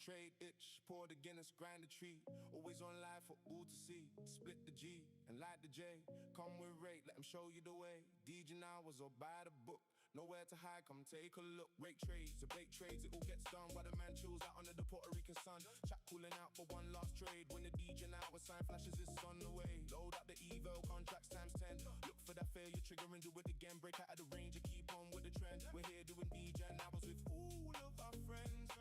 trade itch, pour the Guinness, grind the tree. Always on live for all to see. Split the G and light the J. Come with rate, let him show you the way. DJ hours or buy the book. Nowhere to hide, come take a look. Rate trades, debate trades, it all gets done while the man chills out under the Puerto Rican sun. Chat cooling out for one last trade. When the DJ hour sign flashes, it's on the way. Load up the Evo, contracts times 10. Look for that failure, trigger and do it again. Break out of the range and keep on with the trend. We're here doing DJ hours with all of our friends.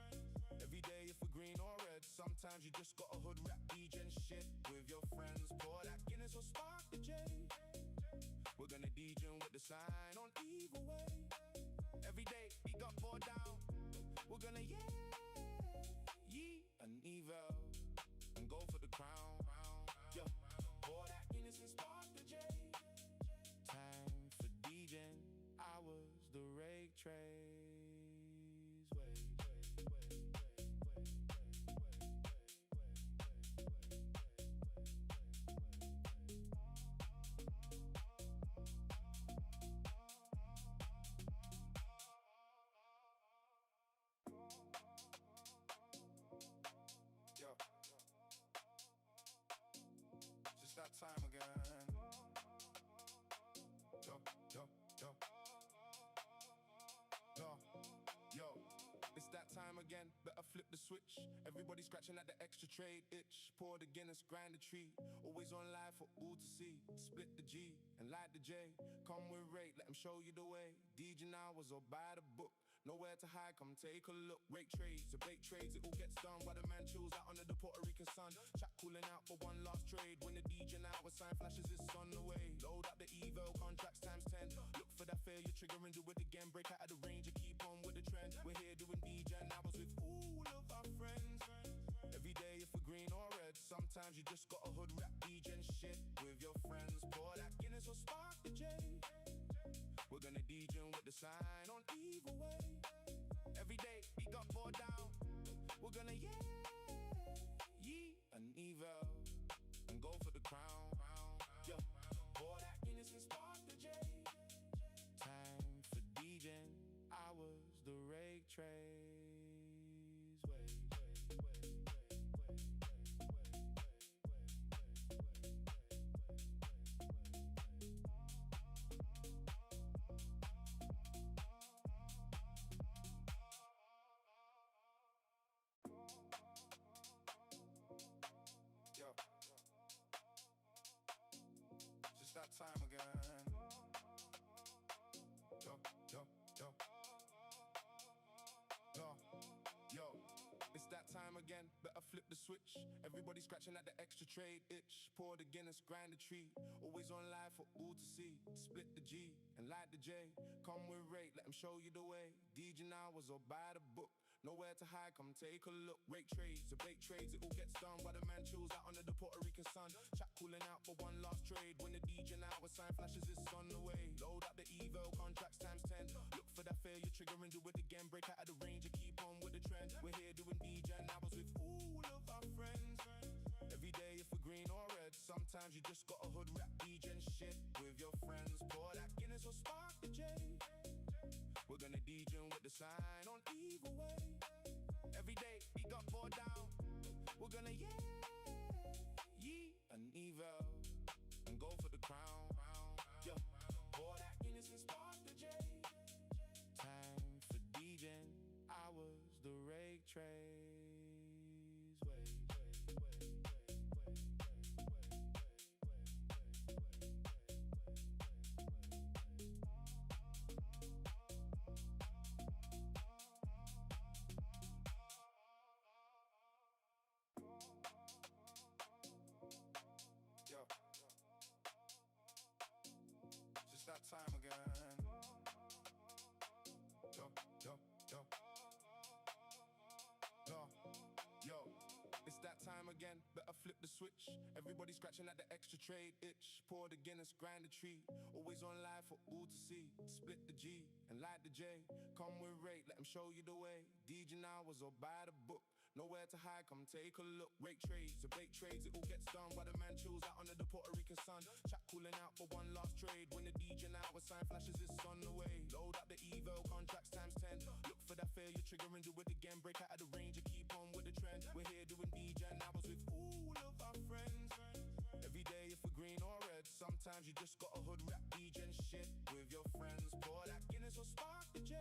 Every day if we're green or red, sometimes you just got a hood rap DJ shit with your friends. Pour that Guinness or spark the J. We're gonna DJ with the sign on either way. Every day we got bored down. We're gonna yee an evil and go for the crown. Yo, pour that Guinness and spark the J. Time for DJing hours, the rake trays. Yo, just that time again. Yo, it's that time again, better flip the switch. Everybody scratching at the extra trade itch. Pour the Guinness, grind the tree. Always on live for all to see. Split the G and light the J. Come with rate, let him show you the way. DJ hours or buy the book. Nowhere to hide, come take a look. Rate trades, debate trades, it all gets done while the man chills out under the Puerto Rican sun. Chat cooling out for one last trade. When the DJ hour sign flashes, it's on the way. Load up the Evo, contracts times 10. Look for that failure, trigger and do it again. Break out of the range and keep on with the trend. We're here doing DJ hours with all of our friends. Every day if we're green or red, sometimes you just got a hood rap DJ shit with your friends. Pour that Guinness or spark the J. We're gonna DJ with the sign on either way. Every day we got bored down. We're gonna yee an evil and go for the crown. Yo, pour that Guinness and spark the J. Time for DJing hours, the rake trays. Yo, just that time again. Yo, it's that time again, better flip the switch. Everybody scratching at the extra trade itch. Pour the Guinness, grind the tree. Always on live for all to see. Split the G and light the J. Come with rate, let him show you the way. DJ hours or buy the book. Nowhere to hide, come take a look. Rate trades, debate trades, it all gets done while the man chills out under the Puerto Rican sun. Chat cooling out for one last trade. When the DJ hour sign flashes, it's on the way. Load up the Evo, contracts times 10. Look for that failure, trigger and do it again. Break out of the range and keep on with the trend. We're here doing DJ hours with all of our friends. Every day if we're green or red, sometimes you just got a hood rap DJ shit with your friends. Pour that Guinness or spark the J. We're gonna DJ with the sign on either way. Every day we got bored down. We're gonna yee an evil and go for the crown. Yo, pour that Guinness and spark the J. Time for DJing hours, the rake trays. Yo, just that time again. Yo, it's that time again, better flip the switch. Everybody scratching at the extra trade itch. Pour the Guinness, grind the tree. Always on live for all to see. Split the G and light the J. Come with rate, let him show you the way. DJ hours or buy the book. Nowhere to hide, come take a look. Rate trades, debate trades, it all gets done while the man chills out under the Puerto Rican sun. Chat cooling out for one last trade. When the DJ hour sign flashes, it's on the way. Load up the Evo, contracts times 10. Look for that failure, trigger and do it again. Break out of the range and keep on with the trend. DJ and I was with all of our friends. Every day if we're green or red, sometimes you just got a hood rap DJ and shit with your friends. Pour that Guinness or spark the J.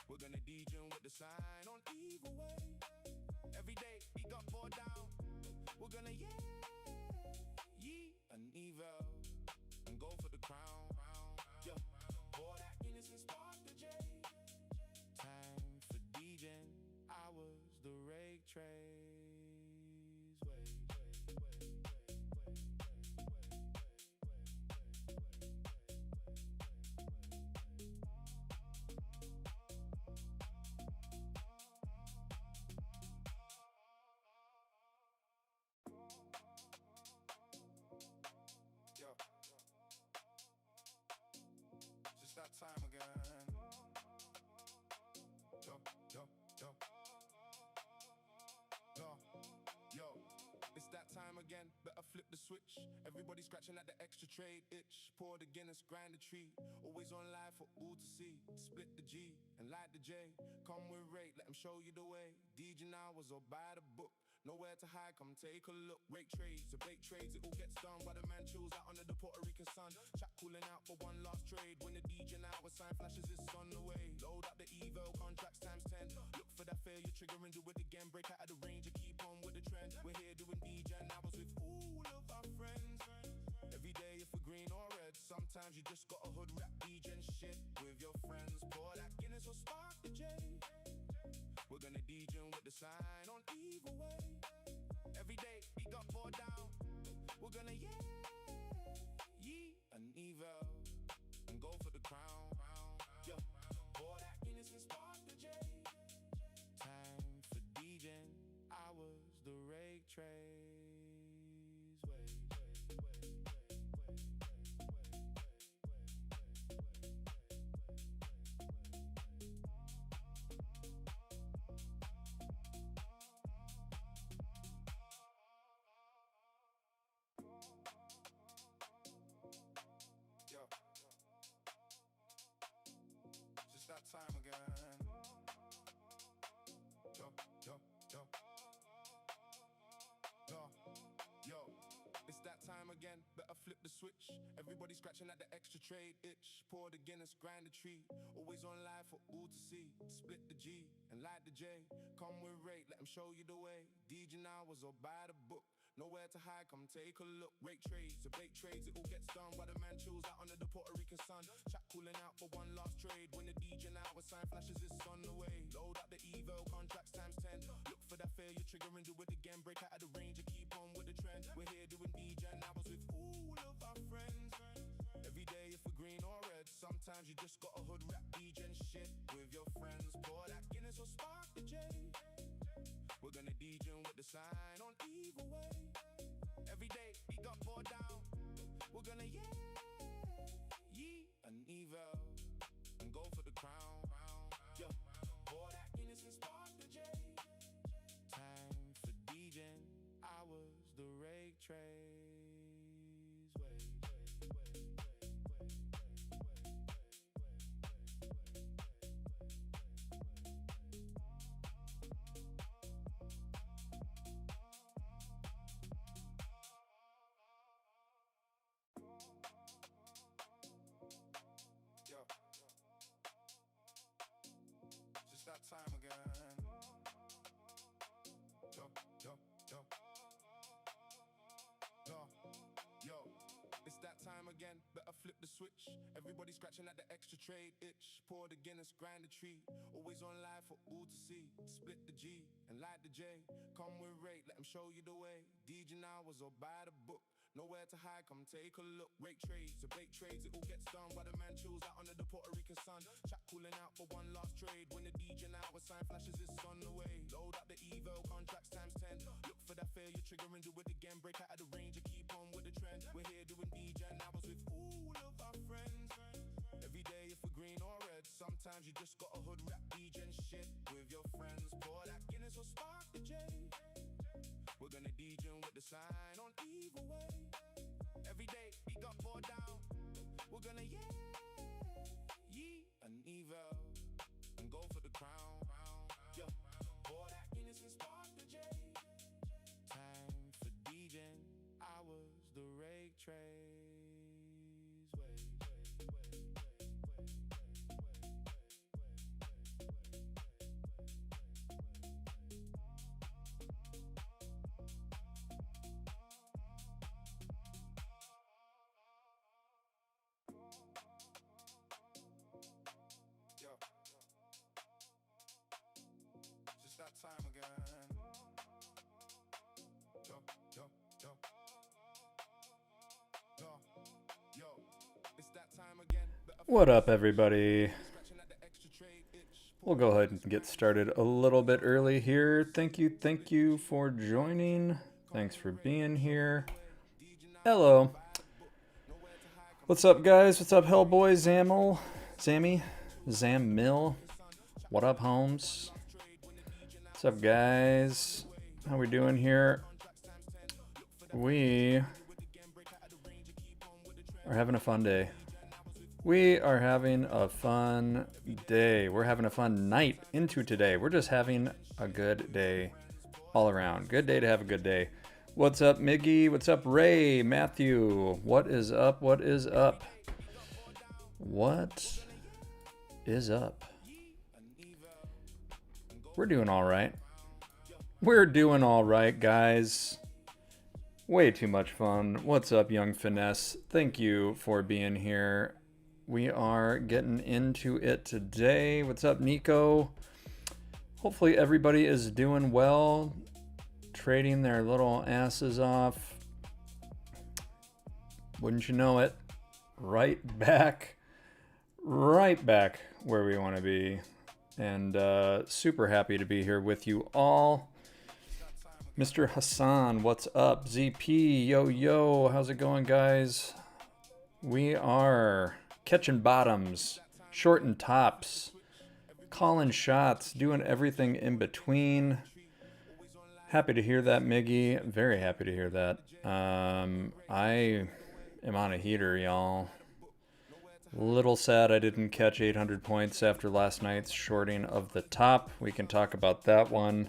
We're gonna DJ with the sign on either way. Every day we got bored down. We're gonna yee and evil and go for the crown. Yeah, pour that Guinness and spark the J. Time for DJing. I was the rake trays. Yo, just that time again. Yo, it's that time again. Better flip the switch. Everybody scratching at the extra trade itch. Pour the Guinness, grind the tree. Always on live for all to see. Split the G and light the J. Come with rate, let them show you the way. DJ hours or buy the book. Nowhere to hide, come take a look. Rake trades, to bake trades, it all gets done. While the man chills out under the Puerto Rican sun. Chat cooling out for one last trade. When the DJ now with sign flashes, it's on the way. Load up the Evo, contracts times 10. Look for that failure, trigger and do it again. Break out of the range and keep on with the trend. We're here doing DJ and I was with all of our friends. Every day if we're green or red, sometimes you just got a hood rap DJ and shit with your friends. Pour that Guinness or spark the J. We're gonna DJ with the sign on either way. Every day we got bored down. We're gonna yee and evil and go for the crown. Yeah, pour that Guinness and spark the J. Time for DJing. I was the rake trays. Yo, just that time again. Yo, it's that time again. Better flip the switch. Everybody scratching at the extra trade itch. Pour the Guinness, grind the tree. Always on live for all to see. Split the G and light the J. Come with rate, let them show you the way. DJ hours or buy the book. Nowhere to hide, come take a look. Rake trades, to bake trades, it all gets done. While the man chills out under the Puerto Rican sun. Chat cooling out for one last trade. When the DJ now with sign flashes, it's on the way. Load up the Evo, contracts times 10. Look for that failure, trigger and do it again. Break out of the range and keep on with the trend. We're here doing DJ and I was with all of our friends. Every day if we're green or red, sometimes you just got a hood rap DJ and shit with your friends. Pour that Guinness or spark the J. We're gonna DJ with the sign on either way. Every day we got bored down. We're gonna yee and evil and go for the crown. Yeah, pour that Guinness and spark the J. Time for DJing. I was the rake trays. Yo, just that time again. Yo, it's that time again. Better flip the switch. Everybody scratching at the extra trade itch. Pour the Guinness, grind the tree. Always on live for all to see. Split the G and light the J. Come with rate, let them show you the way. DJ hours or buy the book. Nowhere to hide, come take a look. Rake trades, to bake trades, it all gets done. While the man chills out under the Puerto Rican sun. Chat cooling out for one last trade. When the DJ now with sign flashes, it's on the way. Load up the Evo, contracts times 10. Look for that failure, trigger and do it again. Break out of the range and keep on with the trend. We're here doing DJ and I was with all of our friends. Every day if we're green or red, sometimes you just got a hood rap DJ and shit with your friends. Pour that Guinness or spark the J. We're gonna DJ with the sign on either way. Every day we got bored down. We're gonna yee and evil and go for the crown. Yeah, pour that Guinness and spark the J. What up, everybody? We'll go ahead and get started a little bit early here. Thank you for joining. Thanks for being here. Hello. What's up, guys? What's up, Hellboy, Zammil? What up, Holmes? What's up, guys? How we doing here? We are having a fun day. We are having a fun day. We're having a fun night into today. We're just having a good day all around. Good day to have a good day. What's up, Miggy? What's up, Ray? Matthew? What is up? What is up? What is up? We're doing all right. We're doing all right, guys. Way too much fun. What's up, Young Finesse? Thank you for being here. We are getting into it today. What's up, Nico? Hopefully everybody is doing well, trading their little asses off. Wouldn't you know it? Right back where we want to be. And super happy to be here with you all. Mr. Hassan, what's up? ZP, yo, how's it going, guys? We are catching bottoms, shorting tops, calling shots, doing everything in between. Happy to hear that, Miggy. Very happy to hear that. I am on a heater, y'all. Little sad I didn't catch 800 points after last night's shorting of the top. We can talk about that one.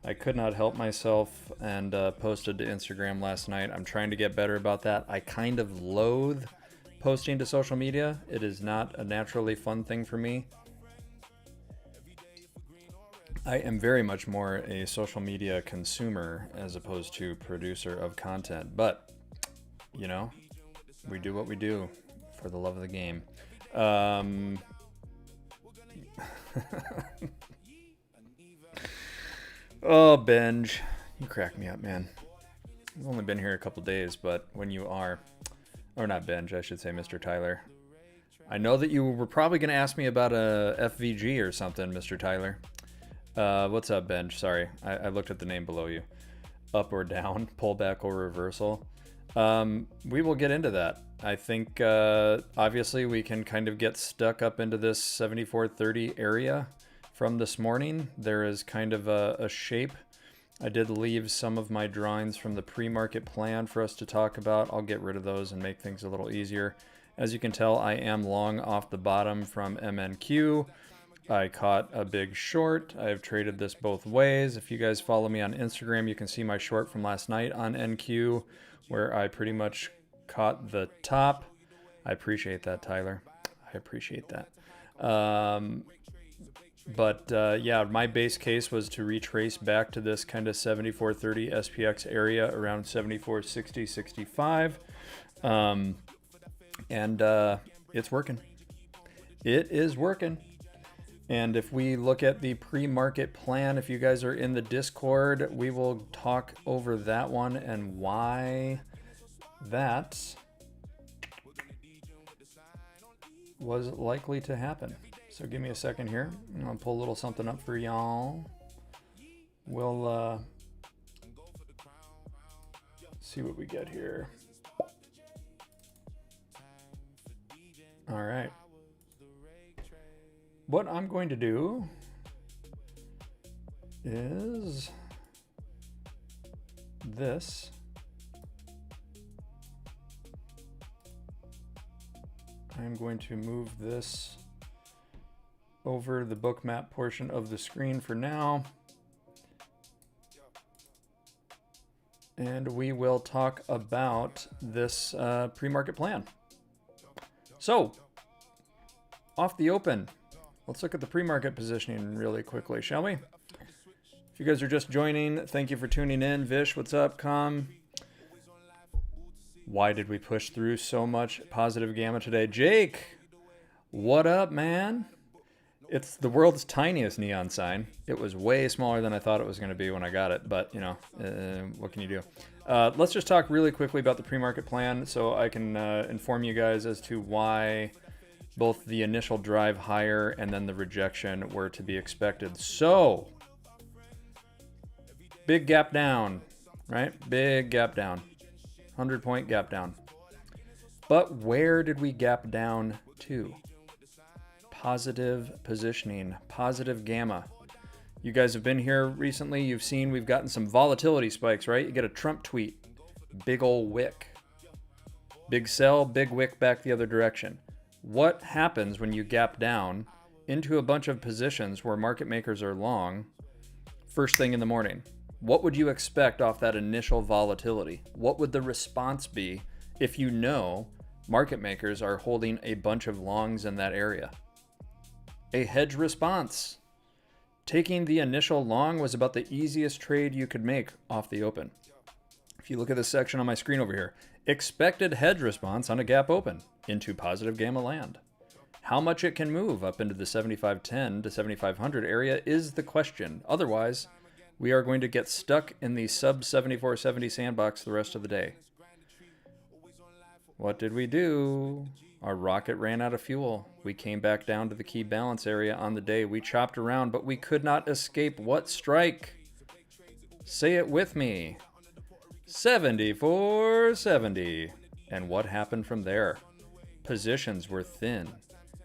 I could not help myself and posted to Instagram last night. I'm trying to get better about that. I kind of loathe posting to social media. It is not a naturally fun thing for me. I am very much more a social media consumer as opposed to producer of content. But, you know, we do what we do for the love of the game. Oh, Benj, you crack me up, man. I've only been here a couple days, but when you are, or not Benj, I should say Mr. Tyler. I know that you were probably going to ask me about a FVG or something, Mr. Tyler. What's up, Benj? Sorry, I looked at the name below you. Up or down, pullback or reversal. We will get into that. I think, obviously, we can kind of get stuck up into this 74.30 area from this morning. There is kind of a shape. I did leave some of my drawings from the pre-market plan for us to talk about. I'll get rid of those and make things a little easier. As you can tell, I am long off the bottom from MNQ. I caught a big short. I've traded this both ways. If you guys follow me on Instagram, you can see my short from last night on NQ, where I pretty much caught the top. I appreciate that, Tyler. I appreciate that. Yeah, my base case was to retrace back to this kind of 74.30 SPX area around 74.60, 65. It's working. It is working. And if we look at the pre-market plan, if you guys are in the Discord, we will talk over that one and why that was likely to happen. So give me a second here. I'll pull a little something up for y'all. We'll see what we get here. All right. What I'm going to do is this. I'm going to move this over the bookmap portion of the screen for now. And we will talk about this pre-market plan. So, off the open, let's look at the pre-market positioning really quickly, shall we? If you guys are just joining, thank you for tuning in. Vish, what's up? Com. Why did we push through so much positive gamma today? Jake, what up, man? It's the world's tiniest neon sign. It was way smaller than I thought it was going to be when I got it, but, you know, what can you do? Let's just talk really quickly about the pre-market plan so I can inform you guys as to why both the initial drive higher and then the rejection were to be expected. So, big gap down, right? Big gap down. 100-point gap down. But where did we gap down to? Positive positioning, positive gamma. You guys have been here recently. You've seen we've gotten some volatility spikes, right? You get a Trump tweet, big ol' wick. Big sell, big wick back the other direction. What happens when you gap down into a bunch of positions where market makers are long first thing in the morning? What would you expect off that initial volatility? What would the response be if you know market makers are holding a bunch of longs in that area? A hedge response. Taking the initial long was about the easiest trade you could make off the open. If you look at this section on my screen over here, expected hedge response on a gap open into positive gamma land. How much it can move up into the 7510 to 7500 area is the question. Otherwise, we are going to get stuck in the sub 7470 sandbox the rest of the day. What did we do? Our rocket ran out of fuel. We came back down to the key balance area on the day. We chopped around, but we could not escape what strike? Say it with me. 74.70. And what happened from there? Positions were thin.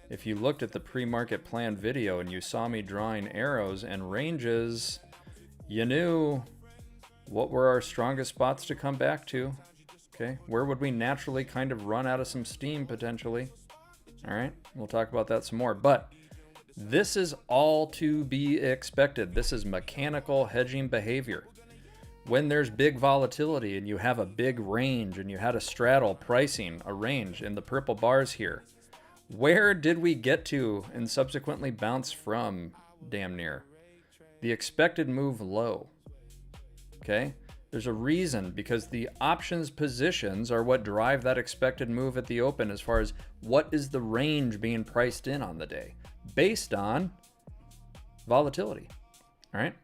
If you looked at the pre-market plan video and you saw me drawing arrows and ranges, you knew what were our strongest spots to come back to. Okay, where would we naturally kind of run out of some steam potentially? All right, we'll talk about that some more. But this is all to be expected. This is mechanical hedging behavior. When there's big volatility and you have a big range and you had a straddle pricing, a range in the purple bars here, where did we get to and subsequently bounce from damn near? The expected move low. Okay? There's a reason, because the options positions are what drive that expected move at the open as far as what is the range being priced in on the day based on volatility. All right.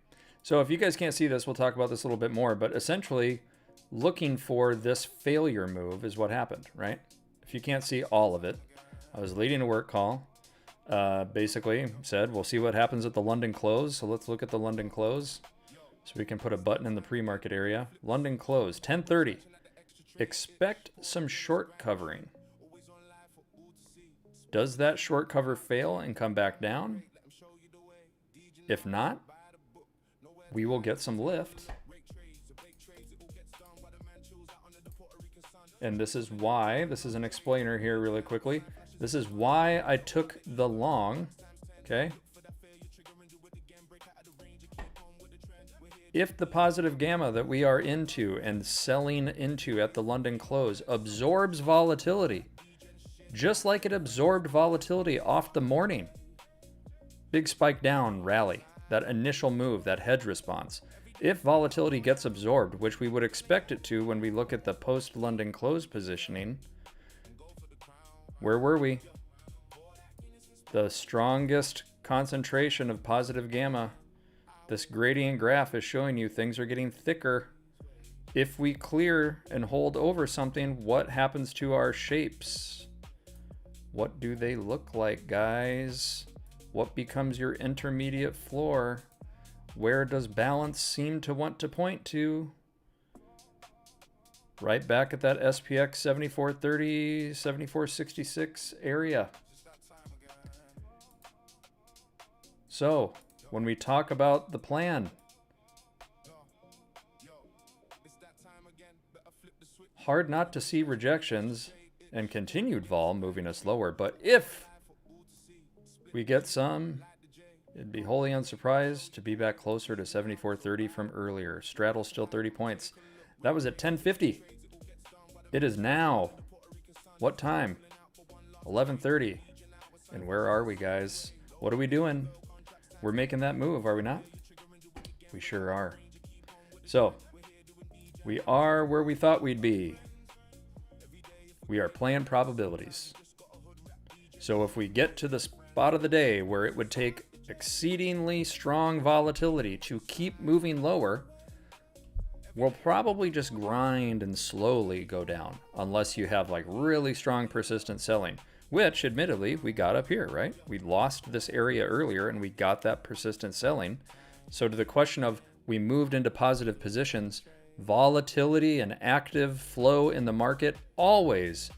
So if you guys can't see this, we'll talk about this a little bit more, but essentially looking for this failure move is what happened, right? If you can't see all of it, I was leading a work call, basically said, we'll see what happens at the London close. So let's look at the London close. So we can put a button in the pre-market area. London close, 10:30. Expect some short covering. Does that short cover fail and come back down? If not, we will get some lift. And this is why, this is an explainer here really quickly. This is why I took the long, okay? If the positive gamma that we are into and selling into at the London close absorbs volatility, just like it absorbed volatility off the morning, big spike down rally, that initial move, that hedge response. If volatility gets absorbed, which we would expect it to when we look at the post-London close positioning, where were we? The strongest concentration of positive gamma. This gradient graph is showing you things are getting thicker. If we clear and hold over something, what happens to our shapes? What do they look like, guys? What becomes your intermediate floor? Where does balance seem to want to point to? Right back at that SPX 7430, 7466 area. So, when we talk about the plan, hard not to see rejections and continued vol moving us lower, but if we get some, it'd be wholly unsurprised to be back closer to 7430 from earlier. Straddle still 30 points. That was at 1050. It is now, what time? 11:30. And where are we, guys? What are we doing? We're making that move, are we not? We sure are. So, we are where we thought we'd be. We are playing probabilities. So if we get to the spot of the day where it would take exceedingly strong volatility to keep moving lower, we'll probably just grind and slowly go down, unless you have like really strong persistent selling. which admittedly we got up here, right? We lost this area earlier and we got that persistent selling. So to the question of we moved into positive positions, volatility and active flow in the market always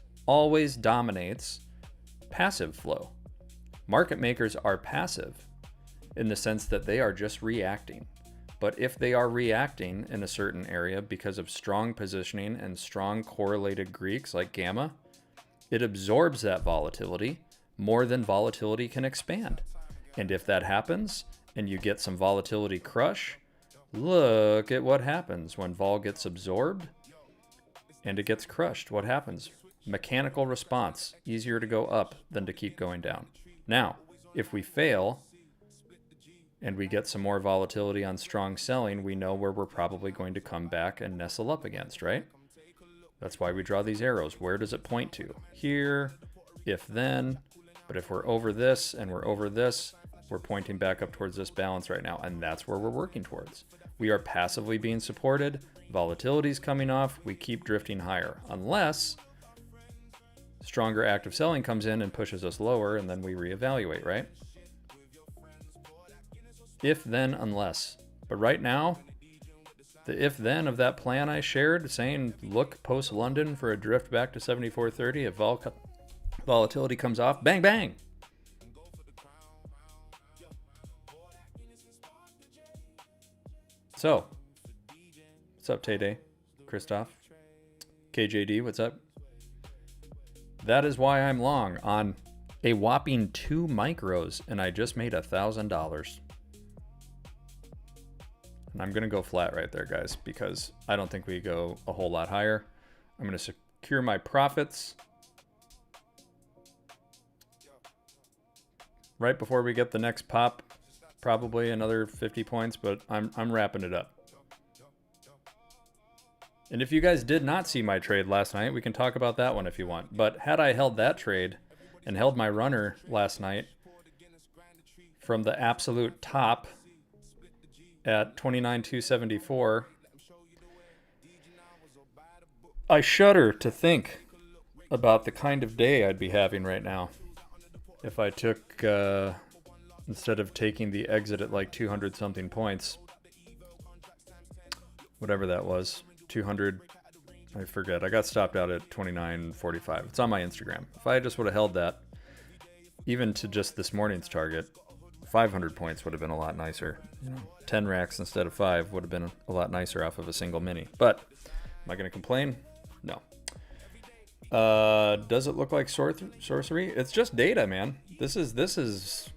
dominates passive flow. Market makers are passive in the sense that they are just reacting. But if they are reacting in a certain area because of strong positioning and strong correlated Greeks like gamma, it absorbs that volatility more than volatility can expand. And if that happens and you get some volatility crush, look at what happens when vol gets absorbed and it gets crushed. What happens? Mechanical response, easier to go up than to keep going down. Now, if we fail and we get some more volatility on strong selling, we know where we're probably going to come back and nestle up against, right? That's why we draw these arrows. Where does it point to? Here, if then, but if we're over this and we're over this, we're pointing back up towards this balance right now, and that's where we're working towards. We are passively being supported, volatility's coming off, we keep drifting higher, unless stronger active selling comes in and pushes us lower, and then we reevaluate, right? If, then, unless. But right now, the if then of that plan I shared saying look post London for a drift back to 74.30 if volatility comes off, bang bang. So what's up, Tay Day, Christoph, KJD, what's up? That is why I'm long on a whopping 2 micros and I just made $1,000. And I'm going to go flat right there, guys, because I don't think we go a whole lot higher. I'm going to secure my profits right before we get the next pop, probably another 50 points, but I'm wrapping it up. And if you guys did not see my trade last night, we can talk about that one if you want. But had I held that trade and held my runner last night from the absolute top at 29,274, I shudder to think about the kind of day I'd be having right now if I took, instead of taking the exit at like 200 something points, whatever that was, 200, I forget. I got stopped out at 29.45. It's on my Instagram. If I just would have held that, even to just this morning's target, 500 points would have been a lot nicer. 10 racks instead of 5 would have been a lot nicer off of a single mini. But am I going to complain? No. Does it look like sorcery? It's just data, man. This is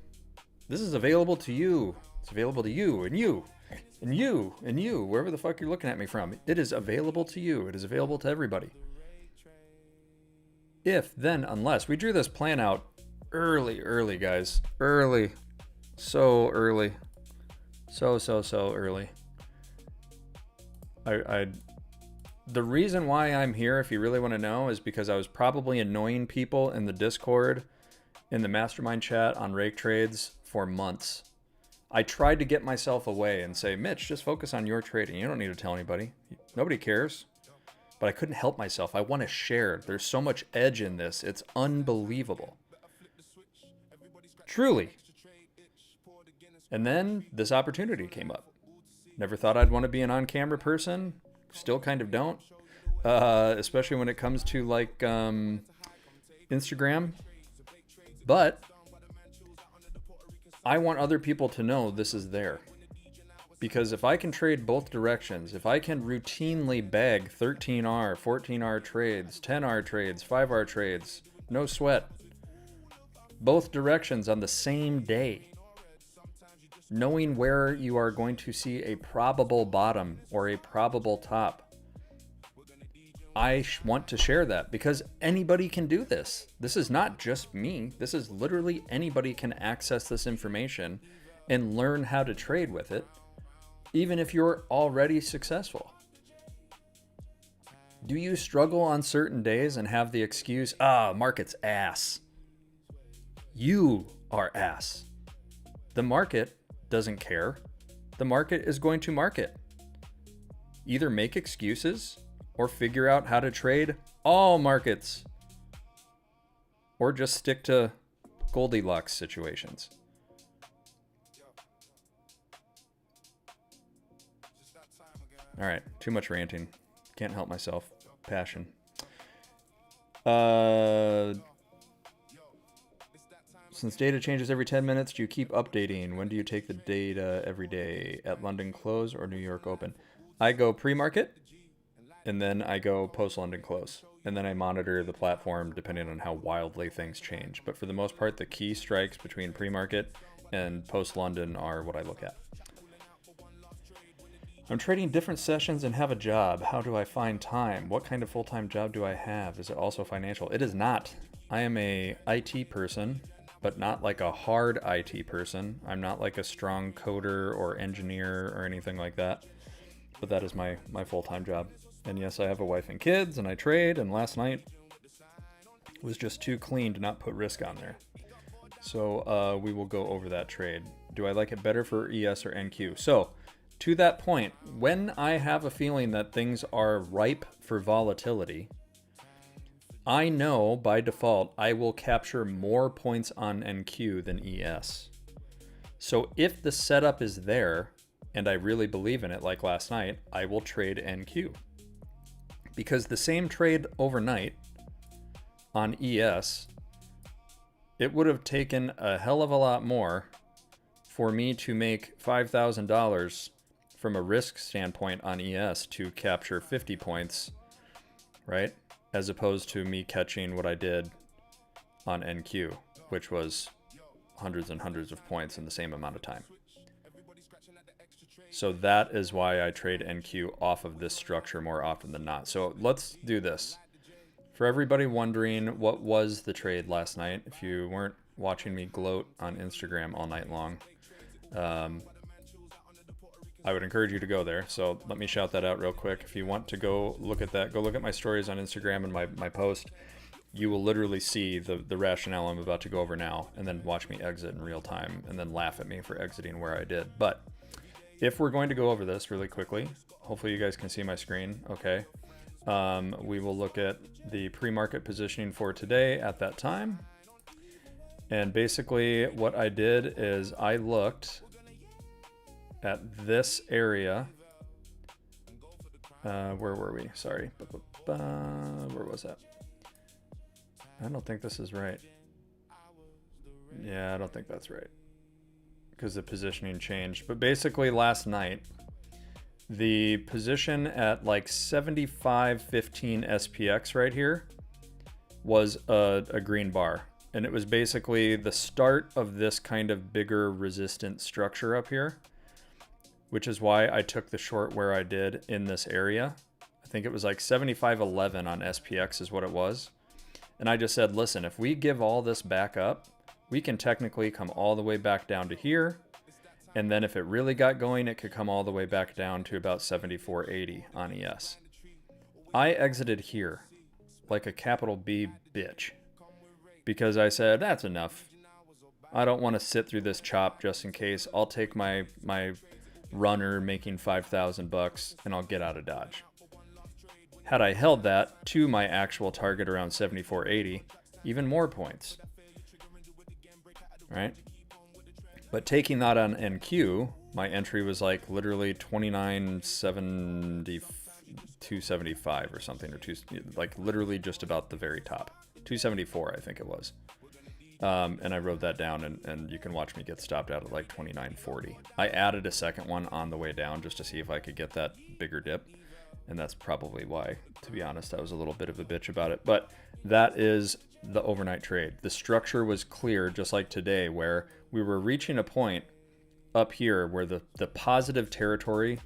available to you. It's available to you and you and you and you, wherever the fuck you're looking at me from. It is available to you. It is available to everybody. If, then, unless. We drew this plan out early, guys. Early. So early. So early. The reason why I'm here, if you really want to know, is because I was probably annoying people in the Discord, in the mastermind chat on rake trades for months. I tried to get myself away and say, Mitch, just focus on your trading. You don't need to tell anybody. Nobody cares. But I couldn't help myself. I want to share. There's so much edge in this. It's unbelievable. Truly. And then this opportunity came up. Never thought I'd want to be an on-camera person. Still kind of don't. Especially when it comes to like Instagram. But I want other people to know this is there. Because if I can trade both directions, if I can routinely bag 13R, 14R trades, 10R trades, 5R trades, no sweat, both directions on the same day, knowing where you are going to see a probable bottom or a probable top, I want to share that because anybody can do this. This is not just me. This is literally anybody can access this information and learn how to trade with it, even if you're already successful. Do you struggle on certain days and have the excuse, market's ass? You are ass. The market doesn't care. The market is going to market. Either make excuses or figure out how to trade all markets. or just stick to Goldilocks situations. All right, too much ranting. Can't help myself. Passion. Since data changes every 10 minutes, do you keep updating? When do you take the data every day? At London close or New York open? I go pre-market, and then I go post-London close. And then I monitor the platform depending on how wildly things change. But for the most part, the key strikes between pre-market and post-London are what I look at. I'm trading different sessions and have a job. How do I find time? What kind of full-time job do I have? Is it also financial? It is not. I am a IT person, but not like a hard IT person. I'm not like a strong coder or engineer or anything like that. But that is my full-time job. And yes, I have a wife and kids, and I trade, and last night was just too clean to not put risk on there. So we will go over that trade. Do I like it better for ES or NQ? So to that point, when I have a feeling that things are ripe for volatility, I know by default I will capture more points on NQ than ES. So if the setup is there, and I really believe in it like last night, I will trade NQ. Because the same trade overnight on ES, it would have taken a hell of a lot more for me to make $5,000 from a risk standpoint on ES to capture 50 points, right? As opposed to me catching what I did on NQ, which was hundreds and hundreds of points in the same amount of time. So that is why I trade NQ off of this structure more often than not. So let's do this. For everybody wondering what was the trade last night, if you weren't watching me gloat on Instagram all night long, I would encourage you to go there. So let me shout that out real quick. If you want to go look at that, go look at my stories on Instagram and my post. You will literally see the rationale I'm about to go over now, and then watch me exit in real time, and then laugh at me for exiting where I did. But if we're going to go over this really quickly, hopefully you guys can see my screen, okay? We will look at the pre-market positioning for today at that time. And basically what I did is I looked at this area. Where were we? Sorry. Where was that? I don't think this is right. Yeah, I don't think that's right, because the positioning changed. But basically last night, the position at like 75.15 SPX right here was a green bar. And it was basically the start of this kind of bigger resistant structure up here, which is why I took the short where I did in this area. I think it was like 75.11 on SPX is what it was. And I just said, listen, if we give all this back up, we can technically come all the way back down to here. And then if it really got going, it could come all the way back down to about 74.80 on ES. I exited here like a capital B bitch, because I said, that's enough. I don't want to sit through this chop just in case. I'll take my runner making $5,000 and I'll get out of Dodge. Had I held that to my actual target around 74.80, even more points, right? But taking that on NQ, my entry was like literally 275 or something, or like literally just about the very top. 274, I think it was. And I wrote that down, and you can watch me get stopped out at like 29.40. I added a second one on the way down just to see if I could get that bigger dip. And that's probably why, to be honest, I was a little bit of a bitch about it. But that is the overnight trade. The structure was clear, just like today, where we were reaching a point up here where the positive territory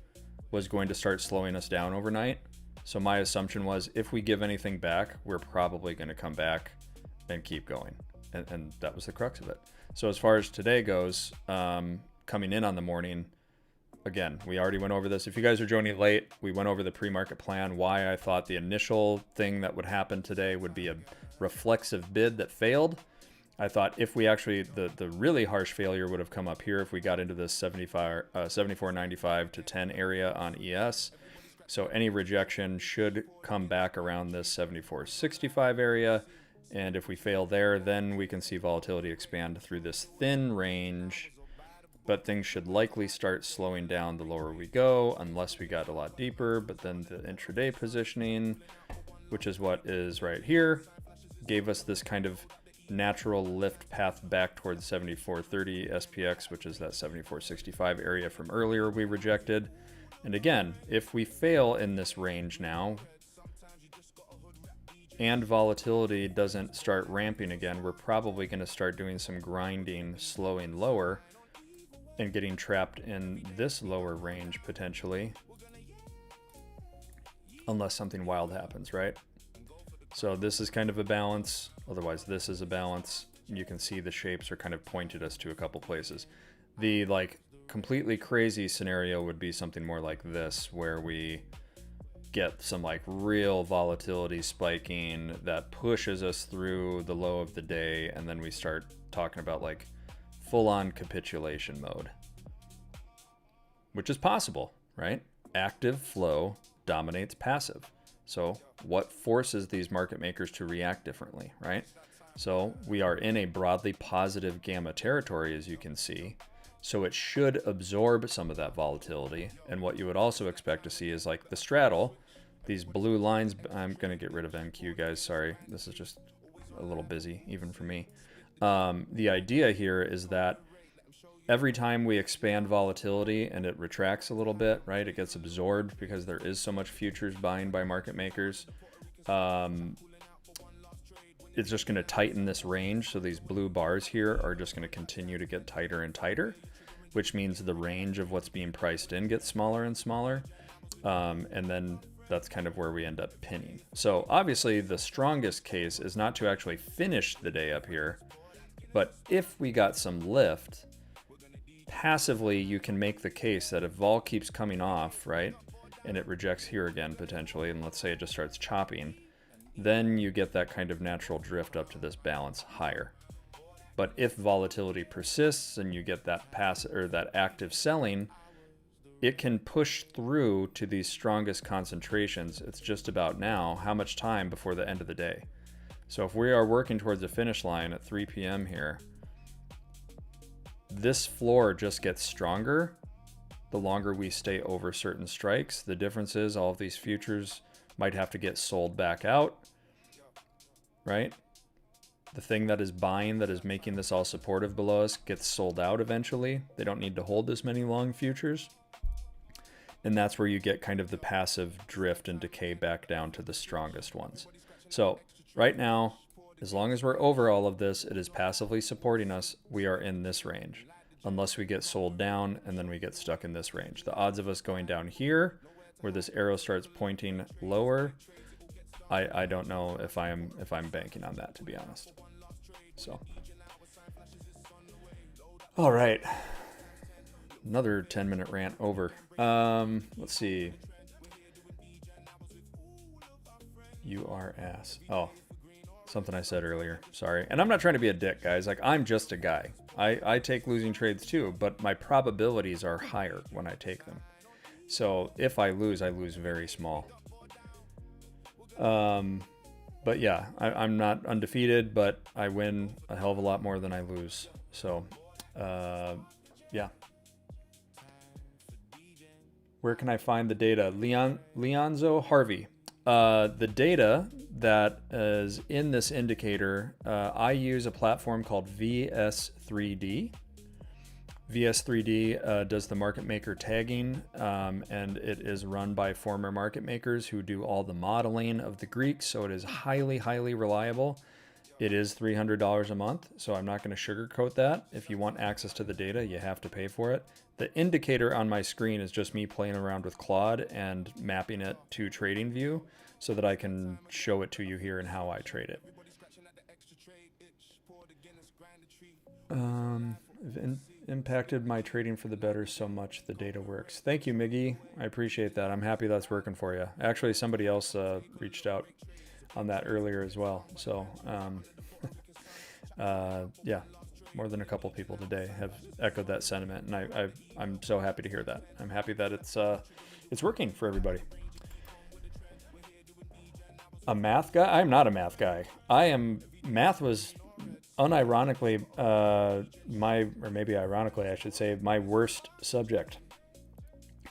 was going to start slowing us down overnight. So my assumption was, if we give anything back, we're probably going to come back and keep going. And that was the crux of it. So as far as today goes, coming in on the morning, again, we already went over this. If you guys are joining late, we went over the pre-market plan, why I thought the initial thing that would happen today would be a reflexive bid that failed. I thought if we actually, the really harsh failure would have come up here if we got into this 74.95 to 10 area on ES. So any rejection should come back around this 74.65 area. And if we fail there, then we can see volatility expand through this thin range. But things should likely start slowing down the lower we go, unless we got a lot deeper. But then the intraday positioning, which is what is right here, gave us this kind of natural lift path back towards 74.30 SPX, which is that 74.65 area from earlier we rejected. And again, if we fail in this range now and volatility doesn't start ramping again, we're probably going to start doing some grinding, slowing lower, and getting trapped in this lower range potentially, unless something wild happens, right? So this is kind of a balance. Otherwise, this is a balance. You can see the shapes are kind of pointed us to a couple places. The like completely crazy scenario would be something more like this, where we get some like real volatility spiking that pushes us through the low of the day, and then we start talking about like full-on capitulation mode, which is possible, right? Active flow dominates passive. So what forces these market makers to react differently, right? So we are in a broadly positive gamma territory, as you can see. So it should absorb some of that volatility. And what you would also expect to see is like the straddle, these blue lines. I'm going to get rid of NQ, guys. Sorry. This is just a little busy, even for me. The idea here is that every time we expand volatility and it retracts a little bit, right, it gets absorbed because there is so much futures buying by market makers. It's just going to tighten this range. So these blue bars here are just going to continue to get tighter and tighter, which means the range of what's being priced in gets smaller and smaller. And then that's kind of where we end up pinning. So obviously the strongest case is not to actually finish the day up here, but if we got some lift, passively, you can make the case that if vol keeps coming off, right, and it rejects here again potentially, and let's say it just starts chopping, then you get that kind of natural drift up to this balance higher. But if volatility persists and you get that passive or that active selling, it can push through to these strongest concentrations. It's just about now how much time before the end of the day. So if we are working towards a finish line at 3 p.m. here, this floor just gets stronger the longer we stay over certain strikes. The difference is all of these futures might have to get sold back out, right? The thing that is buying, that is making this all supportive below us, gets sold out eventually. They don't need to hold this many long futures. And that's where you get kind of the passive drift and decay back down to the strongest ones. So right now, as long as we're over all of this, it is passively supporting us. We are in this range, unless we get sold down and then we get stuck in this range. The odds of us going down here, where this arrow starts pointing lower, I don't know if I'm banking on that, to be honest. So, all right, another 10-minute rant over. Let's see. You are ass. Oh. Something I said earlier, sorry. And I'm not trying to be a dick, guys. Like, I'm just a guy. I take losing trades too, but my probabilities are higher when I take them. So if I lose very small. But yeah, I'm not undefeated, but I win a hell of a lot more than I lose. So, yeah. Where can I find the data? Leonzo Harvey. The data that is in this indicator, I use a platform called VS3D. VS3D does the market maker tagging, and it is run by former market makers who do all the modeling of the Greeks, so it is highly, highly reliable. It is $300 a month, so I'm not going to sugarcoat that. If you want access to the data, you have to pay for it. The indicator on my screen is just me playing around with Claude and mapping it to TradingView so that I can show it to you here and how I trade it. Impacted my trading for the better so much the data works. Thank you, Miggy. I appreciate that. I'm happy that's working for you. Actually, somebody else reached out on that earlier as well. So, yeah, more than a couple people today have echoed that sentiment, and I'm so happy to hear that. I'm happy that it's working for everybody. A math guy? I'm not a math guy. Math was unironically or maybe ironically I should say, my worst subject.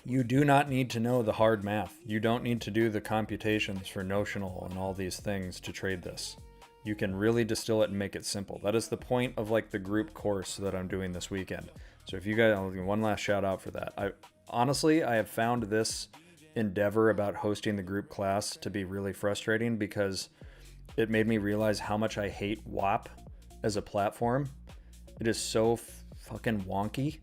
You do not need to know the hard math. You don't need to do the computations for notional and all these things to trade this. You can really distill it and make it simple. That is the point of like the group course that I'm doing this weekend. So if you guys, I'll give one last shout out for that. I have found this endeavor about hosting the group class to be really frustrating because it made me realize how much I hate WAP as a platform. It is so fucking wonky.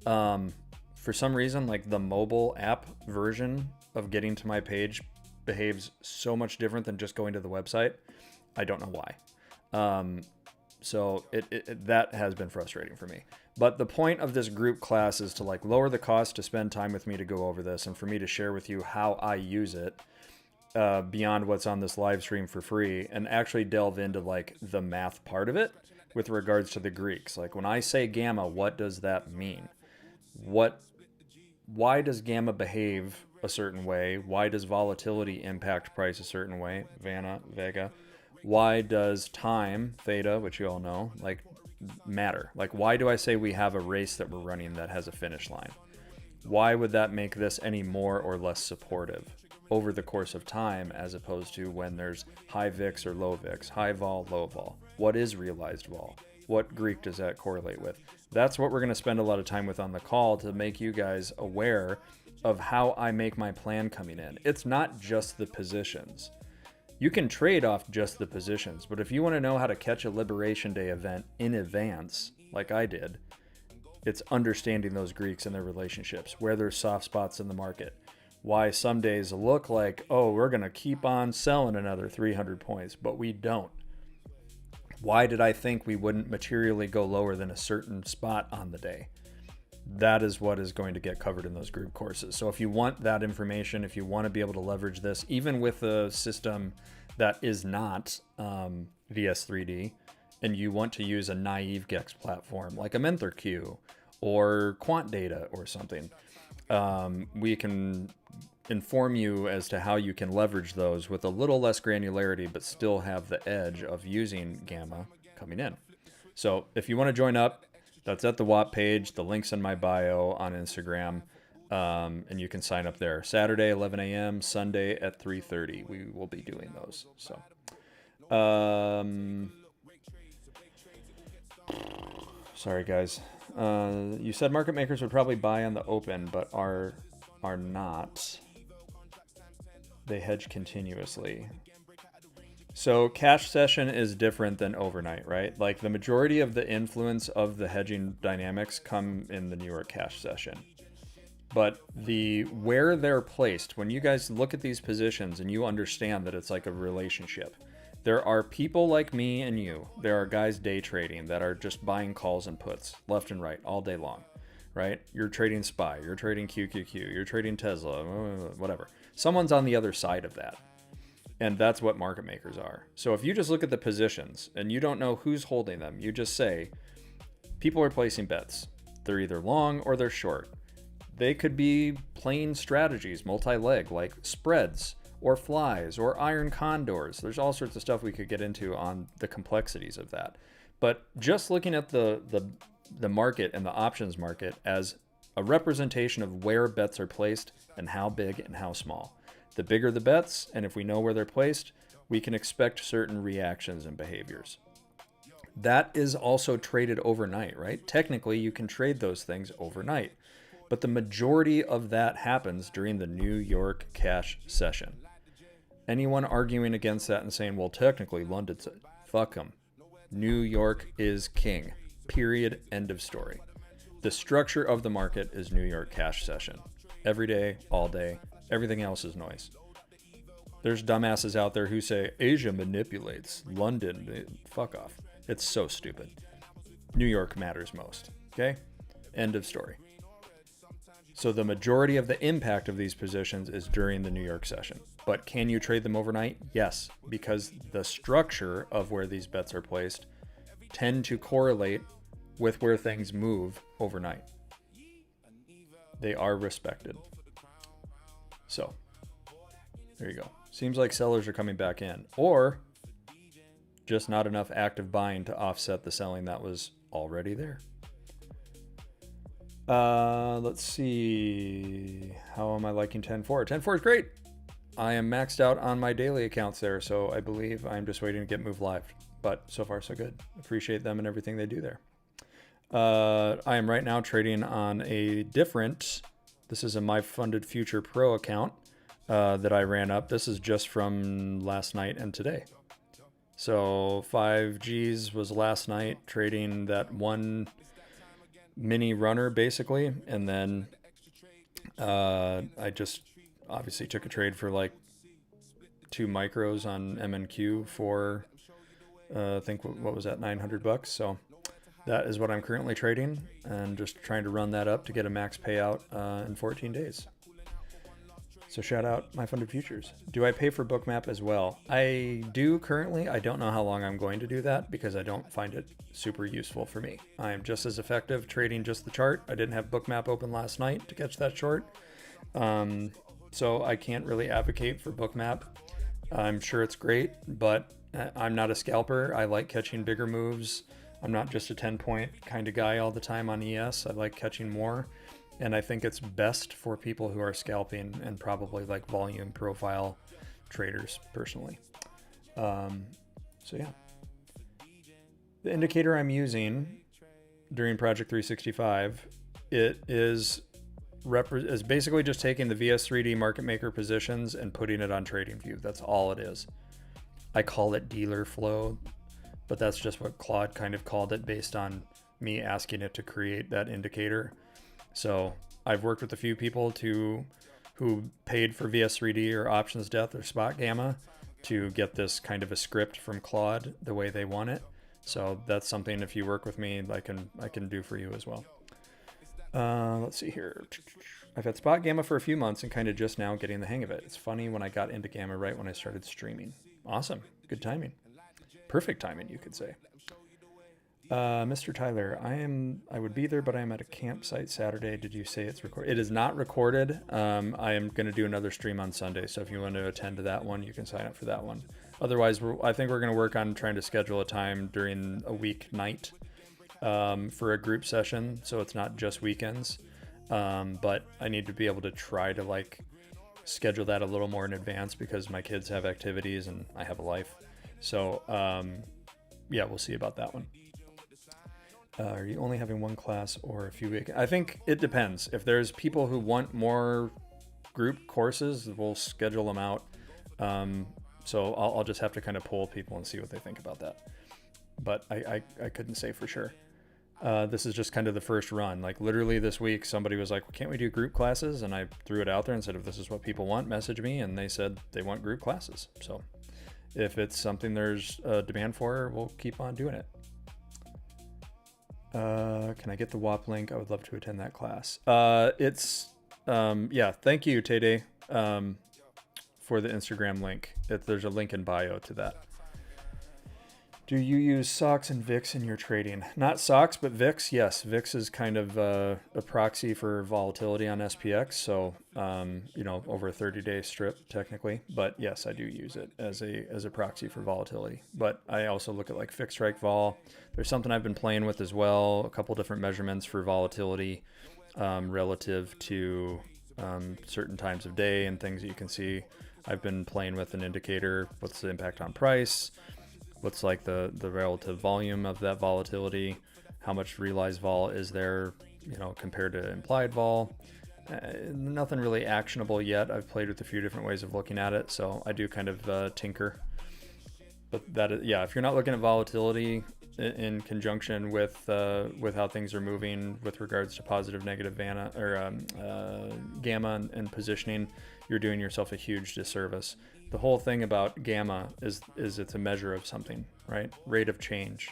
For some reason, like the mobile app version of getting to my page behaves so much different than just going to the website. I don't know why. So that has been frustrating for me. But the point of this group class is to like lower the cost to spend time with me to go over this and for me to share with you how I use it beyond what's on this live stream for free and actually delve into like the math part of it with regards to the Greeks. Like when I say gamma, what does that mean? Why does gamma behave a certain way? Why does volatility impact price a certain way? Vega. Why does time, theta, which you all know, like matter? Like why do I say we have a race that we're running that has a finish line? Why would that make this any more or less supportive over the course of time as opposed to when there's high VIX or low VIX, high vol, low vol? What is realized vol? What Greek does that correlate with? That's what we're going to spend a lot of time with on the call to make you guys aware of how I make my plan coming in. It's not just the positions. You can trade off just the positions, but if you want to know how to catch a Liberation Day event in advance, like I did, it's understanding those Greeks and their relationships, where there's soft spots in the market, why some days look like, oh, we're going to keep on selling another 300 points, but we don't. Why did I think we wouldn't materially go lower than a certain spot on the day? That is what is going to get covered in those group courses. So if you want that information, if you want to be able to leverage this, even with a system that is not VS3D, and you want to use a naive GEX platform like a MentorQ or Quant Data or something, we can inform you as to how you can leverage those with a little less granularity, but still have the edge of using gamma coming in. So if you want to join up, that's at the WAP page. The link's in my bio on Instagram, and you can sign up there. Saturday, 11 a.m., Sunday at 3:30. We will be doing those. So, sorry guys. You said market makers would probably buy on the open, but are not. They hedge continuously. So cash session is different than overnight, right? Like the majority of the influence of the hedging dynamics come in the New York cash session. But where they're placed, when you guys look at these positions and you understand that it's like a relationship, there are people like me and you. There are guys day trading that are just buying calls and puts left and right all day long, right? You're trading SPY, you're trading QQQ, you're trading Tesla, whatever. Someone's on the other side of that. And that's what market makers are. So if you just look at the positions and you don't know who's holding them, you just say, people are placing bets. They're either long or they're short. They could be plain strategies, multi-leg, like spreads or flies or iron condors. There's all sorts of stuff we could get into on the complexities of that. But just looking at the market and the options market as a representation of where bets are placed and how big and how small. The bigger the bets, and if we know where they're placed, we can expect certain reactions and behaviors. That is also traded overnight, right? Technically, you can trade those things overnight. But the majority of that happens during the New York cash session. Anyone arguing against that and saying, well, technically, London's... Fuck them. New York is king. Period. End of story. The structure of the market is New York cash session. Every day, all day. Everything else is noise. There's dumbasses out there who say Asia manipulates, London, fuck off. It's so stupid. New York matters most. Okay? End of story. So the majority of the impact of these positions is during the New York session. But can you trade them overnight? Yes, because the structure of where these bets are placed tend to correlate with where things move overnight. They are respected. So, there you go. Seems like sellers are coming back in, or just not enough active buying to offset the selling that was already there. Let's see. How am I liking 10-4? 10-4 is great. I am maxed out on my daily accounts there, so I believe I'm just waiting to get moved live. But so far, so good. Appreciate them and everything they do there. I am right now trading on a different, this is a My Funded Future Pro account that I ran up. This is just from last night and today. So 5Gs was last night, trading that one mini runner basically. And then I just obviously took a trade for like 2 micros on MNQ for I think what was that, $900. So that is what I'm currently trading and just trying to run that up to get a max payout in 14 days. So shout out My Funded Futures. Do I pay for Bookmap as well? I do currently. I don't know how long I'm going to do that because I don't find it super useful for me. I am just as effective trading just the chart. I didn't have Bookmap open last night to catch that short. So I can't really advocate for Bookmap. I'm sure it's great, but I'm not a scalper. I like catching bigger moves. I'm not just a 10-point kind of guy all the time on ES. I like catching more. And I think it's best for people who are scalping and probably like volume profile traders personally. So yeah. The indicator I'm using during Project 365, it is basically just taking the VS3D market maker positions and putting it on TradingView. That's all it is. I call it dealer flow, but that's just what Claude kind of called it based on me asking it to create that indicator. So I've worked with a few people who paid for VS3D or options depth or spot gamma to get this kind of a script from Claude the way they want it. So that's something, if you work with me, I can do for you as well. Let's see here. I've had spot gamma for a few months and kind of just now getting the hang of it. It's funny when I got into gamma right when I started streaming. Awesome. Good timing. Perfect timing, you could say. Mr. Tyler, I would be there, but I'm at a campsite Saturday. Did you say it's recorded? It is not recorded. I am going to do another stream on Sunday. So if you want to attend to that one, you can sign up for that one. Otherwise, I think we're going to work on trying to schedule a time during a weeknight for a group session. So it's not just weekends. But I need to be able to try to like schedule that a little more in advance because my kids have activities and I have a life. So, yeah, we'll see about that one. Are you only having one class or a few weeks? I think it depends. If there's people who want more group courses, we'll schedule them out. So I'll just have to kind of poll people and see what they think about that. But I couldn't say for sure. This is just kind of the first run. Like literally this week, somebody was like, well, can't we do group classes? And I threw it out there and said, if this is what people want, message me. And they said they want group classes. So if it's something there's a demand for, we'll keep on doing it. Can I get the WAP link? I would love to attend that class. Yeah, thank you, Tede, for the Instagram link. There's a link in bio to that. Do you use SOX and VIX in your trading? Not SOX, but VIX. Yes, VIX is kind of a proxy for volatility on SPX. So, over a 30-day strip technically. But yes, I do use it as a proxy for volatility. But I also look at like fixed strike vol. There's something I've been playing with as well. A couple different measurements for volatility relative to certain times of day and things that you can see. I've been playing with an indicator. What's the impact on price? What's like the relative volume of that volatility? How much realized vol is there, compared to implied vol? Nothing really actionable yet. I've played with a few different ways of looking at it, so I do kind of tinker. But that is, yeah, if you're not looking at volatility in conjunction with how things are moving with regards to positive, negative gamma and positioning, you're doing yourself a huge disservice. The whole thing about gamma is it's a measure of something, right? Rate of change.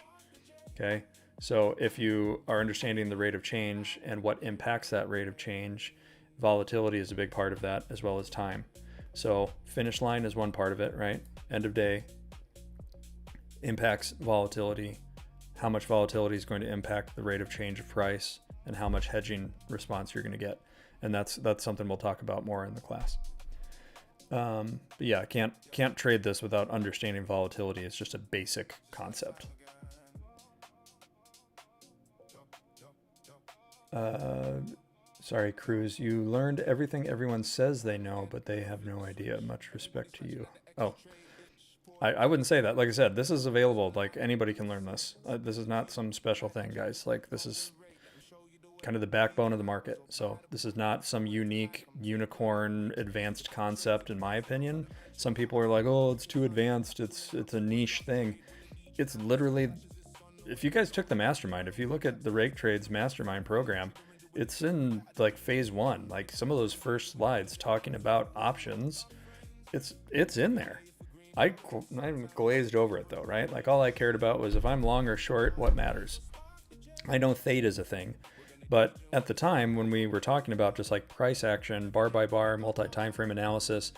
Okay. So if you are understanding the rate of change and what impacts that rate of change, volatility is a big part of that as well as time. So finish line is one part of it, right? End of day impacts volatility. How much volatility is going to impact the rate of change of price and how much hedging response you're going to get. And that's something we'll talk about more in the class. But yeah, can't trade this without understanding volatility. It's just a basic concept. Sorry, Cruz, you learned everything everyone says they know, but they have no idea. Much respect to you. Oh, I wouldn't say that. Like I said, this is available. Like, anybody can learn this. This is not some special thing, guys. Like, this is kind of the backbone of the market. So this is not some unique unicorn advanced concept, in my opinion. Some people are like, oh, it's too advanced. It's a niche thing. It's literally, if you guys took the mastermind, if you look at the Rake Trades mastermind program, it's in like phase 1. Like, some of those first slides talking about options, it's in there. I glazed over it though, right? Like, all I cared about was if I'm long or short, what matters. I know theta is a thing, but at the time when we were talking about just like price action, bar by bar, multi-time frame analysis,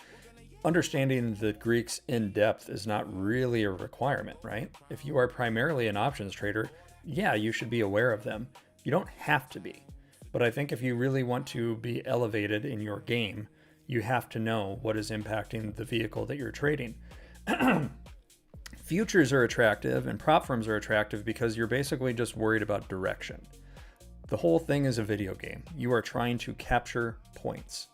understanding the Greeks in depth is not really a requirement, right? If you are primarily an options trader, yeah, you should be aware of them. You don't have to be. But I think if you really want to be elevated in your game, you have to know what is impacting the vehicle that you're trading. Futures are attractive and prop firms are attractive because you're basically just worried about direction. The whole thing is a video game. You are trying to capture points.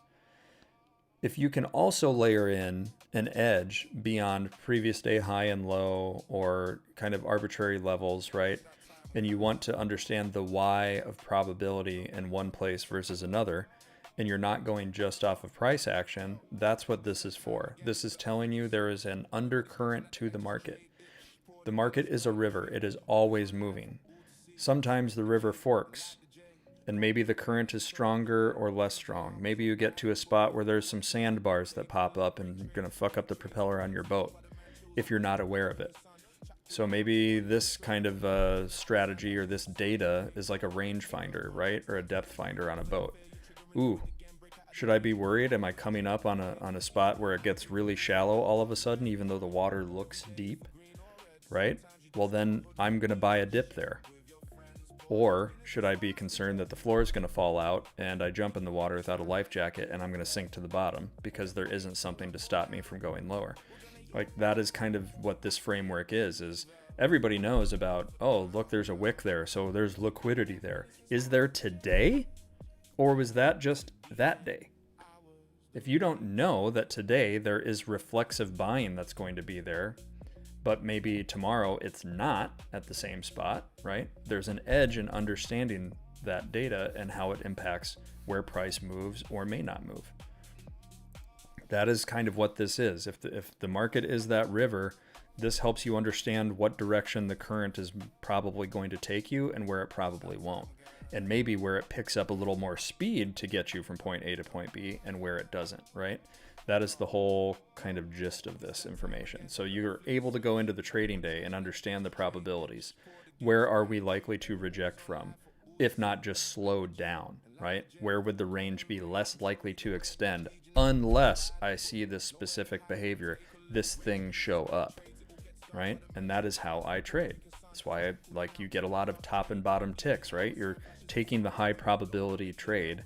If you can also layer in an edge beyond previous day high and low or kind of arbitrary levels, right? And you want to understand the why of probability in one place versus another, and you're not going just off of price action, that's what this is for. This is telling you there is an undercurrent to the market. The market is a river. It is always moving. Sometimes the river forks, and maybe the current is stronger or less strong. Maybe you get to a spot where there's some sandbars that pop up and are going to fuck up the propeller on your boat if you're not aware of it. So maybe this kind of strategy or this data is like a range finder, right? Or a depth finder on a boat. Ooh, should I be worried? Am I coming up on a spot where it gets really shallow all of a sudden, even though the water looks deep, right? Well, then I'm going to buy a dip there. Or should I be concerned that the floor is going to fall out and I jump in the water without a life jacket and I'm going to sink to the bottom because there isn't something to stop me from going lower? Like, that is kind of what this framework is everybody knows about, oh, look, there's a wick there, so there's liquidity there. Is there today? Or was that just that day? If you don't know that today there is reflexive buying that's going to be there, but maybe tomorrow it's not at the same spot, right? There's an edge in understanding that data and how it impacts where price moves or may not move. That is kind of what this is. If the market is that river, this helps you understand what direction the current is probably going to take you and where it probably won't. And maybe where it picks up a little more speed to get you from point A to point B and where it doesn't, right? That is the whole kind of gist of this information. So you're able to go into the trading day and understand the probabilities. Where are we likely to reject from, if not just slow down, right? Where would the range be less likely to extend unless I see this specific behavior, this thing show up, right? And that is how I trade. That's why you get a lot of top and bottom ticks, right? You're taking the high probability trade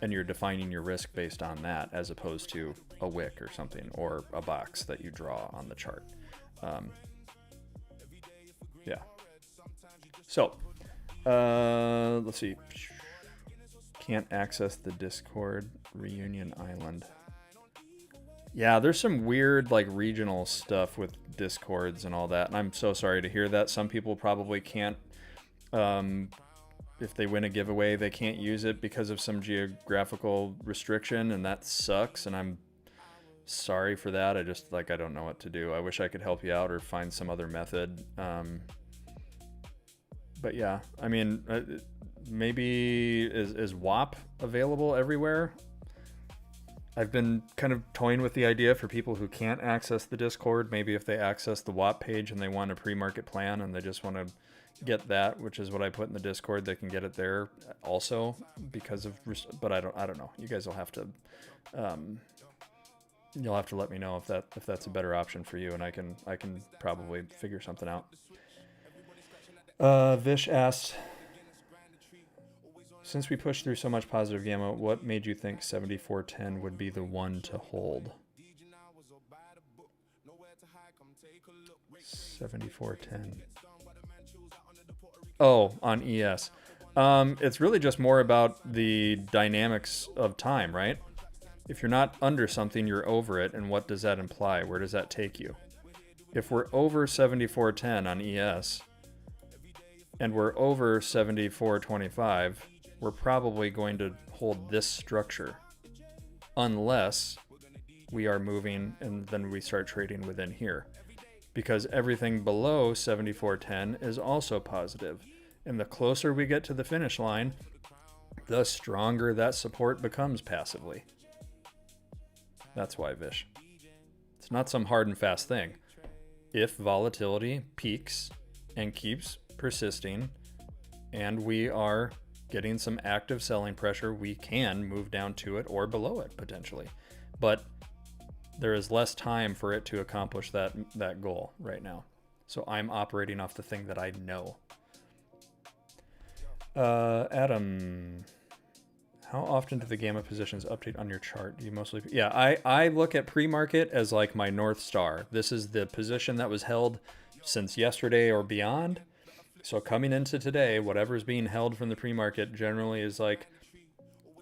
and you're defining your risk based on that as opposed to a wick or something or a box that you draw on the chart. Yeah. So, let's see. Can't access the Discord Reunion Island. Yeah, there's some weird regional stuff with Discords and all that, and I'm so sorry to hear that. Some people probably can't, if they win a giveaway, they can't use it because of some geographical restriction, and that sucks, and I'm sorry for that. I just, I don't know what to do. I wish I could help you out or find some other method. But yeah, I mean, maybe is WAP available everywhere? I've been kind of toying with the idea for people who can't access the Discord. Maybe if they access the WAP page and they want a pre-market plan and they just want to get that, which is what I put in the Discord, they can get it there also because of. But I don't know. You guys will have to. You'll have to let me know if that's a better option for you, and I can probably figure something out. Vish asked, since we pushed through so much positive gamma, what made you think 7410 would be the one to hold? 74.10. Oh, on ES. It's really just more about the dynamics of time, right? If you're not under something, you're over it. And what does that imply? Where does that take you? If we're over 74.10 on ES and we're over 74.25, we're probably going to hold this structure unless we are moving and then we start trading within here, because everything below 74.10 is also positive. And the closer we get to the finish line, the stronger that support becomes passively. That's why, Vish. It's not some hard and fast thing. If volatility peaks and keeps persisting and we are getting some active selling pressure, we can move down to it or below it potentially. But there is less time for it to accomplish that goal right now. So I'm operating off the thing that I know. Adam, how often do the gamma positions update on your chart? Do you mostly? Yeah, I look at pre-market as like my North Star. This is the position that was held since yesterday or beyond. So coming into today, whatever's being held from the pre-market generally is like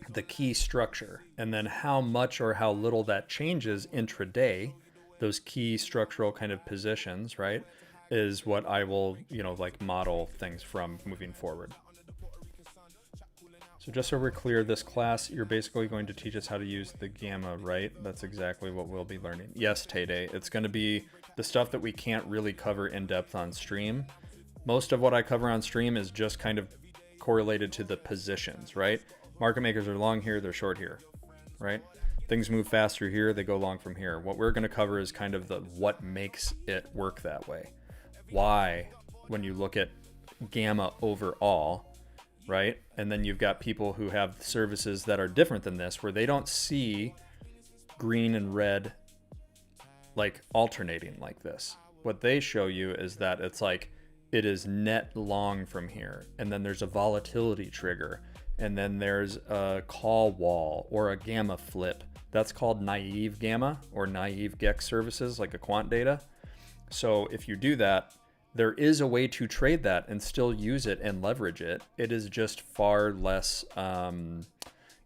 the key structure. And then how much or how little that changes intraday, those key structural kind of positions, right, is what I will, like model things from moving forward. So just so we're clear, this class, you're basically going to teach us how to use the gamma, right? That's exactly what we'll be learning. Yes, Tay-Day. It's going to be the stuff that we can't really cover in depth on stream. Most of what I cover on stream is just kind of correlated to the positions, right? Market makers are long here, they're short here, right? Things move faster here, they go long from here. What we're going to cover is kind of the what makes it work that way. Why, when you look at gamma overall, right? And then you've got people who have services that are different than this, where they don't see green and red like alternating like this. What they show you is that it's like it is net long from here, and then there's a volatility trigger, and then there's a call wall or a gamma flip. That's called naive gamma or naive GEX services, like a quant data. So if you do that, there is a way to trade that and still use it and leverage it. It is just far less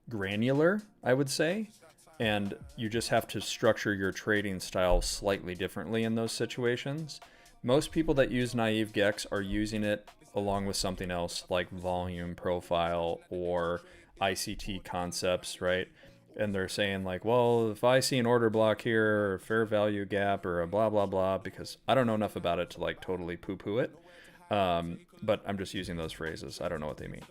granular, I would say. And you just have to structure your trading style slightly differently in those situations. Most people that use naive GEX are using it along with something else like volume profile or ICT concepts, right? And they're saying like, well, if I see an order block here or a fair value gap or a blah, blah, blah, because I don't know enough about it to like totally poo-poo it. But I'm just using those phrases. I don't know what they mean.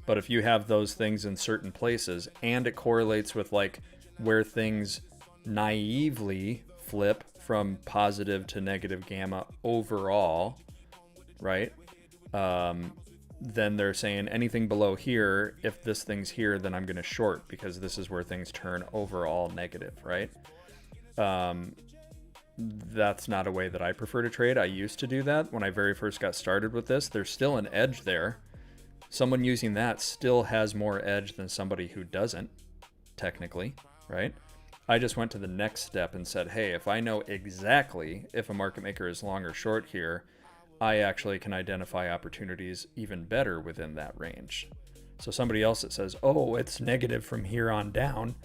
But if you have those things in certain places and it correlates with like where things naively flip from positive to negative gamma overall, right? Then they're saying anything below here, if this thing's here, then I'm going to short because this is where things turn overall negative, right? That's not a way that I prefer to trade. I used to do that when I very first got started with this. There's still an edge there. Someone using that still has more edge than somebody who doesn't, technically, right? I just went to the next step and said, hey, if I know exactly if a market maker is long or short here, I actually can identify opportunities even better within that range. So somebody else that says, oh, it's negative from here on down,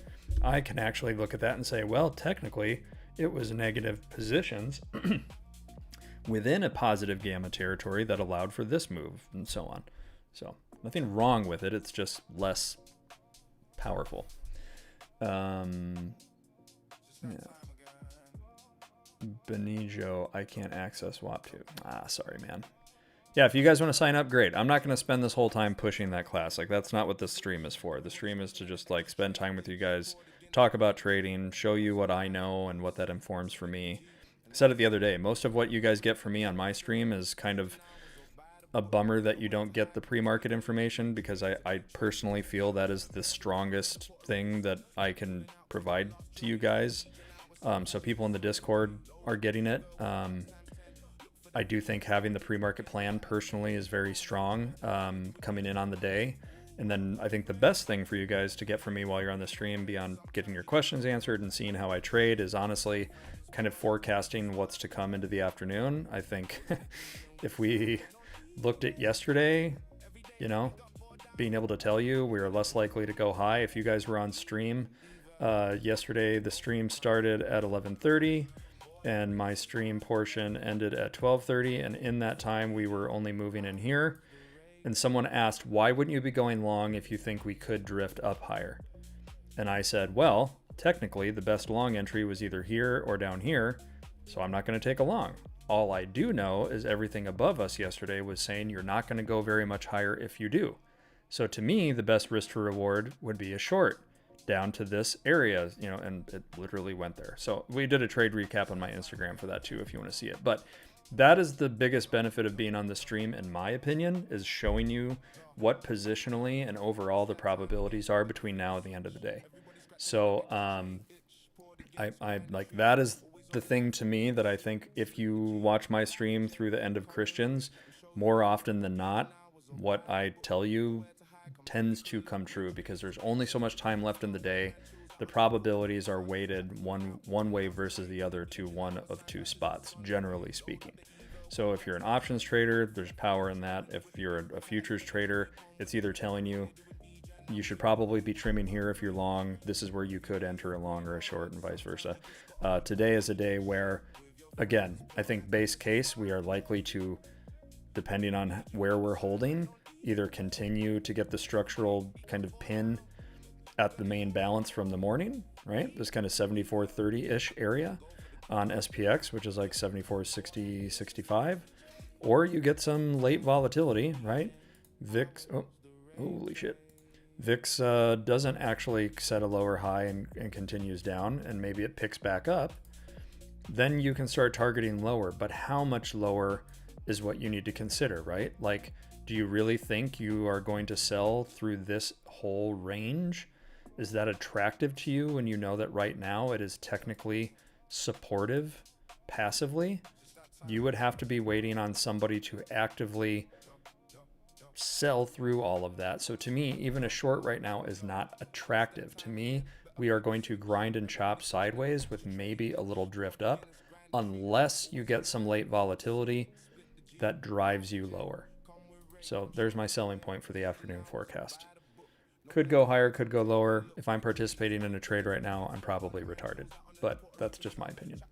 I can actually look at that and say, well, technically it was negative positions within a positive gamma territory that allowed for this move and so on. So nothing wrong with it. It's just less powerful. Yeah. Benijo, I can't access WAP2. Sorry, man. Yeah, if you guys want to sign up, great. I'm not going to spend this whole time pushing that class. Like, that's not what this stream is for. The stream is to just, like, spend time with you guys, talk about trading, show you what I know and what that informs for me. I said it the other day. Most of what you guys get from me on my stream is kind of a bummer that you don't get the pre-market information because I personally feel that is the strongest thing that I can provide to you guys. So people in the Discord are getting it. I do think having the pre-market plan personally is very strong coming in on the day. And then I think the best thing for you guys to get from me while you're on the stream, beyond getting your questions answered and seeing how I trade, is honestly kind of forecasting what's to come into the afternoon. I think if we looked at yesterday, being able to tell you we were less likely to go high. If you guys were on stream yesterday, the stream started at 11:30 and my stream portion ended at 12:30. And in that time, we were only moving in here. And someone asked, why wouldn't you be going long if you think we could drift up higher? And I said, well, technically the best long entry was either here or down here, so I'm not going to take a long. All I do know is everything above us yesterday was saying you're not going to go very much higher if you do. So to me, the best risk to reward would be a short down to this area, and it literally went there. So we did a trade recap on my Instagram for that too, if you want to see it. But that is the biggest benefit of being on the stream, in my opinion, is showing you what positionally and overall the probabilities are between now and the end of the day. So I like, that is the thing to me that I think if you watch my stream through the end of Christians, more often than not, what I tell you tends to come true, because there's only so much time left in the day. The probabilities are weighted one way versus the other to one of two spots, generally speaking. So if you're an options trader, there's power in that. If you're a futures trader, it's either telling you you should probably be trimming here if you're long. This is where you could enter a long or a short, and vice versa. Today is a day where, again, I think base case, we are likely to, depending on where we're holding, either continue to get the structural kind of pin at the main balance from the morning, right? This kind of 74.30-ish area on SPX, which is like 74.60, 65. Or you get some late volatility, right? VIX, holy shit. VIX doesn't actually set a lower high and continues down, and maybe it picks back up. Then you can start targeting lower, but how much lower is what you need to consider, right? Like, do you really think you are going to sell through this whole range? Is that attractive to you when you know that right now it is technically supportive passively? You would have to be waiting on somebody to actively sell through all of that. So to me, even a short right now is not attractive. To me, we are going to grind and chop sideways with maybe a little drift up, unless you get some late volatility that drives you lower. So there's my selling point for the afternoon forecast. Could go higher, could go lower. If I'm participating in a trade right now, I'm probably retarded, but that's just my opinion.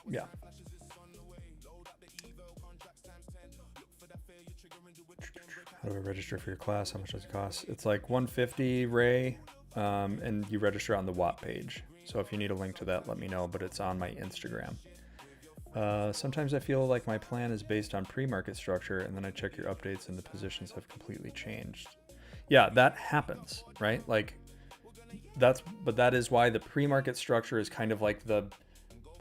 Yeah. How do I register for your class? How much does it cost? It's like $150, Ray, and you register on the Watt page. So if you need a link to that, let me know, but it's on my Instagram. Sometimes I feel like my plan is based on pre-market structure, and then I check your updates and the positions have completely changed. Yeah, that happens, right? Like but that is why the pre-market structure is kind of like the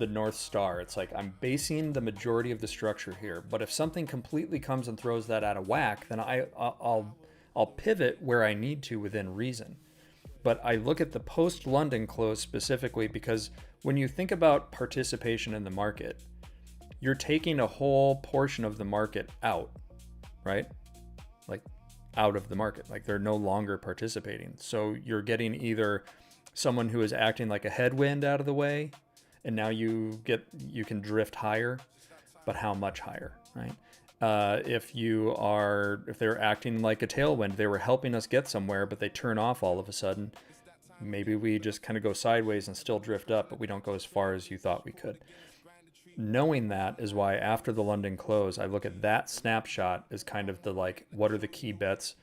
North Star. It's like, I'm basing the majority of the structure here, but if something completely comes and throws that out of whack, then I'll pivot where I need to within reason. But I look at the post-London close specifically because when you think about participation in the market, you're taking a whole portion of the market out, right? Like out of the market, like they're no longer participating. So you're getting either someone who is acting like a headwind out of the way, and now you can drift higher, but how much higher, right? If they're acting like a tailwind, they were helping us get somewhere, but they turn off all of a sudden. Maybe we just kind of go sideways and still drift up, but we don't go as far as you thought we could. Knowing that is why after the London close, I look at that snapshot as kind of the like, what are the key bets?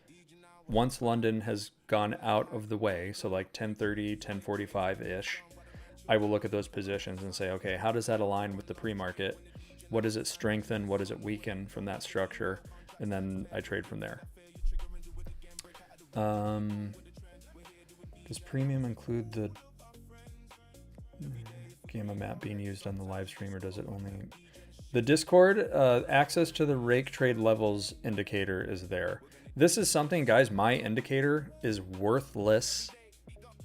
Once London has gone out of the way, so like 10:30, 10:45-ish, I will look at those positions and say, okay, how does that align with the pre-market? What does it strengthen? What does it weaken from that structure? And then I trade from there. Does premium include the gamma map being used on the live stream, or does it only... The Discord, access to the rake trade levels indicator is there. This is something, guys, my indicator is worthless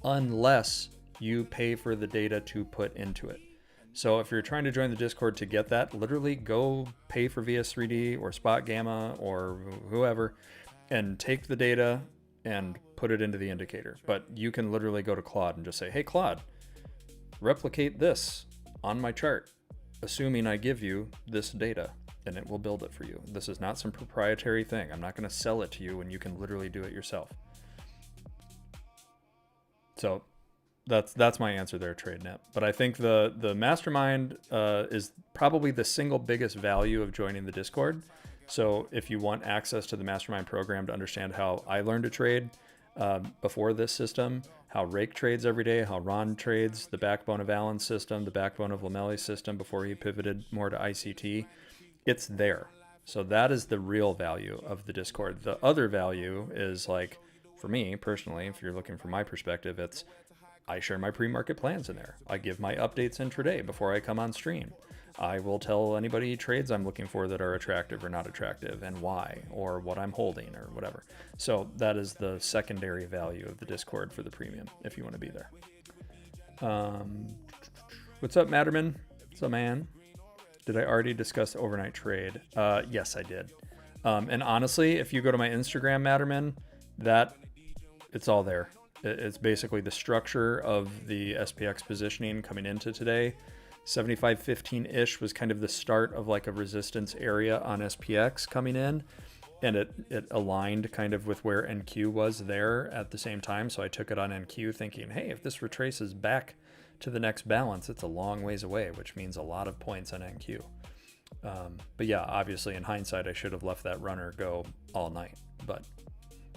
unless you pay for the data to put into it. So if you're trying to join the Discord to get that, literally go pay for VS3D or Spot Gamma or whoever and take the data and put it into the indicator. But you can literally go to Claude and just say, hey, Claude, replicate this on my chart, assuming I give you this data, and it will build it for you. This is not some proprietary thing. I'm not going to sell it to you when you can literally do it yourself. So that's my answer there, TradeNet. But I think the mastermind is probably the single biggest value of joining the Discord. So if you want access to the mastermind program to understand how I learned to trade before this system, how Rake trades every day, how Ron trades, the backbone of Alan's system, the backbone of Lomeli's system before he pivoted more to ICT, it's there. So that is the real value of the Discord. The other value is, like, for me personally, if you're looking from my perspective, it's I share my pre-market plans in there. I give my updates intraday before I come on stream. I will tell anybody trades I'm looking for that are attractive or not attractive, and why, or what I'm holding, or whatever. So that is the secondary value of the Discord for the premium, if you want to be there. What's up, Matterman? What's up, man? Did I already discuss the overnight trade? Yes, I did. And honestly, if you go to my Instagram, Matterman, it's all there. It's basically the structure of the SPX positioning coming into today. 75.15-ish was kind of the start of like a resistance area on SPX coming in, and it aligned kind of with where NQ was there at the same time. So I took it on NQ thinking, hey, if this retraces back to the next balance, it's a long ways away, which means a lot of points on NQ. But yeah, obviously in hindsight, I should have left that runner go all night, but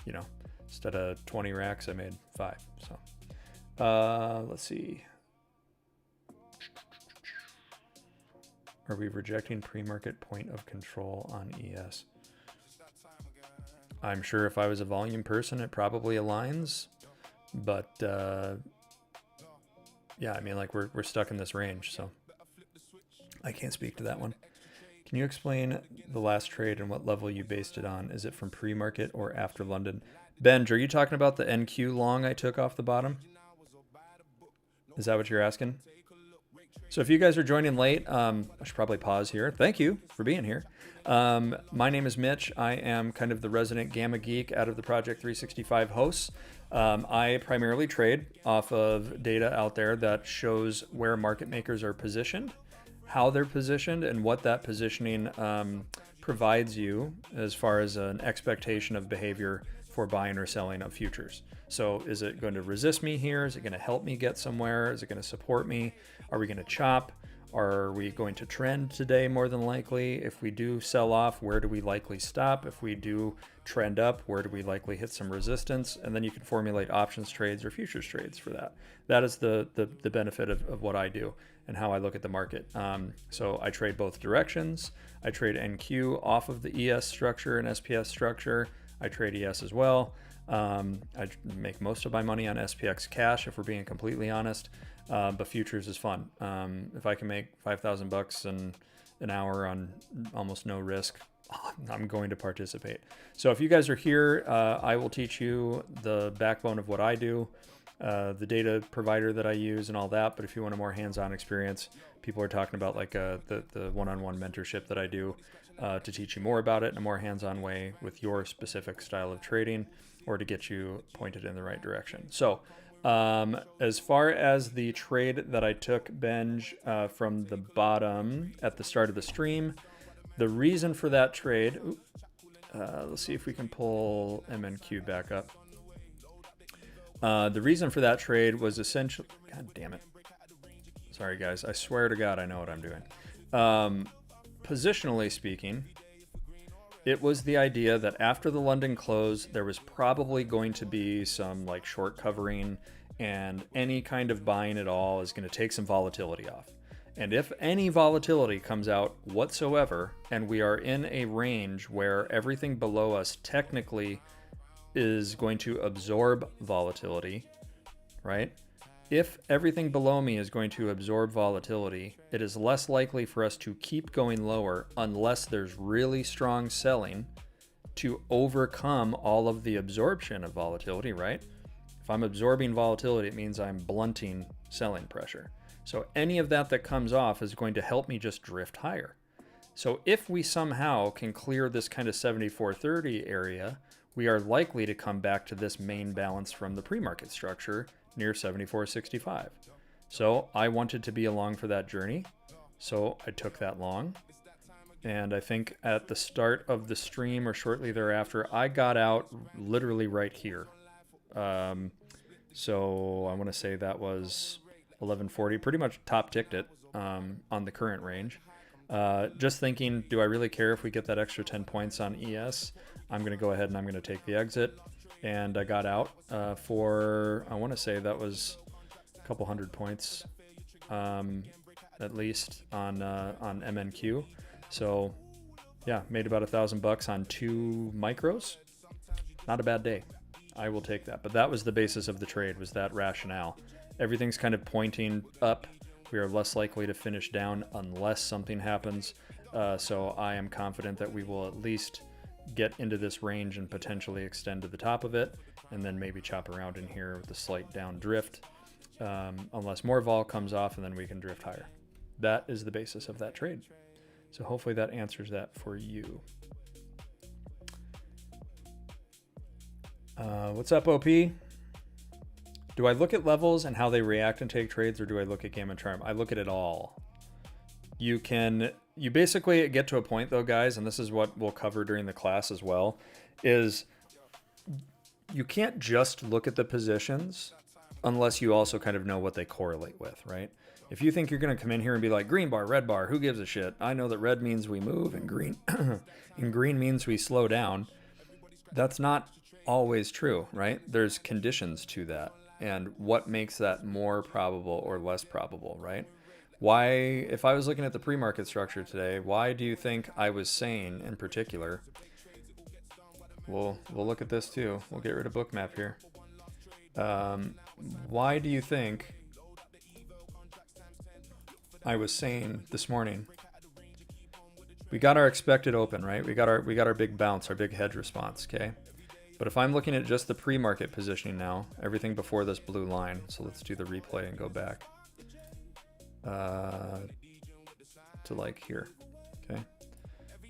you know, instead of 20 racks, I made 5. So let's see. Are we rejecting pre-market point of control on ES? I'm sure if I was a volume person, it probably aligns, but yeah, I mean, like we're stuck in this range, so I can't speak to that one. Can you explain the last trade and what level you based it on? Is it from pre-market or after London? Benj, are you talking about the NQ long I took off the bottom? Is that what you're asking? So if you guys are joining late, I should probably pause here. Thank you for being here. My name is Mitch. I am kind of the resident Gamma geek out of the Project 365 hosts. I primarily trade off of data out there that shows where market makers are positioned, how they're positioned, and what that positioning provides you as far as an expectation of behavior for buying or selling of futures. So is it going to resist me here? Is it going to help me get somewhere? Is it going to support me? Are we going to chop? Are we going to trend today more than likely? If we do sell off, where do we likely stop? If we do trend up, where do we likely hit some resistance? And then you can formulate options trades or futures trades for that. That is the benefit of what I do and how I look at the market. So I trade both directions. I trade NQ off of the ES structure and SPS structure. I trade ES as well. I make most of my money on SPX cash, if we're being completely honest. But futures is fun. If I can make $5,000 in an hour on almost no risk, I'm going to participate. So if you guys are here, I will teach you the backbone of what I do, the data provider that I use and all that. But if you want a more hands-on experience, people are talking about like the one-on-one mentorship that I do to teach you more about it in a more hands-on way with your specific style of trading, or to get you pointed in the right direction. So as far as the trade that I took, Benj, from the bottom at the start of the stream, the reason for that trade, let's see if we can pull MNQ back up. The reason for that trade was essentially, God damn it. Sorry guys, I swear to God I know what I'm doing. Positionally speaking, it was the idea that after the London close, there was probably going to be some like short covering, and any kind of buying at all is going to take some volatility off. And if any volatility comes out whatsoever, and we are in a range where everything below us technically is going to absorb volatility, right? If everything below me is going to absorb volatility, it is less likely for us to keep going lower unless there's really strong selling to overcome all of the absorption of volatility, right? If I'm absorbing volatility, it means I'm blunting selling pressure. So any of that comes off is going to help me just drift higher. So if we somehow can clear this kind of 74.30 area we are likely to come back to this main balance from the pre-market structure near 74.65. So I wanted to be along for that journey. So I took that long. And I think at the start of the stream or shortly thereafter, I got out literally right here. So I want to say that was 1140, pretty much top ticked it on the current range. Just thinking, do I really care if we get that extra 10 points on ES? I'm going to go ahead and I'm going to take the exit. And I got out for, I want to say that was a couple hundred points at least on MNQ. So yeah, made about $1,000 on 2 micros. Not a bad day. I will take that. But that was the basis of the trade, was that rationale. Everything's kind of pointing up. We are less likely to finish down unless something happens. So I am confident that we will at least get into this range and potentially extend to the top of it, and then maybe chop around in here with a slight down drift, unless more vol comes off, and then we can drift higher. That is the basis of that trade. So hopefully that answers that for you. What's up, OP? Do I look at levels and how they react and take trades, or do I look at game and charm? I look at it all. You basically get to a point though, guys, and this is what we'll cover during the class as well, is you can't just look at the positions unless you also kind of know what they correlate with, right? If you think you're going to come in here and be like, green bar, red bar, who gives a shit? I know that red means we move and green and green means we slow down. That's not always true, right? There's conditions to that. And what makes that more probable or less probable, right? Why, if I was looking at the pre-market structure today, why do you think I was saying in particular, we'll look at this too. We'll get rid of bookmap here. Why do you think I was saying this morning, we got our expected open, right? We got our big bounce, our big hedge response, okay? But if I'm looking at just the pre-market positioning now, everything before this blue line, so let's do the replay and go back to like here, okay?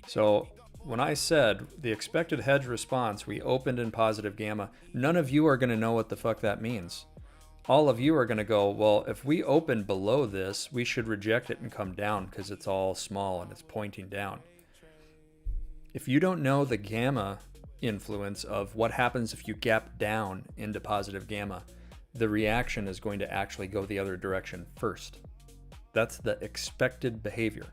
So when I said the expected hedge response, we opened in positive gamma, none of you are going to know what the fuck that means. All of you are going to go, well, if we open below this, we should reject it and come down because it's all small and it's pointing down. If you don't know the gamma influence of what happens if you gap down into positive gamma, the reaction is going to actually go the other direction first. That's the expected behavior.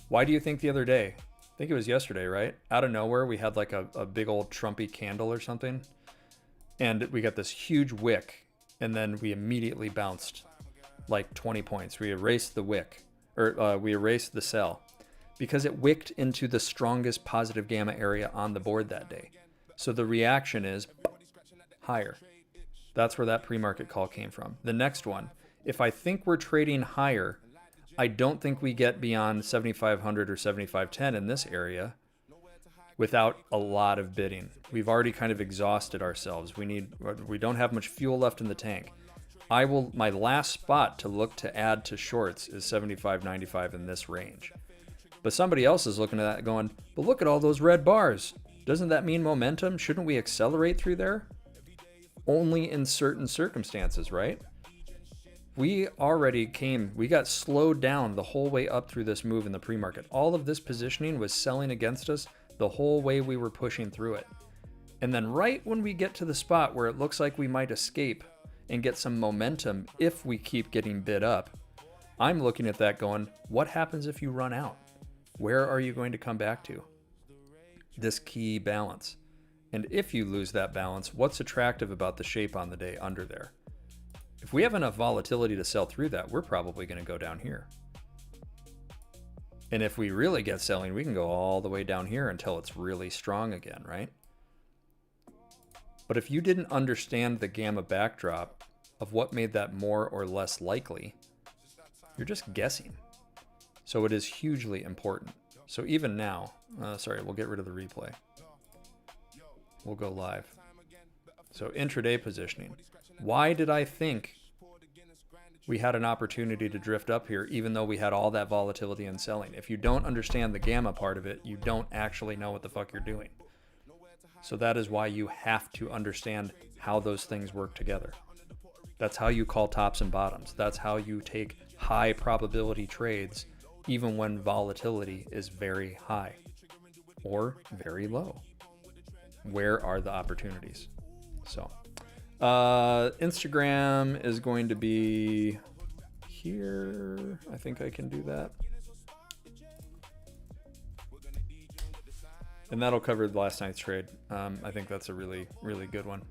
Why do you think the other day, I think it was yesterday, right? Out of nowhere, we had like a big old Trumpy candle or something, and we got this huge wick. And then we immediately bounced like 20 points. We erased the wick, or we erased the sell, because it wicked into the strongest positive gamma area on the board that day. So the reaction is higher. That's where that pre-market call came from. The next one, if I think we're trading higher, I don't think we get beyond 7,500 or 7,510 in this area without a lot of bidding. We've already kind of exhausted ourselves. We don't have much fuel left in the tank. My last spot to look to add to shorts is 75.95 in this range. But somebody else is looking at that going, but look at all those red bars. Doesn't that mean momentum? Shouldn't we accelerate through there? Only in certain circumstances, right? We got slowed down the whole way up through this move in the pre-market. All of this positioning was selling against us the whole way we were pushing through it. And then right when we get to the spot where it looks like we might escape and get some momentum if we keep getting bid up, I'm looking at that going, what happens if you run out? Where are you going to come back to? This key balance. And if you lose that balance, what's attractive about the shape on the day under there? If we have enough volatility to sell through that, we're probably going to go down here. And if we really get selling, we can go all the way down here until it's really strong again, right? But if you didn't understand the gamma backdrop of what made that more or less likely, you're just guessing. So it is hugely important. So even now, we'll get rid of the replay. We'll go live. So intraday positioning. Why did I think we had an opportunity to drift up here even though we had all that volatility in selling? If you don't understand the gamma part of it, you don't actually know what the fuck you're doing. So that is why you have to understand how those things work together. That's how you call tops and bottoms. That's how you take high probability trades even when volatility is very high or very low. Where are the opportunities? So Instagram is going to be here. I think I can do that. And that'll cover last night's trade. I think that's a really, really good one.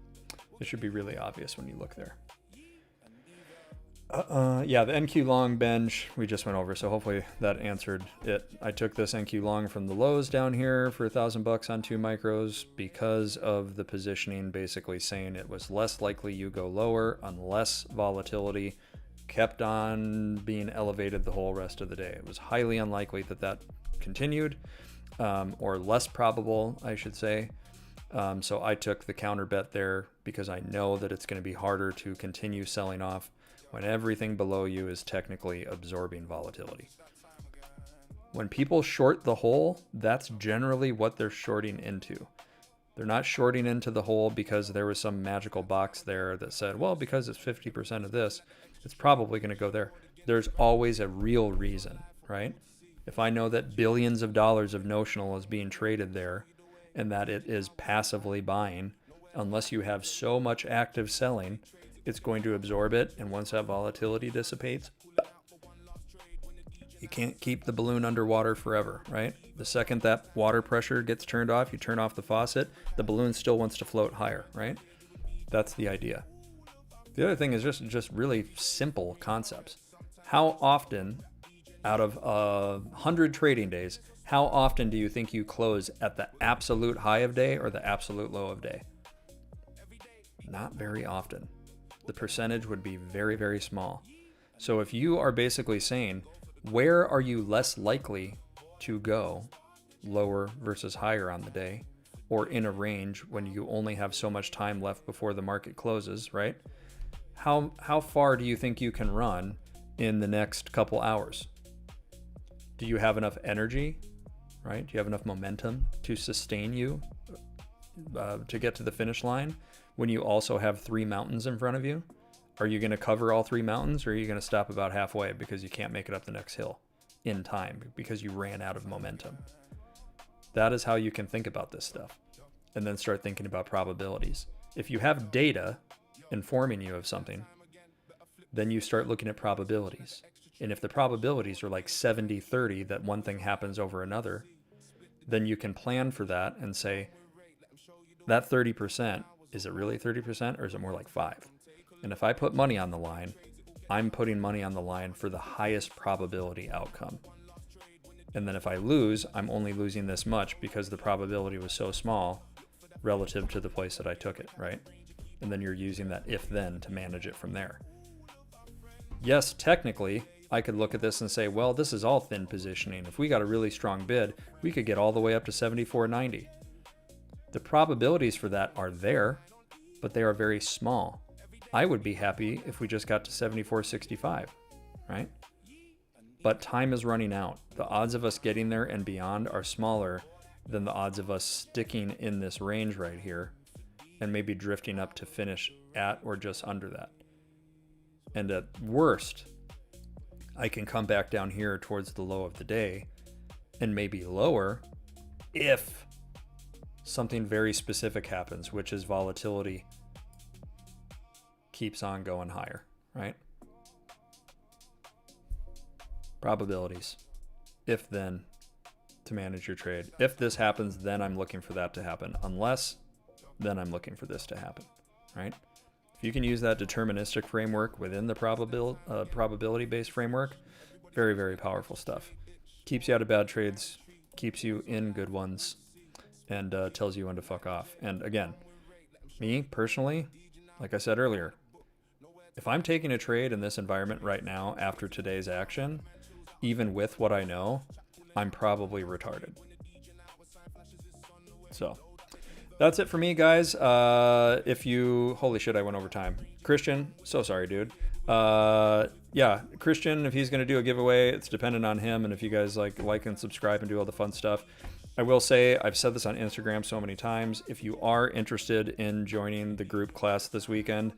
It should be really obvious when you look there. Yeah, the NQ long bench we just went over, so hopefully that answered it. I took this NQ long from the lows down here for $1,000 on 2 micros because of the positioning, basically saying it was less likely you go lower unless volatility kept on being elevated the whole rest of the day. It was highly unlikely that that continued, or less probable, I should say. So I took the counter bet there because I know that it's going to be harder to continue selling off when everything below you is technically absorbing volatility. When people short the whole, that's generally what they're shorting into. They're not shorting into the whole because there was some magical box there that said, well, because it's 50% of this, it's probably going to go there. There's always a real reason, right? If I know that billions of dollars of notional is being traded there and that it is passively buying, unless you have so much active selling, it's going to absorb it. And once that volatility dissipates, you can't keep the balloon underwater forever, right? The second that water pressure gets turned off, you turn off the faucet, the balloon still wants to float higher, right? That's the idea. The other thing is just really simple concepts. How often out of 100 trading days, how often do you think you close at the absolute high of day or the absolute low of day? Not very often. The percentage would be very, very small. So if you are basically saying, where are you less likely to go lower versus higher on the day, or in a range when you only have so much time left before the market closes, right? How far do you think you can run in the next couple hours? Do you have enough energy, right? Do you have enough momentum to sustain you to get to the finish line when you also have 3 mountains in front of you? Are you going to cover all 3 mountains, or are you going to stop about halfway because you can't make it up the next hill in time because you ran out of momentum? That is how you can think about this stuff, and then start thinking about probabilities. If you have data informing you of something, then you start looking at probabilities. And if the probabilities are like 70-30 that one thing happens over another, then you can plan for that and say, that 30%, is it really 30% or is it more like 5? And if I put money on the line, I'm putting money on the line for the highest probability outcome. And then if I lose, I'm only losing this much because the probability was so small relative to the place that I took it, right? And then you're using that if-then to manage it from there. Yes, technically, I could look at this and say, well, this is all thin positioning. If we got a really strong bid, we could get all the way up to 74.90. The probabilities for that are there, but they are very small. I would be happy if we just got to 74.65, right? But time is running out. The odds of us getting there and beyond are smaller than the odds of us sticking in this range right here and maybe drifting up to finish at or just under that. And at worst, I can come back down here towards the low of the day and maybe lower if something very specific happens, which is volatility keeps on going higher, right? Probabilities. If then, to manage your trade. If this happens, then I'm looking for that to happen. Unless, then I'm looking for this to happen, right? If you can use that deterministic framework within the probability-based framework, very, very powerful stuff. Keeps you out of bad trades, keeps you in good ones, and tells you when to fuck off. And again, me personally, like I said earlier, if I'm taking a trade in this environment right now after today's action, even with what I know, I'm probably retarded. So that's it for me, guys. If you, holy shit, I went over time. Christian, so sorry, dude. Yeah, Christian, if he's going to do a giveaway, it's dependent on him. And if you guys like and subscribe and do all the fun stuff, I will say, I've said this on Instagram so many times, if you are interested in joining the group class this weekend,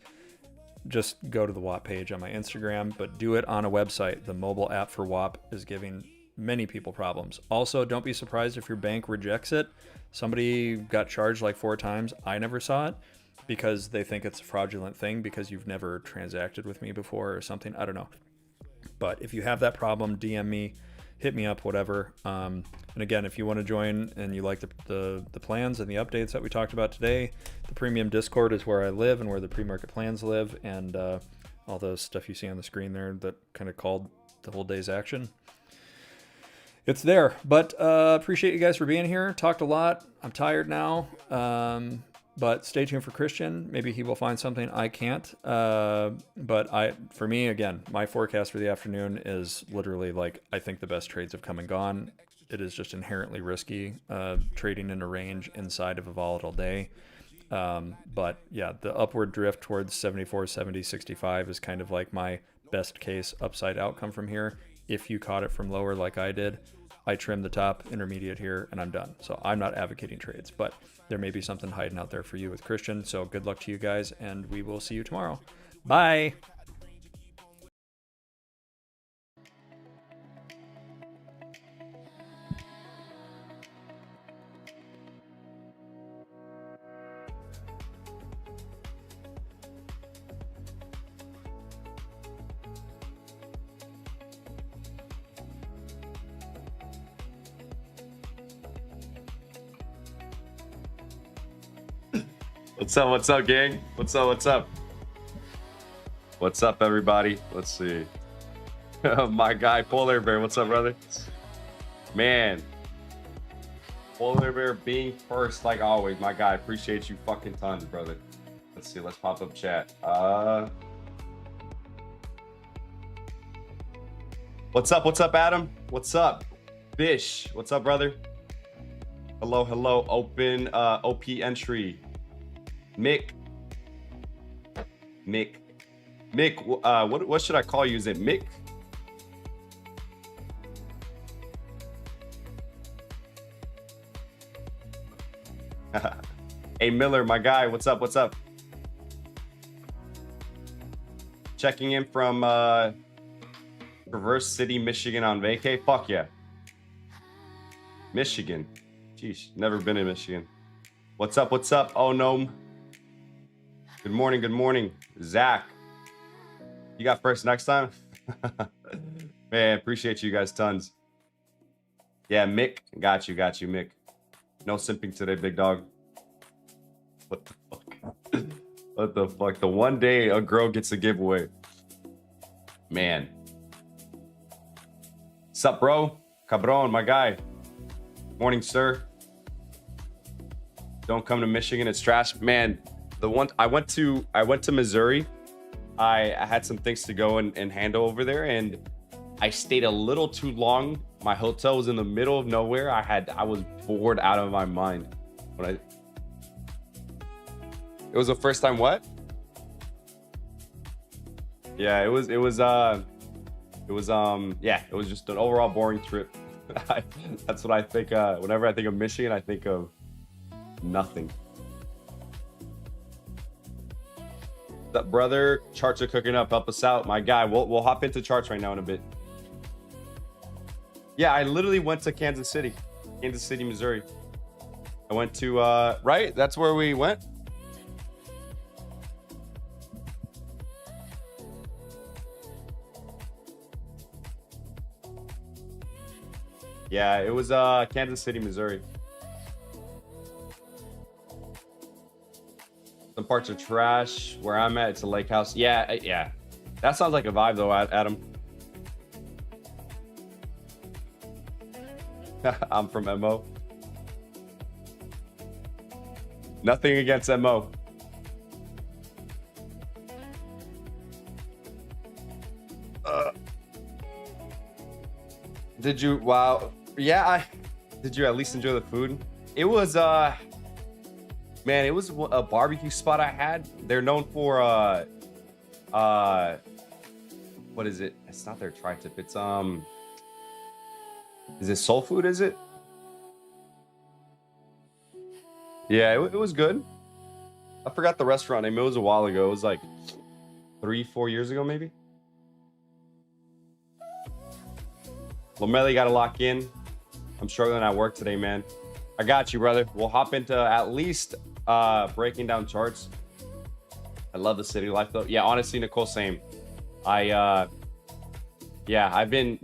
just go to the WAP page on my Instagram, but do it on a website. The mobile app for WAP is giving many people problems. Also, don't be surprised if your bank rejects it. Somebody got charged like 4 times. I never saw it because they think it's a fraudulent thing because you've never transacted with me before or something. I don't know. But if you have that problem, DM me, hit me up, whatever. And again, if you want to join and you like the plans and the updates that we talked about today, the premium Discord is where I live and where the pre-market plans live, and all the stuff you see on the screen there that kind of called the whole day's action. It's there. But appreciate you guys for being here. Talked a lot. I'm tired now. But stay tuned for Christian. Maybe he will find something I can't. But for me, again, my forecast for the afternoon is literally like, I think the best trades have come and gone. It is just inherently risky trading in a range inside of a volatile day. But yeah, the upward drift towards 74, 70, 65 is kind of like my best case upside outcome from here. If you caught it from lower like I did, I trim the top intermediate here and I'm done. So I'm not advocating trades, but there may be something hiding out there for you with Christian. So good luck to you guys, and we will see you tomorrow. Bye. What's up, gang? What's up? What's up, everybody? Let's see. My guy, Polar Bear, what's up, brother? Man. Polar Bear being first, like always. My guy, appreciate you fucking tons, brother. Let's see, let's pop up chat. What's up, Adam? What's up? Bish, what's up, brother? Hello. Open OP entry. Mick, what should I call you? Is it Mick? Hey Miller, my guy, what's up? Checking in from Traverse City, Michigan on vacay. Fuck yeah. Michigan. Jeez, never been in Michigan. What's up? Oh no. Good morning. Zach, you got first next time? Man, appreciate you guys tons. Yeah, Mick, got you, Mick. No simping today, big dog. What the fuck? What the fuck? The one day a girl gets a giveaway. Man. Sup, bro? Cabron, my guy. Morning, sir. Don't come to Michigan, it's trash. Man, the one I went to Missouri. I had some things to go and handle over there, and I stayed a little too long. My hotel was in the middle of nowhere. I was bored out of my mind. It was the first time what? Yeah, it was just an overall boring trip. That's what I think. Whenever I think of Michigan, I think of nothing. That brother, charts are cooking up. Help us out, my guy. We'll hop into charts right now in a bit. Yeah, I literally went to Kansas City, Missouri. I went to right. That's where we went. Yeah, it was Kansas City, Missouri. Some parts are trash. Where I'm at, it's a lake house. Yeah. That sounds like a vibe though, Adam. I'm from MO. Nothing against MO. Did you? Wow. Yeah, did you at least enjoy the food? It was man, it was a barbecue spot I had. They're known for what is it? It's not their tri-tip. It's is it soul food? Is it? Yeah, it was good. I forgot the restaurant name. It was a while ago. It was like 3-4 years ago, maybe. Lomeli, got to lock in. I'm struggling at work today, man. I got you, brother. We'll hop into at least breaking down charts. I love the city life, though. Yeah, honestly, Nicole, same. I've been,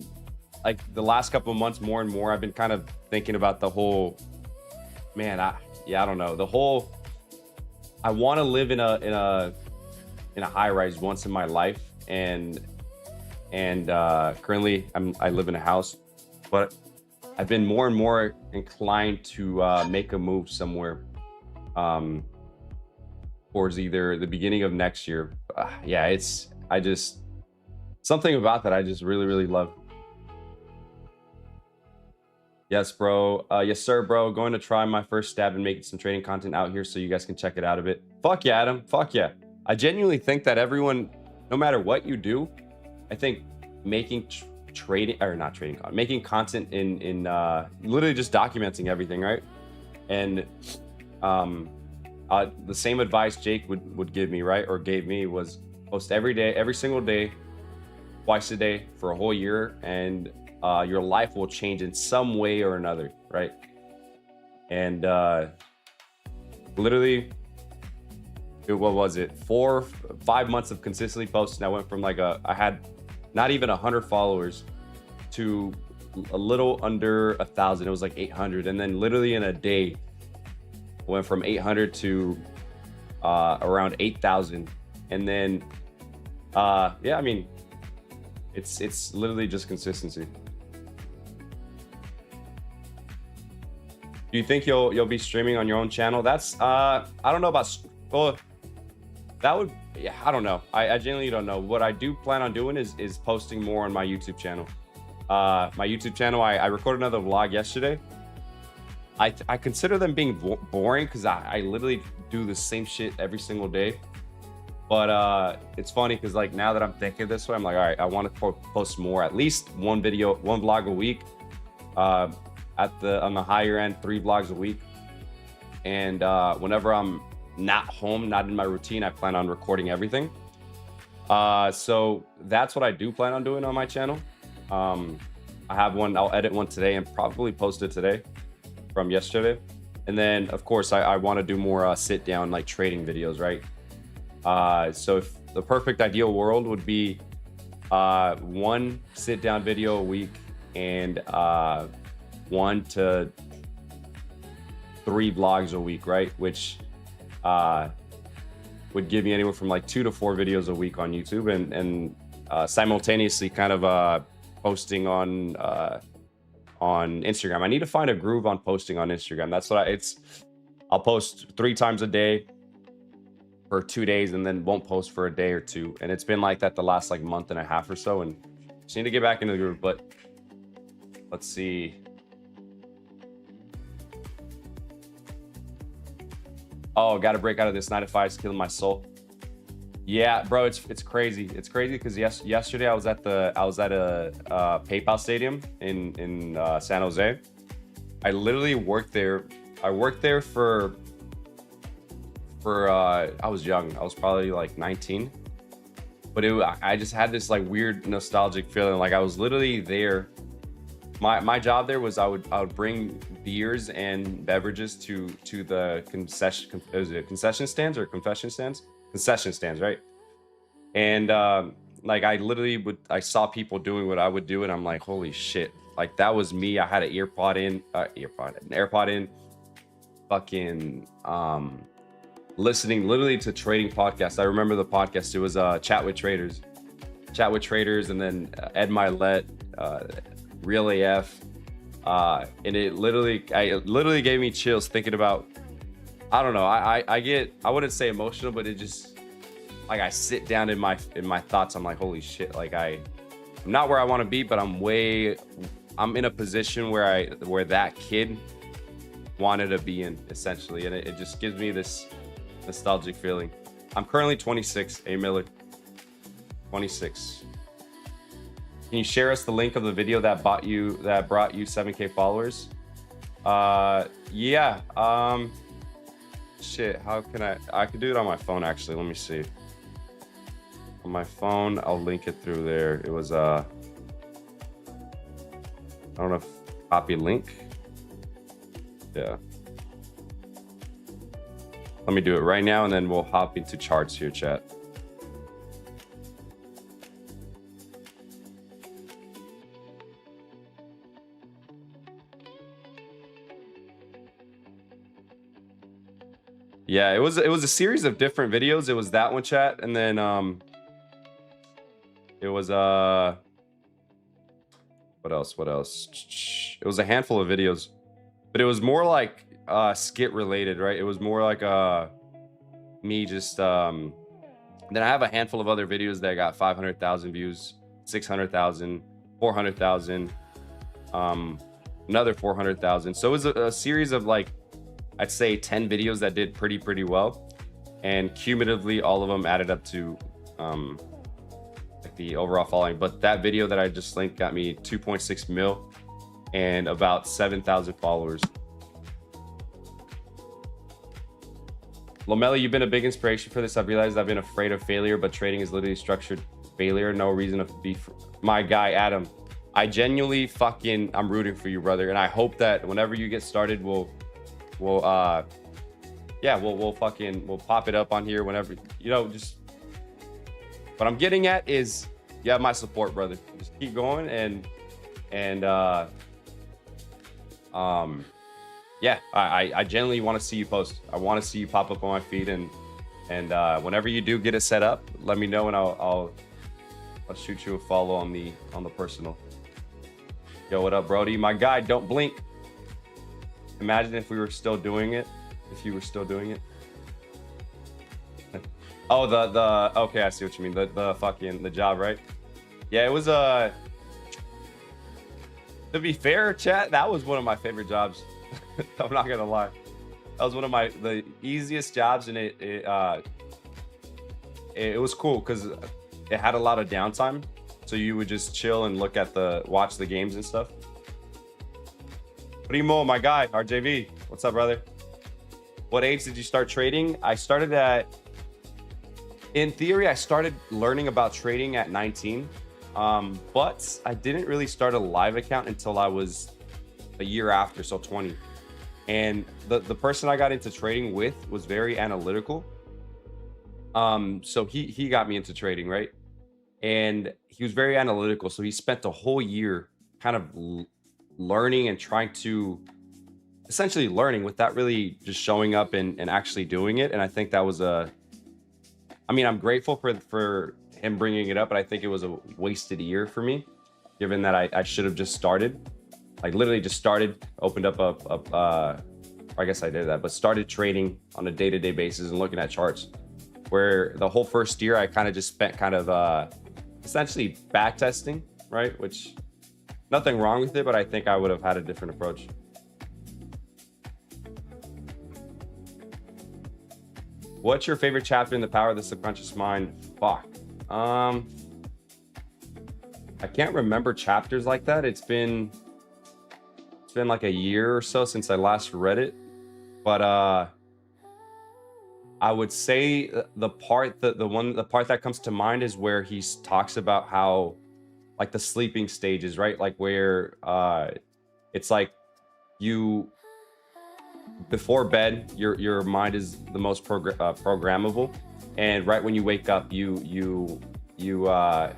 like, the last couple of months, more and more, I've been kind of thinking about the whole, man, I don't know. The whole, I want to live in a high rise once in my life, and currently I live in a house, but I've been more and more inclined to make a move somewhere towards either the beginning of next year. Something about that I just really love. Yes, bro. Yes, sir, bro. Going to try my first stab and making some trading content out here so you guys can check it out a bit. Fuck yeah, Adam. Fuck yeah. I genuinely think that everyone, no matter what you do, I think making making content in literally just documenting everything, right? And the same advice Jake would give me, right, or gave me, was post every day, every single day, twice a day for a whole year, and your life will change in some way or another, right? And literally, what was it, 4-5 months of consistently posting, I went from like I had not even 100 followers to a little under 1,000. It was like 800, and then literally in a day went from 800 to around 8,000. And then I mean, it's literally just consistency. Do you think you'll be streaming on your own channel? That's I don't know about, well, that would, yeah, I don't know. I genuinely don't know. What I do plan on doing is posting more on my YouTube channel. My YouTube channel, I recorded another vlog yesterday. I consider them being boring because I literally do the same shit every single day. But it's funny because, like, now that I'm thinking this way, I'm like, all right, I want to post more, at least one video, one vlog a week. On the higher end, 3 vlogs a week. And whenever I'm not home, not in my routine, I plan on recording everything. So that's what I do plan on doing on my channel. I have one, I'll edit one today and probably post it today from yesterday. And then of course I want to do more sit down, like, trading videos, right? So if the perfect ideal world would be 1 sit down video a week and 1 to 3 vlogs a week, right? Which would give me anywhere from like 2 to 4 videos a week on YouTube, and simultaneously kind of posting on Instagram. I need to find a groove on posting on Instagram. That's what I'll post 3 times a day for 2 days and then won't post for a day or 2. And it's been like that the last like month and a half or so, and just need to get back into the groove. But let's see. Oh, got to break out of this 9 to 5. It's killing my soul. Yeah, bro, it's crazy. It's crazy because yesterday I was at a PayPal stadium in San Jose. I literally worked there. I worked there for I was young. I was probably like 19. But I just had this like weird nostalgic feeling. Like I was literally there. My job there was I would bring beers and beverages to the concession stands, right? And like I literally I saw people doing what I would do, and I'm like, holy shit, like that was me. I had an AirPod in, fucking listening literally to trading podcasts. I remember the podcast. It was Chat with Traders, and then Ed Milet, Real AF, and it literally gave me chills thinking about, I don't know, I wouldn't say emotional, but it just, like, I sit down in my thoughts. I'm like, holy shit, like I'm not where I want to be, but I'm in a position where that kid wanted to be in, essentially, and it just gives me this nostalgic feeling. I'm currently 26, A Miller, 26. Can you share us the link of the video that brought you 7K followers? Yeah. shit. How can I could do it on my phone actually. Let me see. On my phone, I'll link it through there. It was I don't know if copy link. Yeah. Let me do it right now and then we'll hop into charts here, chat. Yeah, it was a series of different videos. It was that one, chat, and then it was what else? It was a handful of videos, but it was more like skit related, right? It was more like me just then I have a handful of other videos that got 500,000 views, 600,000, 400,000, another 400,000. So it was a series of like, I'd say 10 videos that did pretty well, and cumulatively all of them added up to like the overall following. But that video that I just linked got me 2.6 mil and about 7,000 followers. Lomeli, you've been a big inspiration for this. I've realized I've been afraid of failure, but trading is literally structured failure. No reason to be my guy, Adam. I genuinely I'm rooting for you, brother, and I hope that whenever you get started, we'll pop it up on here whenever, just what I'm getting at is you have my support, brother. Just keep going and yeah, I genuinely want to see you post. I want to see you pop up on my feed, and whenever you do get it set up, let me know and I'll shoot you a follow on the personal. Yo, what up, Brody? My guy, don't blink. Imagine if we were still doing it. If you were still doing it. Oh, the okay, I see what you mean. The job, right? Yeah, it was to be fair, chat, that was one of my favorite jobs. I'm not gonna lie. That was one of the easiest jobs, and it was cool because it had a lot of downtime. So you would just chill and watch the games and stuff. Primo, my guy, RJV. What's up, brother? What age did you start trading? In theory, I started learning about trading at 19. But I didn't really start a live account until I was a year after, so 20. And the person I got into trading with was very analytical. So he got me into trading, right? And he was very analytical. So he spent a whole year kind of learning and trying to essentially learning without really just showing up and actually doing it. And I think that was I'm grateful for him bringing it up, but I think it was a wasted year for me, given that I should have just started, like literally just started, opened up I guess I did that, but started trading on a day-to-day basis and looking at charts, where the whole first year I kind of just spent kind of essentially back testing, right? Which nothing wrong with it, but I think I would have had a different approach. What's your favorite chapter in The Power of the Subconscious Mind? Fuck. I can't remember chapters like that. It's been like a year or so since I last read it, but I would say the part that comes to mind is where he talks about how, like, the sleeping stages, right? Like where it's like you, before bed, your mind is the most programmable, and right when you wake up, you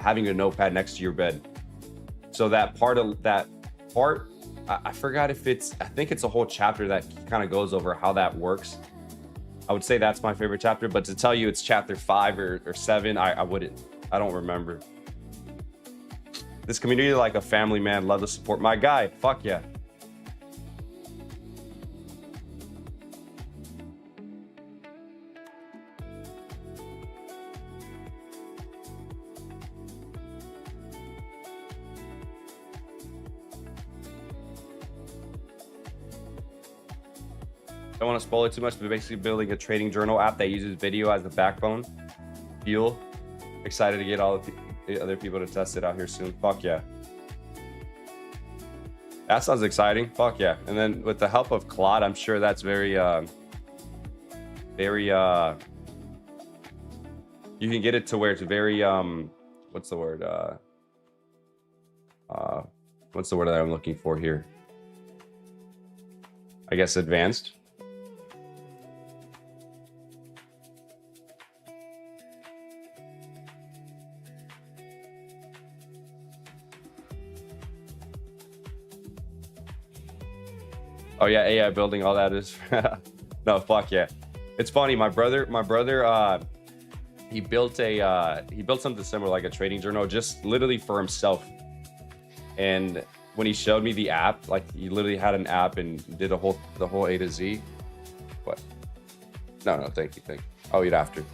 having a notepad next to your bed. So that part, I forgot if I think it's a whole chapter that kind of goes over how that works. I would say that's my favorite chapter, but to tell you it's chapter 5 or 7, I don't remember. This community like a family, man. Love the support. My guy, fuck yeah. Don't want to spoil it too much, but basically building a trading journal app that uses video as the backbone. Feel excited to get all the other people to test it out here soon. Fuck yeah. That sounds exciting. Fuck yeah. And then with the help of Claude, I'm sure that's very very you can get it to where it's very what's the word what's the word that I'm looking for here? I guess advanced. Oh yeah, AI building, all that is. No, fuck yeah. It's funny. My brother, he built something similar, like a trading journal, just literally for himself. And when he showed me the app, like he literally had an app and did the whole A to Z. What? No, thank you. Oh, you'd have to.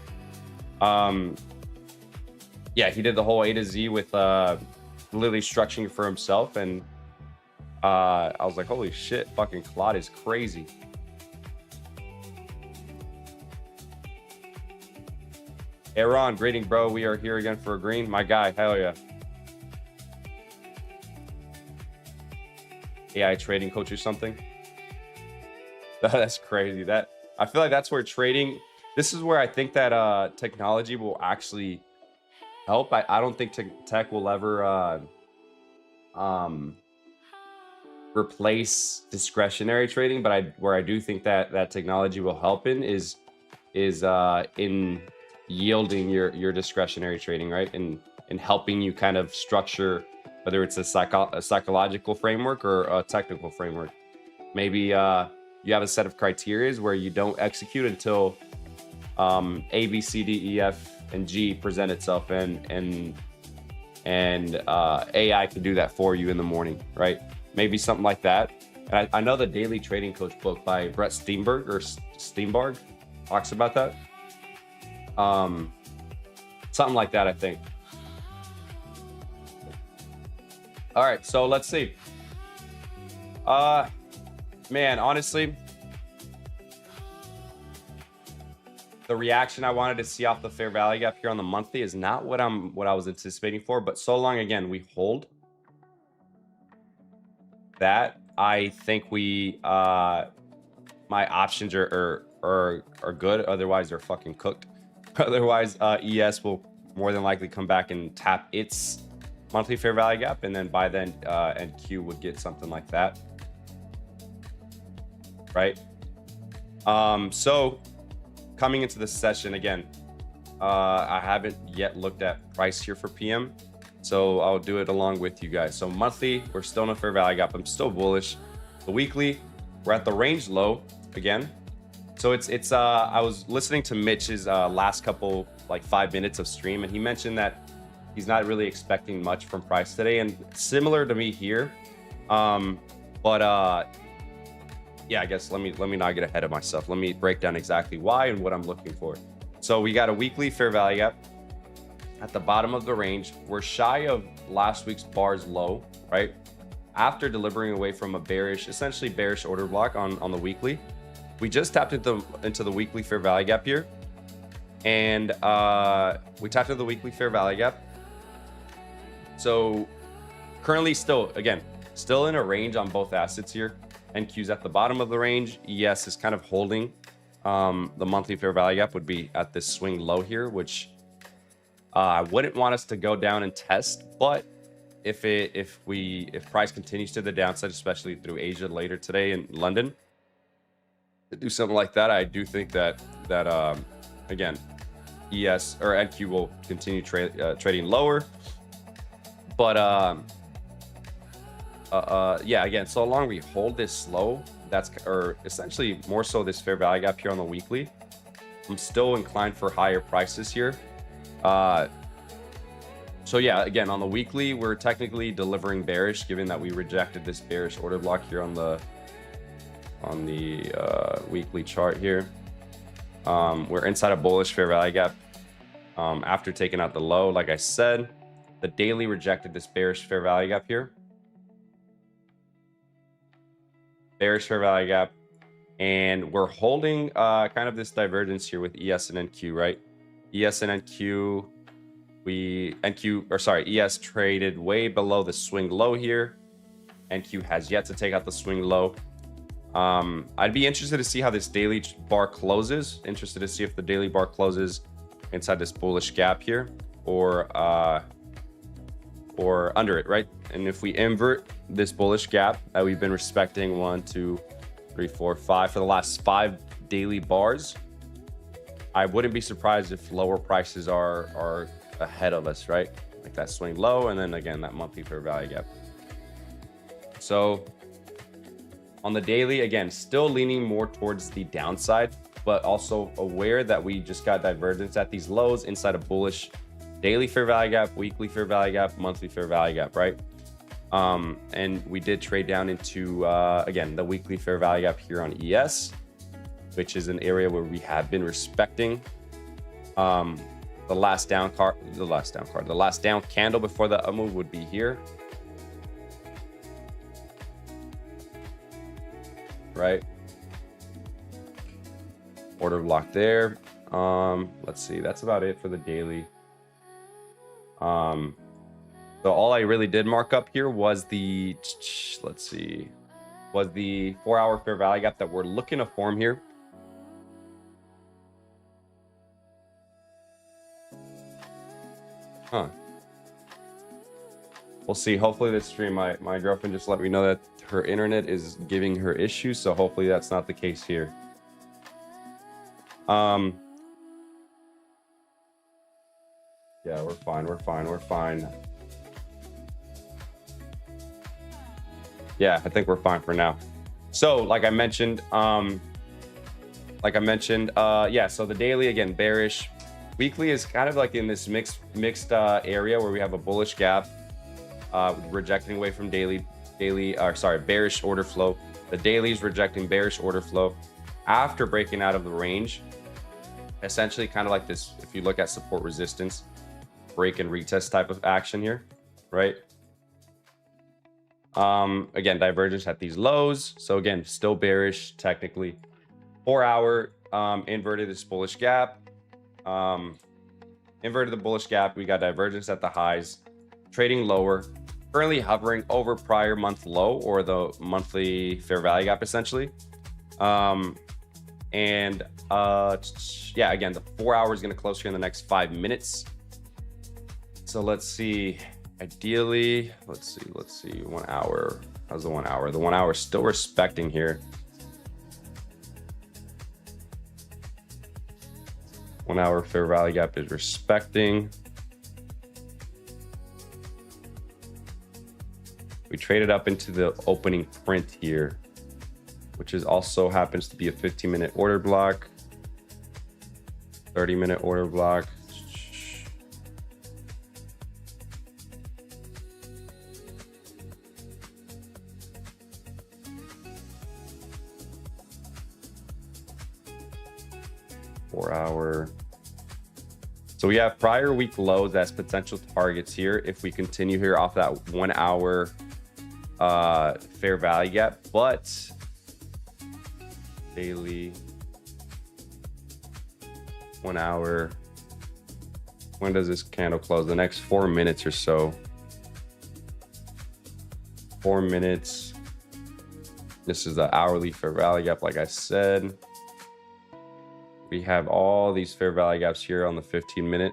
Yeah, he did the whole A to Z with literally structuring it for himself, and I was like, holy shit, fucking Claude is crazy. Aaron, greeting, bro. We are here again for a green. My guy, hell yeah. AI trading coach or something. That's crazy. That I feel like that's where trading. This is where I think that technology will actually help. I don't think tech will ever replace discretionary trading, but where I do think that technology will help in is in yielding your discretionary trading, right? And helping you kind of structure, whether it's a psychological framework or a technical framework. Maybe you have a set of criterias where you don't execute until A, B, C, D, E, F, and G present itself, and AI can do that for you in the morning, right? Maybe something like that. And I know the Daily Trading Coach book by Brett Steenbarg talks about that. Something like that, I think. All right, so let's see. Man, honestly, the reaction I wanted to see off the fair value gap here on the monthly is not what I was anticipating for, but so long again we hold that, I think we my options are good. Otherwise they're fucking cooked. Otherwise ES will more than likely come back and tap its monthly fair value gap, and then by then NQ would get something like that, right? So coming into this session again, I haven't yet looked at price here for PM, so I'll do it along with you guys. So monthly, we're still in a fair value gap. I'm still bullish. The weekly, we're at the range low again. So it's I was listening to Mitch's last couple, like 5 minutes of stream, and he mentioned that he's not really expecting much from price today, and similar to me here. Yeah, I guess let me not get ahead of myself. Let me break down exactly why and what I'm looking for. So we got a weekly fair value gap at the bottom of the range. We're shy of last week's bars low, right? After delivering away from a essentially bearish order block on the weekly, we just tapped into the weekly fair value gap here, and we tapped into the weekly fair value gap. So currently still in a range on both assets here. NQ's at the bottom of the range. ES is kind of holding. The monthly fair value gap would be at this swing low here, which I wouldn't want us to go down and test, but if price continues to the downside, especially through Asia later today in London, to do something like that, I do think that again, ES or NQ will continue trading lower. But yeah, again, so long we hold this low, or essentially more so this fair value gap here on the weekly, I'm still inclined for higher prices here. So yeah, again, on the weekly, we're technically delivering bearish, given that we rejected this bearish order block here on the weekly chart here. We're inside a bullish fair value gap after taking out the low. Like I said, the daily rejected this bearish fair value gap here. Bearish fair value gap, and we're holding kind of this divergence here with ES and NQ, right? ES and NQ, ES traded way below the swing low here. NQ has yet to take out the swing low. I'd be interested to see how this daily bar closes. Interested to see if the daily bar closes inside this bullish gap here, or under it, right? And if we invert this bullish gap that we've been respecting 1, 2, 3, 4, 5 for the last 5 daily bars, I wouldn't be surprised if lower prices are ahead of us, right? Like that swing low, and then again that monthly fair value gap. So on the daily, again, still leaning more towards the downside, but also aware that we just got divergence at these lows inside a bullish daily fair value gap, weekly fair value gap, monthly fair value gap, right? And we did trade down into again the weekly fair value gap here on ES, which is an area where we have been respecting. The last down candle before the up move would be here, right? Order block there. Let's see, that's about it for the daily. So all I really did mark up here was the, let's see, was the 4-hour fair value gap that we're looking to form here. We'll see. Hopefully this stream, my girlfriend just let me know that her internet is giving her issues, so hopefully that's not the case here. Yeah, we're fine. Yeah, I think we're fine for now. So like I mentioned, yeah, so the daily, again, bearish. Weekly is kind of like in this mixed area where we have a bullish gap, rejecting away from bearish order flow. The daily is rejecting bearish order flow after breaking out of the range. Essentially kind of like this, if you look at support resistance, break and retest type of action here, right? Again, divergence at these lows. So again, still bearish technically. 4-hour inverted this bullish gap. Inverted the bullish gap. We got divergence at the highs, trading lower, currently hovering over prior month low or the monthly fair value gap essentially. Yeah, again, the 4-hour is going to close here in the next 5 minutes. So let's see. Ideally, let's see. 1 hour. How's the 1 hour? The 1 hour is still respecting here. 1 hour fair value gap is respecting. We traded up into the opening print here, which is also happens to be a 15-minute order block, 30-minute order block. Hour. So we have prior week lows as potential targets here if we continue here off that 1 hour fair value gap, but daily 1 hour, when does this candle close? The next 4 minutes or so. 4 minutes. This is the hourly fair value gap, like I said. We have all these fair value gaps here on the 15-minute.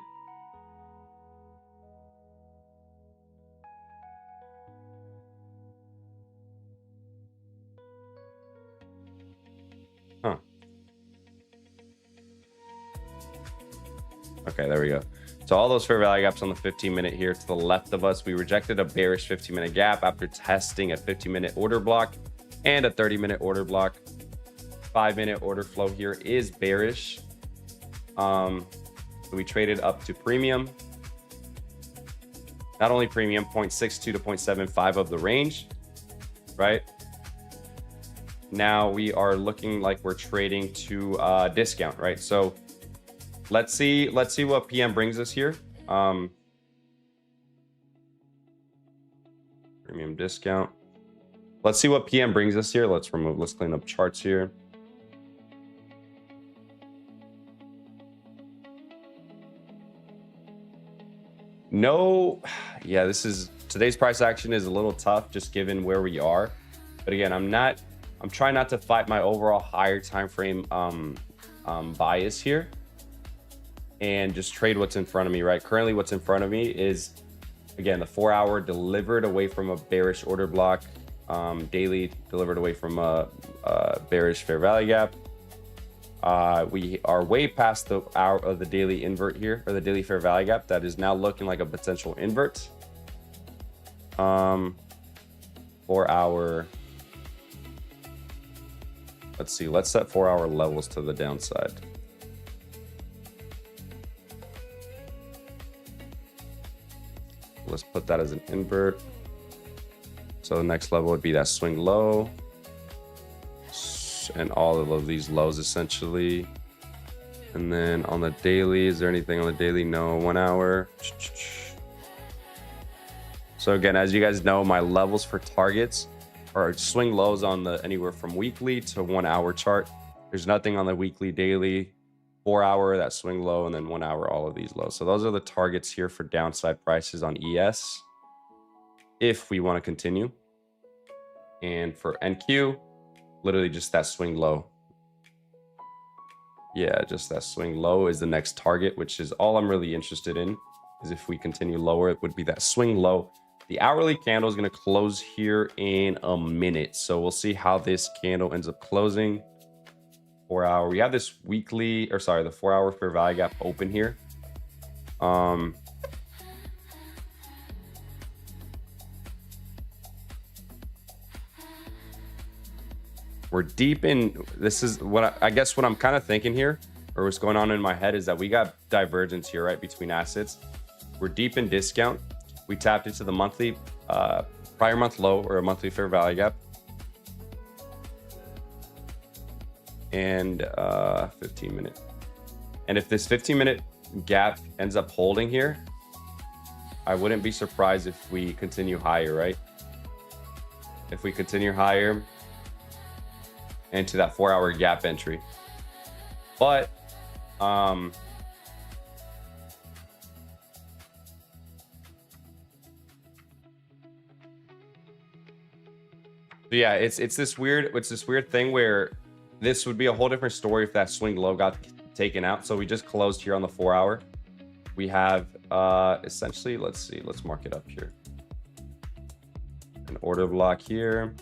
Okay, there we go. So all those fair value gaps on the 15-minute here to the left of us. We rejected a bearish 15-minute gap after testing a 15-minute order block and a 30-minute order block. 5-minute order flow here is bearish. So we traded up to premium. Not only premium, 0.62 to 0.75 of the range, right? Now we are looking like we're trading to discount, right? So let's see what PM brings us here. Premium discount. Let's see what PM brings us here. Let's clean up charts here. No, yeah, today's price action is a little tough just given where we are. But again, I'm not I'm trying not to fight my overall higher time frame bias here and just trade what's in front of me, right? Currently what's in front of me is, again, the 4 hour delivered away from a bearish order block, daily delivered away from a bearish fair value gap. We are way past the hour of the daily invert here, or the daily fair value gap. That is now looking like a potential invert. 4 hour. Let's see. Let's set 4 hour levels to the downside. Let's put that as an invert. So the next level would be that swing low. And all of these lows essentially. And then on the daily, is there anything on the daily? No. 1 hour. So again, as you guys know, my levels for targets are swing lows on the anywhere from weekly to 1 hour chart. There's nothing on the weekly, daily, 4 hour, that swing low, and then 1 hour, all of these lows. So those are the targets here for downside prices on ES if we want to continue. And for NQ, literally just that swing low. Yeah, just that swing low is the next target, which is all I'm really interested in. Is if we continue lower, it would be that swing low. The hourly candle is going to close here in a minute. So we'll see how this candle ends up closing. 4 hour. We have this weekly, or sorry, the 4 hour fair value gap open here. We're deep in, this is what I guess what I'm kind of thinking here, or what's going on in my head, is that we got divergence here, right, between assets. We're deep in discount. We tapped into the monthly, prior month low, or a monthly fair value gap. And 15-minute. And if this 15-minute gap ends up holding here, I wouldn't be surprised if we continue higher, right? If we continue higher into that 4 hour gap entry. But so yeah, it's this weird thing where this would be a whole different story if that swing low got taken out. So we just closed here on the 4 hour. We have essentially, let's see, let's mark it up here. An order block here.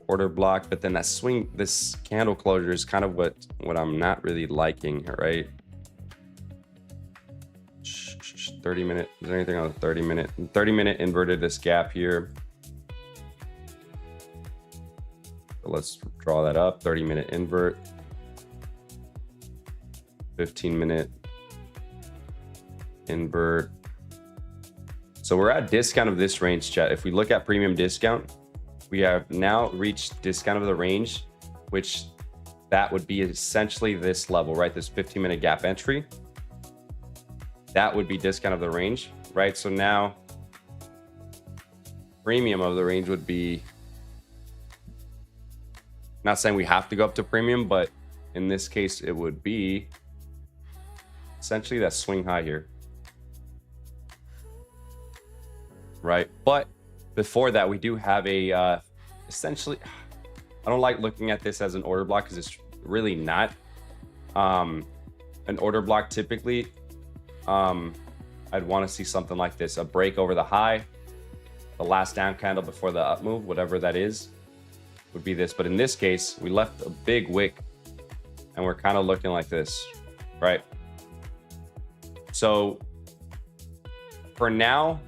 Order block, but then that swing, this candle closure is kind of what I'm not really liking, right? 30-minute, is there anything on the 30-minute? 30-minute inverted this gap here. So let's draw that up. 30-minute invert. 15-minute invert. So we're at discount of this range, chat. If we look at premium discount, we have now reached discount of the range, which that would be essentially this level, right? This 15-minute gap entry. That would be discount of the range, right? So now premium of the range would be, not saying we have to go up to premium, but in this case, it would be essentially that swing high here, right? But before that, we do have a essentially, I don't like looking at this as an order block because it's really not. An order block typically, I'd want to see something like this, a break over the high, the last down candle before the up move, whatever that is, would be this. But in this case, we left a big wick and we're kind of looking like this, right? So for now,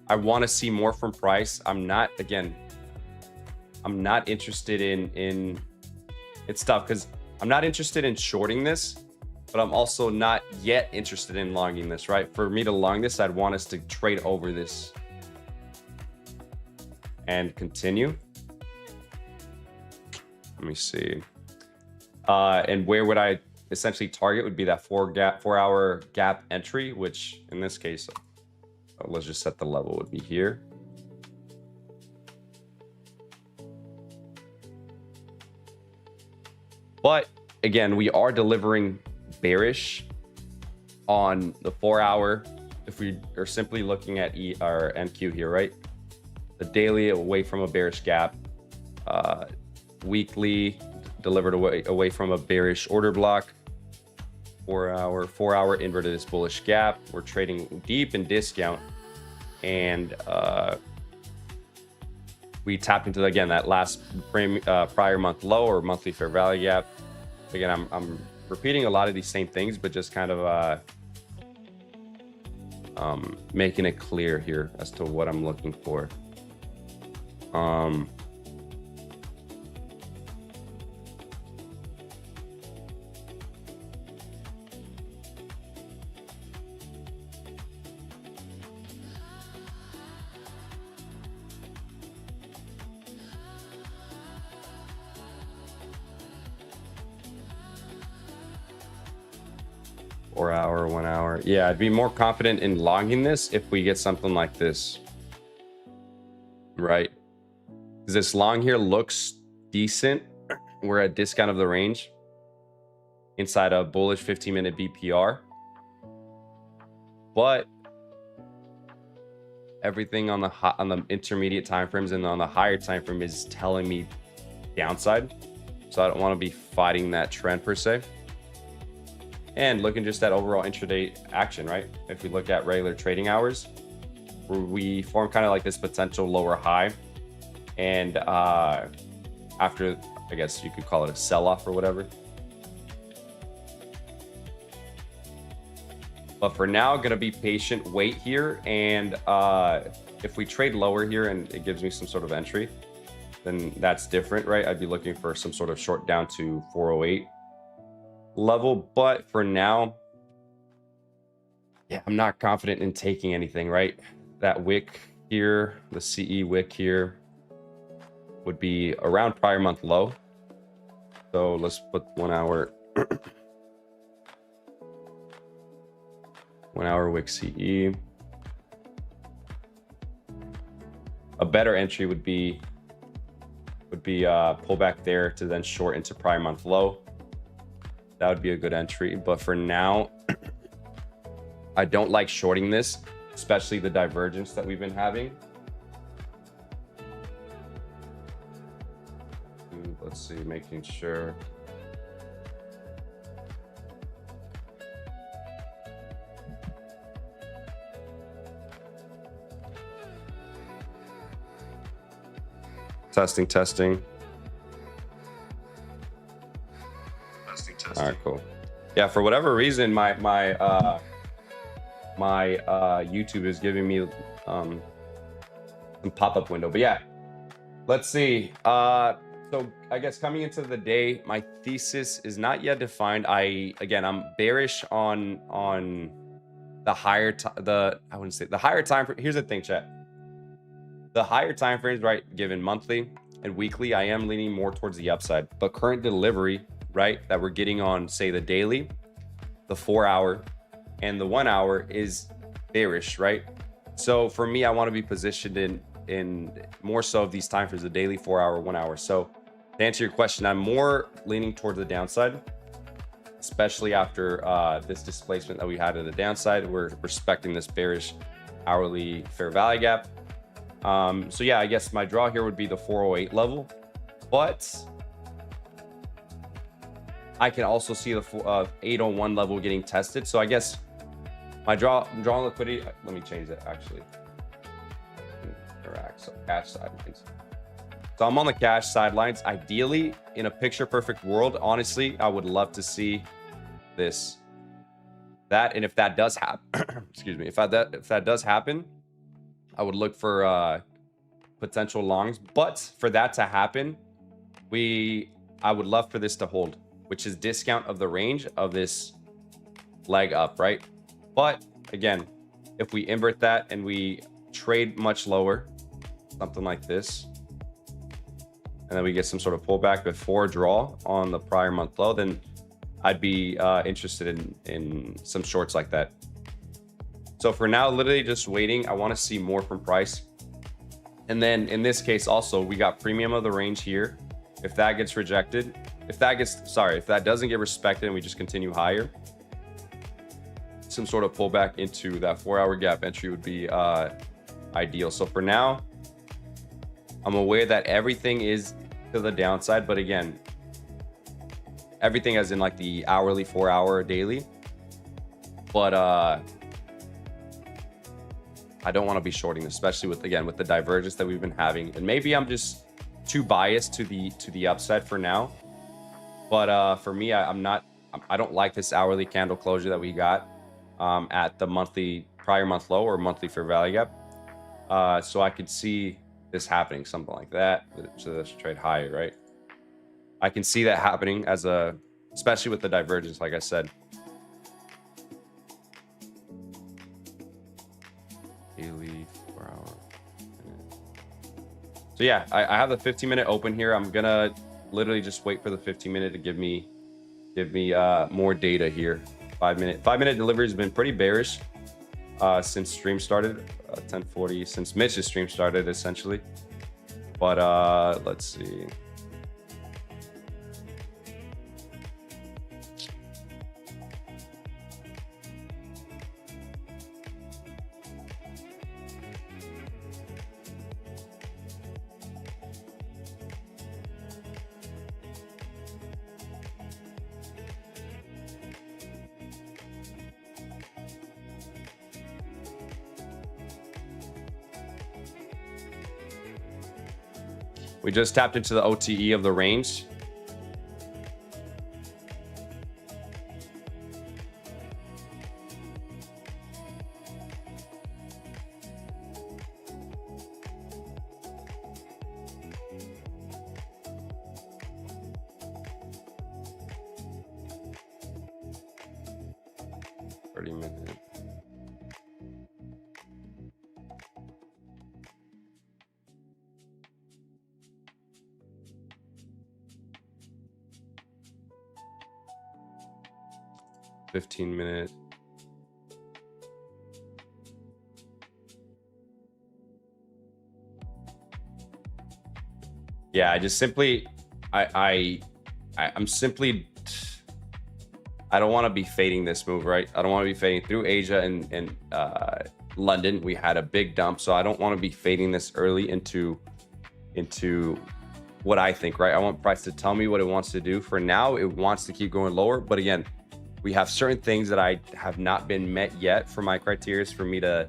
I want to see more from price. I'm not interested in it's tough because I'm not interested in shorting this, but I'm also not yet interested in longing this, right? For me to long this, I'd want us to trade over this and continue. Let me see. And where would I essentially target would be that 4 hour gap entry, which in this case, let's just set the level would be here. But again, we are delivering bearish on the 4 hour. If we are simply looking at our NQ here, right? the daily away from a bearish gap, weekly delivered away from a bearish order block, 4 hour inverted this bullish gap. We're trading deep in discount, and we tapped into, again, that last prior month low or monthly fair value gap. Again, I'm repeating a lot of these same things, but just kind of making it clear here as to what I'm looking for. Or hour, 1 hour. Yeah, I'd be more confident in logging this if we get something like this, right? Because this long here looks decent. We're at discount of the range inside a bullish 15-minute BPR, but everything on the intermediate time frames and on the higher time frame is telling me downside. So I don't want to be fighting that trend per se. And looking just at overall intraday action, right? If we look at regular trading hours, we form kind of like this potential lower high. And after, I guess you could call it a sell-off or whatever. But for now, gonna be patient, wait here. And if we trade lower here and it gives me some sort of entry, then that's different, right? I'd be looking for some sort of short down to 408 level. But for now, yeah, I'm not confident in taking anything, right? That wick here, the CE wick here, would be around prior month low. So let's put 1 hour 1 hour wick CE. A better entry would be pull back there to then short into prior month low. That would be a good entry. But for now, I don't like shorting this, especially the divergence that we've been having. Let's see, making sure. Testing. All right, cool. Yeah, for whatever reason, my YouTube is giving me some pop-up window. But yeah, let's see. So I guess coming into the day, my thesis is not yet defined. I'm bearish on the higher the higher time frame. Here's the thing, chat. The higher time frames, right, given monthly and weekly, I am leaning more towards the upside. But current delivery, right, that we're getting on, say, the daily, the 4 hour, and the 1 hour is bearish, right? So for me, I want to be positioned in more so of these time frames, the daily, 4 hour, 1 hour. So to answer your question, I'm more leaning towards the downside, especially after this displacement that we had at the downside. We're respecting this bearish hourly fair value gap. So yeah, I guess my draw here would be the 408 level, but I can also see the 801 level getting tested. So I guess my drawing liquidity, let me change that actually. Interact, so cash sidelines. So I'm on the cash sidelines. Ideally, in a picture perfect world, honestly, I would love to see this, that, and if that does happen, excuse me, if that does happen, I would look for potential longs. But for that to happen, I would love for this to hold, which is discount of the range of this leg up, right? But again, if we invert that and we trade much lower, something like this, and then we get some sort of pullback before draw on the prior month low, then I'd be interested in some shorts like that. So for now, literally just waiting. I want to see more from price. And then in this case also, we got premium of the range here. If that gets rejected, if that doesn't get respected and we just continue higher, some sort of pullback into that 4 hour gap entry would be ideal. So for now, I'm aware that everything is to the downside, but again, everything as in like the hourly, 4 hour, daily. But I don't want to be shorting, especially with, again, with the divergence that we've been having. And maybe I'm just too biased to the upside for now. But for me, I don't like this hourly candle closure that we got at the monthly prior month low or monthly fair value gap. So I could see this happening, something like that. So let's trade higher, right? I can see that happening as a, especially with the divergence, like I said. Daily, 4 hour. So yeah, I have the 15-minute open here. I'm gonna literally just wait for the 15-minute to give me more data here. 5-minute delivery has been pretty bearish since stream started. 10:40 since Mitch's stream started, essentially. But let's see. We just tapped into the OTE of the range. Minute. Minute. Yeah, I just simply, I'm simply, I don't want to be fading this move, right? I don't want to be fading through Asia and London. We had a big dump, so I don't want to be fading this early into what I think, right? I want price to tell me what it wants to do. For now, it wants to keep going lower, but again, we have certain things that I have not been met yet for my criteria for me to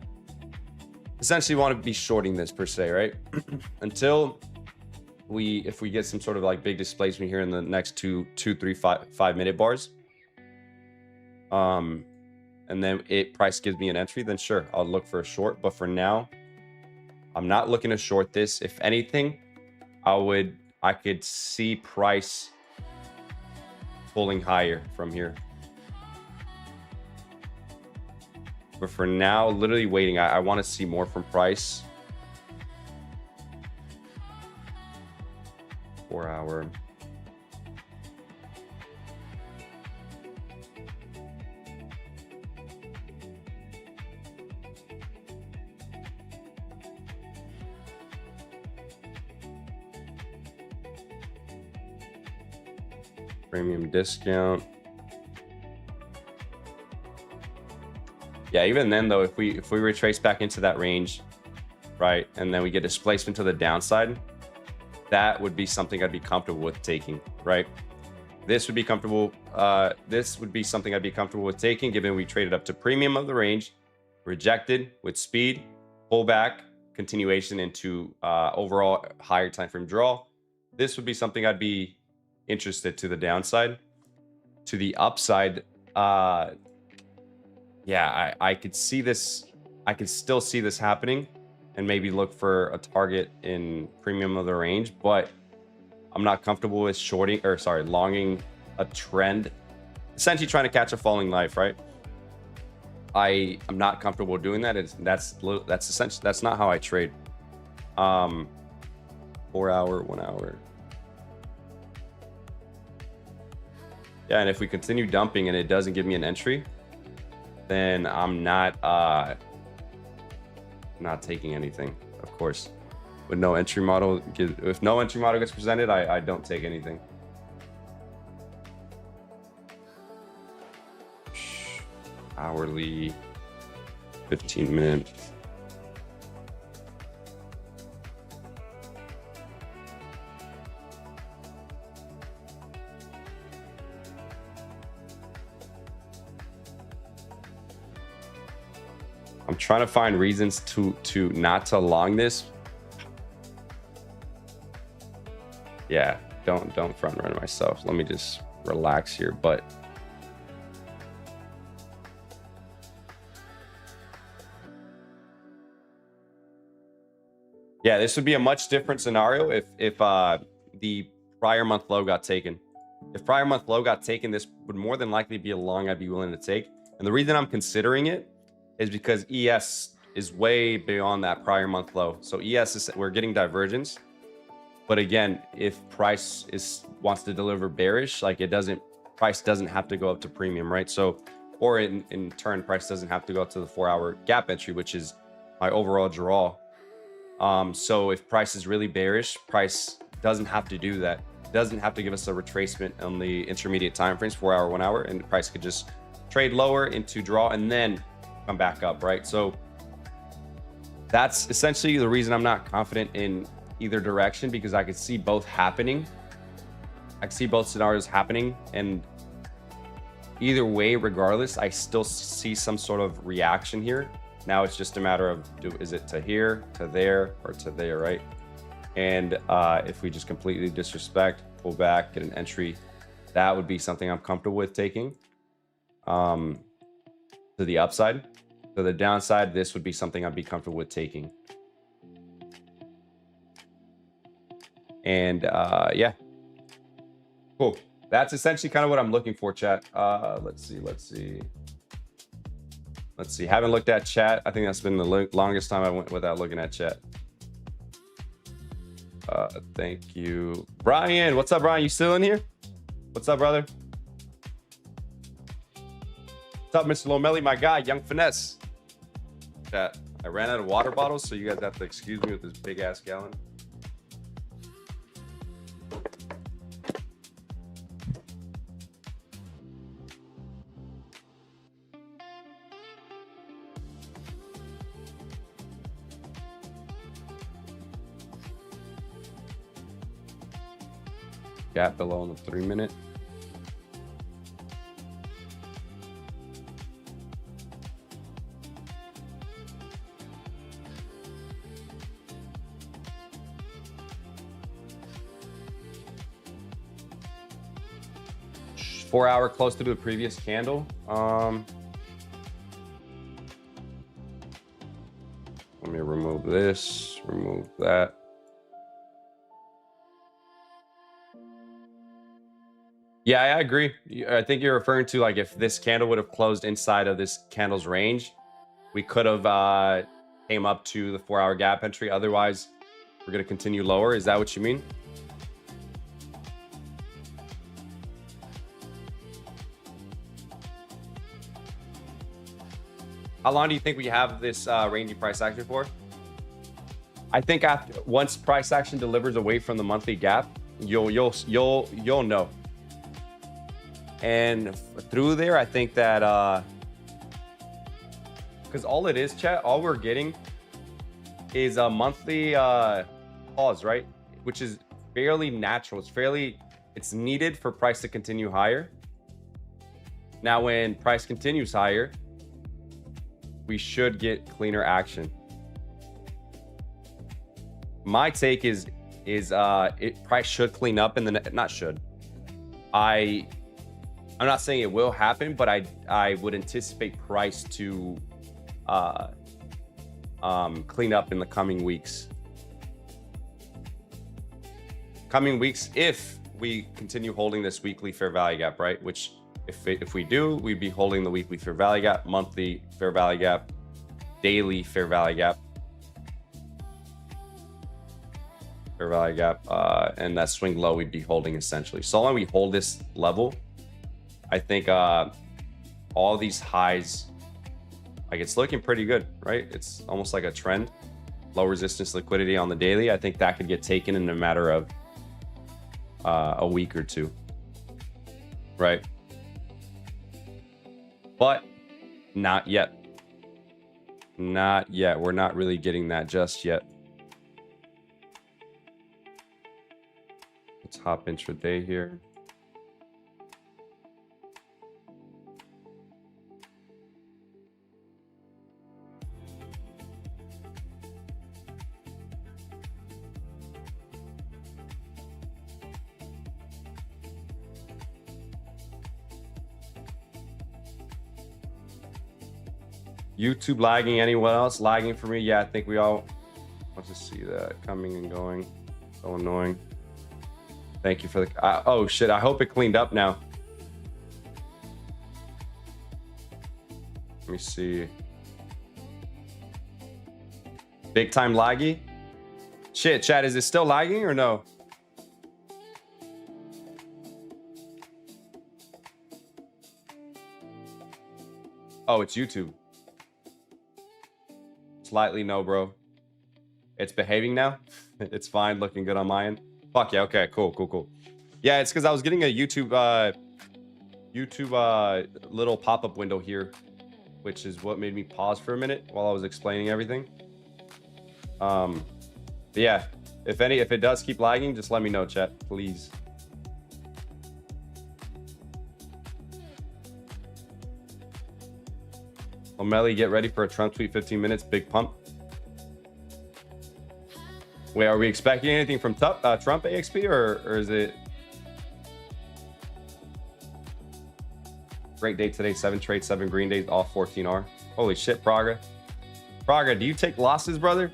essentially want to be shorting this per se, right? Until if we get some sort of like big displacement here in the next 2, 3, 5 minute bars, and then price gives me an entry, then sure, I'll look for a short. But for now, I'm not looking to short this. If anything, I could see price pulling higher from here. But for now, literally waiting. I want to see more from price. 4 hour. Premium discount. Yeah, even then though, if we retrace back into that range, right, and then we get displacement to the downside, that would be something I'd be comfortable with taking, right? This would be comfortable. This would be something I'd be comfortable with taking, given we traded up to premium of the range, rejected with speed, pullback, continuation into overall higher time frame draw. This would be something I'd be interested to the downside. To the upside, yeah, I could see this. I could still see this happening and maybe look for a target in premium of the range, but I'm not comfortable with longing a trend, essentially trying to catch a falling knife, right? I'm not comfortable doing that. That's essentially, that's not how I trade. 4 hour, 1 hour. Yeah, and if we continue dumping and it doesn't give me an entry, then I'm not taking anything, of course. With no entry model, if no entry model gets presented, I don't take anything. Hourly, 15 minutes. I'm trying to find reasons to not to long this. Yeah, don't front run myself. Let me just relax here. But yeah, this would be a much different scenario if the prior month low got taken. If prior month low got taken, this would more than likely be a long I'd be willing to take. And the reason I'm considering it is because ES is way beyond that prior month low. So ES is, we're getting divergence. But again, if price wants to deliver bearish, like price doesn't have to go up to premium, right? So, or in turn, price doesn't have to go up to the 4-hour gap entry, which is my overall draw. So if price is really bearish, price doesn't have to do that. Doesn't have to give us a retracement on the intermediate time frames, 4-hour, 1 hour, and the price could just trade lower into draw and then come back up, right? So that's essentially the reason I'm not confident in either direction, because I could see both happening. I can see both scenarios happening, and either way, regardless, I still see some sort of reaction here. Now it's just a matter of, is it to here, to there, or to there, right? And if we just completely disrespect, pull back, get an entry, that would be something I'm comfortable with taking to the upside. To the downside, this would be something I'd be comfortable with taking. And yeah, cool. That's essentially kind of what I'm looking for, chat. Let's see. Haven't looked at chat. I think that's been the longest time I went without looking at chat. Thank you, Brian. What's up, Brian? You still in here? What's up, brother? What's up, Mr. Lomeli, my guy, Young Finesse? Chat. I ran out of water bottles, so you guys have to excuse me with this big ass gallon. Gap below on the 3-minute. Four-hour close to the previous candle. Let me remove this, remove that. Yeah, I agree. I think you're referring to, like, if this candle would have closed inside of this candle's range, we could have came up to the 4-hour gap entry. Otherwise, we're going to continue lower. Is that what you mean? How long do you think we have this ranging price action for? I think once price action delivers away from the monthly gap, you'll know. And through there, I think that because all it is, chat, all we're getting is a monthly pause, right? Which is fairly natural. It's needed for price to continue higher. Now, when price continues higher, we should get cleaner action. My take is price should clean up in the not should. I'm not saying it will happen, but I would anticipate price to clean up in the coming weeks. If we continue holding this weekly fair value gap, right? Which if we do, we'd be holding the weekly fair value gap, monthly fair value gap, daily fair value gap, and that swing low we'd be holding essentially. So long we hold this level, I think all these highs, like, it's looking pretty good, right? It's almost like a trend. Low resistance liquidity on the daily. I think that could get taken in a matter of a week or two, right? But not yet. Not yet. We're not really getting that just yet. Let's hop intraday here. YouTube lagging. Anyone else lagging for me? Yeah, I think we all want to see that coming and going. So annoying. Thank you for the... oh, shit. I hope it cleaned up now. Let me see. Big time laggy? Shit, chat, is it still lagging or no? Oh, it's YouTube. Slightly no, bro. It's behaving now. It's fine, looking good on my end. Fuck yeah, okay, cool. Yeah, it's because I was getting a YouTube little pop-up window here, which is what made me pause for a minute while I was explaining everything. But yeah, if it does keep lagging, just let me know, chat, please. Lomeli, get ready for a Trump tweet, 15 minutes, big pump. Wait, are we expecting anything from Trump AXP or is it? Great day today, 7 trades, 7 green days, all 14R. Holy shit, Praga. Praga, do you take losses, brother?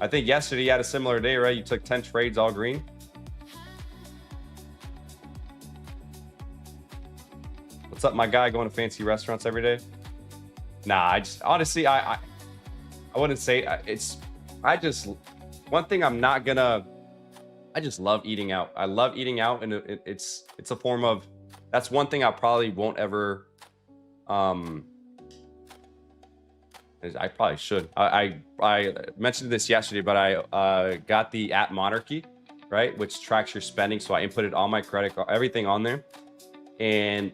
I think yesterday you had a similar day, right? You took 10 trades, all green. What's up, my guy, going to fancy restaurants every day? Nah, I just, honestly, I wouldn't say it's, one thing I'm not gonna, I just love eating out. I love eating out, and it's a form of, that's one thing I probably won't ever, I probably should. I mentioned this yesterday, but I got the app Monarchy, right? Which tracks your spending. So I inputted all my credit card, everything on there. And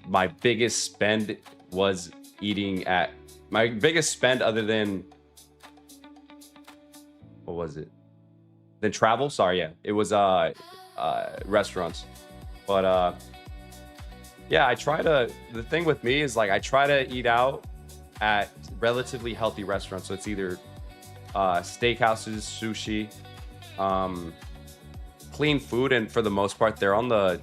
my biggest spend was eating at, my biggest spend other than, what was it? Then travel, sorry, yeah. It was restaurants. But yeah, I try to, the thing with me is like, I try to eat out at relatively healthy restaurants. So it's either steakhouses, sushi, clean food, and for the most part, they're on the,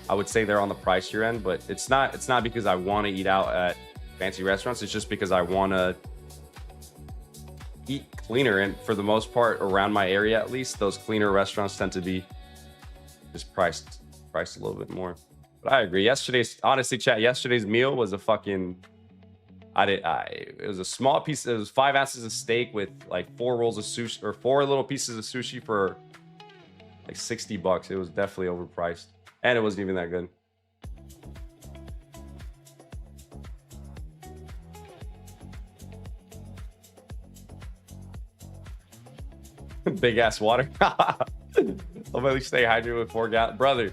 I would say they're on the pricier end, but it's not because I want to eat out at fancy restaurants. It's just because I want to eat cleaner, and for the most part around my area, at least, those cleaner restaurants tend to be just priced a little bit more. But I agree. Honestly, chat, yesterday's meal was a fucking, it was a small piece. It was 5 ounces of steak with like 4 rolls of sushi, or 4 little pieces of sushi for like $60. It was definitely overpriced, and it wasn't even that good. Big ass water. I'll at least stay hydrated with 4 gallons, brother.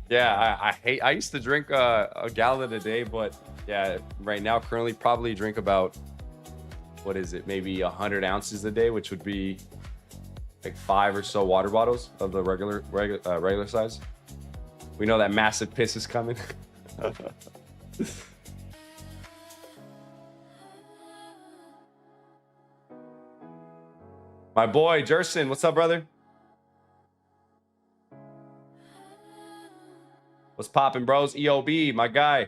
Yeah, I used to drink a gallon a day, but yeah, right now currently probably drink about, what is it, maybe 100 ounces a day, which would be like 5 or so water bottles of the regular size. We know that massive piss is coming. My boy Jerson, what's up, brother? What's poppin', bros? EOB, my guy.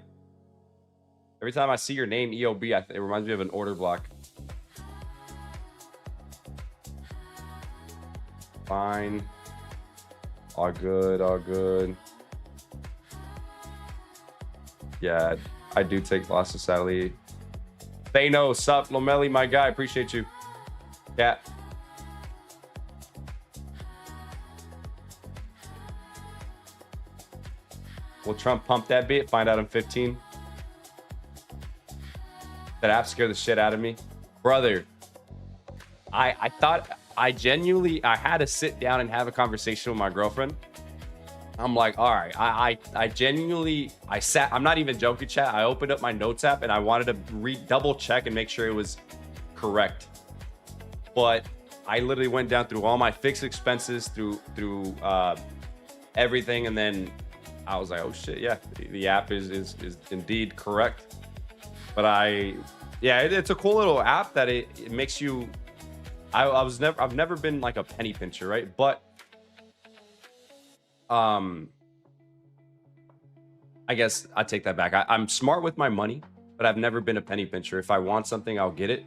Every time I see your name, EOB, it reminds me of an order block. Fine. All good, all good. Yeah, I do take losses, sadly. Thano, sup, Lomeli, my guy. Appreciate you. Cat. Will Trump pump that bit? Find out in 15. That app scared the shit out of me. Brother, I thought, I had to sit down and have a conversation with my girlfriend. I'm like, all right, I genuinely, I'm not even joking, chat. I opened up my notes app and I wanted to double check and make sure it was correct. But I literally went down through all my fixed expenses, through everything, and then I was like, oh shit, yeah, the app is indeed correct. But it's a cool little app that it makes you, I've never been like a penny pincher, right? But I guess I take that back. I'm smart with my money, but I've never been a penny pincher. If I want something, I'll get it.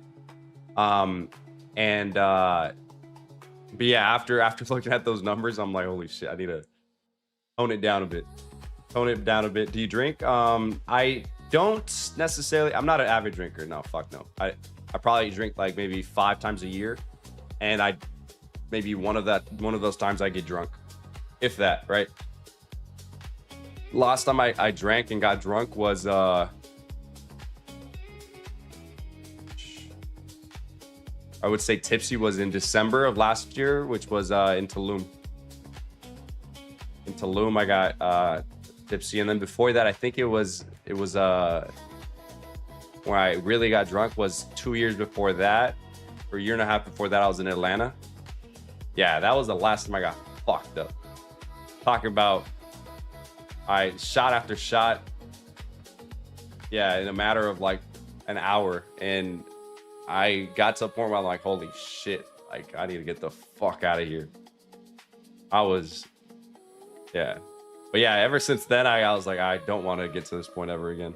But yeah, after looking at those numbers, I'm like, holy shit, I need to tone it down a bit. Do you drink? I don't necessarily. I'm not an avid drinker. No, fuck no. I probably drink like maybe 5 times a year, and maybe one of those times I get drunk, if that, right? Last time I drank and got drunk was I would say tipsy was in December of last year, which was in Tulum. In Tulum, I got tipsy, and then before that, I think it was where I really got drunk was 2 years before that, or a year and a half before that. I was in Atlanta. Yeah, that was the last time I got fucked up. Talking about shot after shot. Yeah, in a matter of like an hour, and I got to a point where I'm like, holy shit, like I need to get the fuck out of here. Yeah. But yeah, ever since then, I was like, I don't want to get to this point ever again.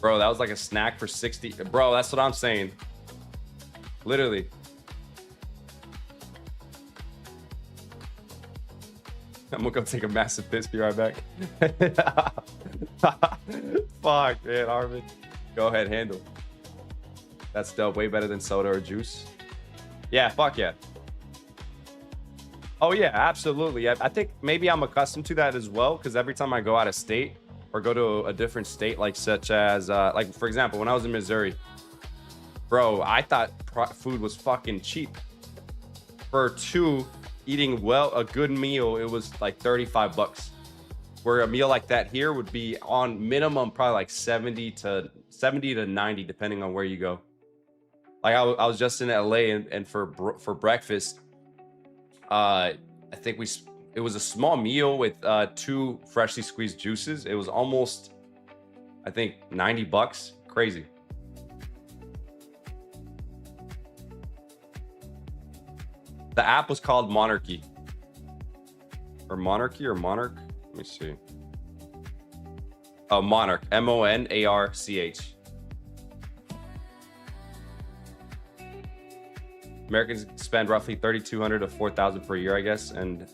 Bro, that was like a snack for 60. Bro, that's what I'm saying. Literally. I'm gonna go take a massive piss. Be right back. Fuck, man, Arvin. Go ahead, handle. That's dope. Way better than soda or juice. Yeah, fuck yeah. Oh yeah, absolutely. I think maybe I'm accustomed to that as well, because every time I go out of state or go to a different state, like such as like for example, when I was in Missouri, bro, I thought food was fucking cheap. For eating a good meal, it was like $35. Where a meal like that here would be on minimum probably like 70 to 90, depending on where you go. Like I was just in LA, and for breakfast, I think it was a small meal with 2 freshly squeezed juices. It was almost, I think, $90. Crazy. The app was called Monarchy. Or Monarch. Let me see. Oh, Monarch. MONARCH. Americans spend roughly $3,200 to $4,000 per year, I guess, and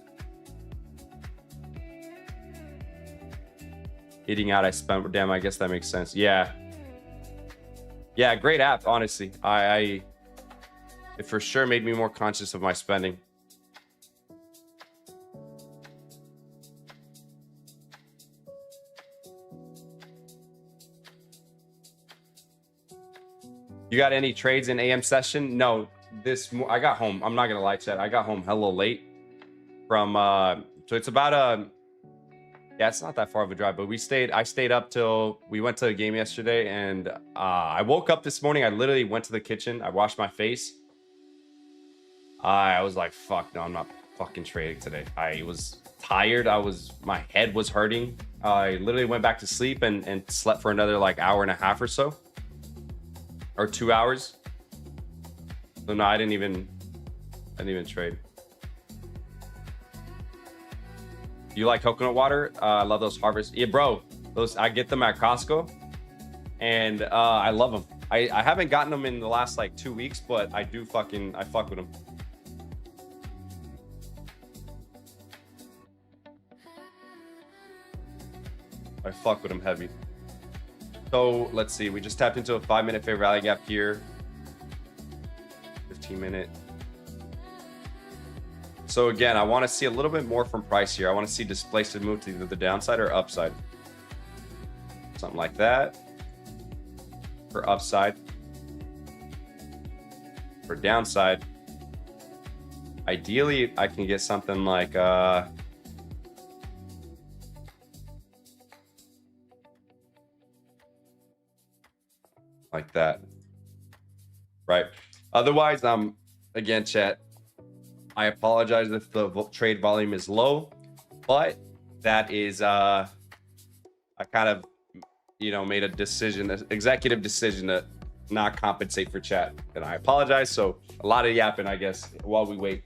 eating out, I spent. Damn, I guess that makes sense. Yeah, great app. Honestly, it for sure made me more conscious of my spending. You got any trades in AM session? No. I got home. I'm not gonna lie, chat. I got home hella late from so it's about yeah, it's not that far of a drive, but I stayed up till we went to the game yesterday, and I woke up this morning. I literally went to the kitchen. I washed my face. I was like, fuck no, I'm not fucking trading today. I was tired. My head was hurting. I literally went back to sleep and slept for another like hour and a half or so, or 2 hours. So no, I didn't even trade. You like coconut water? I love those Harvest. Yeah, bro. I get them at Costco, and I love them. I haven't gotten them in the last like 2 weeks, but I fuck with them. I fuck with them heavy. So let's see. We just tapped into a 5-minute fair value gap here. 15-minute. So again, I want to see a little bit more from price here. I want to see displaced move to either the downside or upside. Something like that. For upside. For downside. Ideally, I can get something like that. Right. Otherwise, again, chat, I apologize if the trade volume is low, but that is, I kind of, made a decision, an executive decision to not compensate for chat. And I apologize. So a lot of yapping, I guess, while we wait.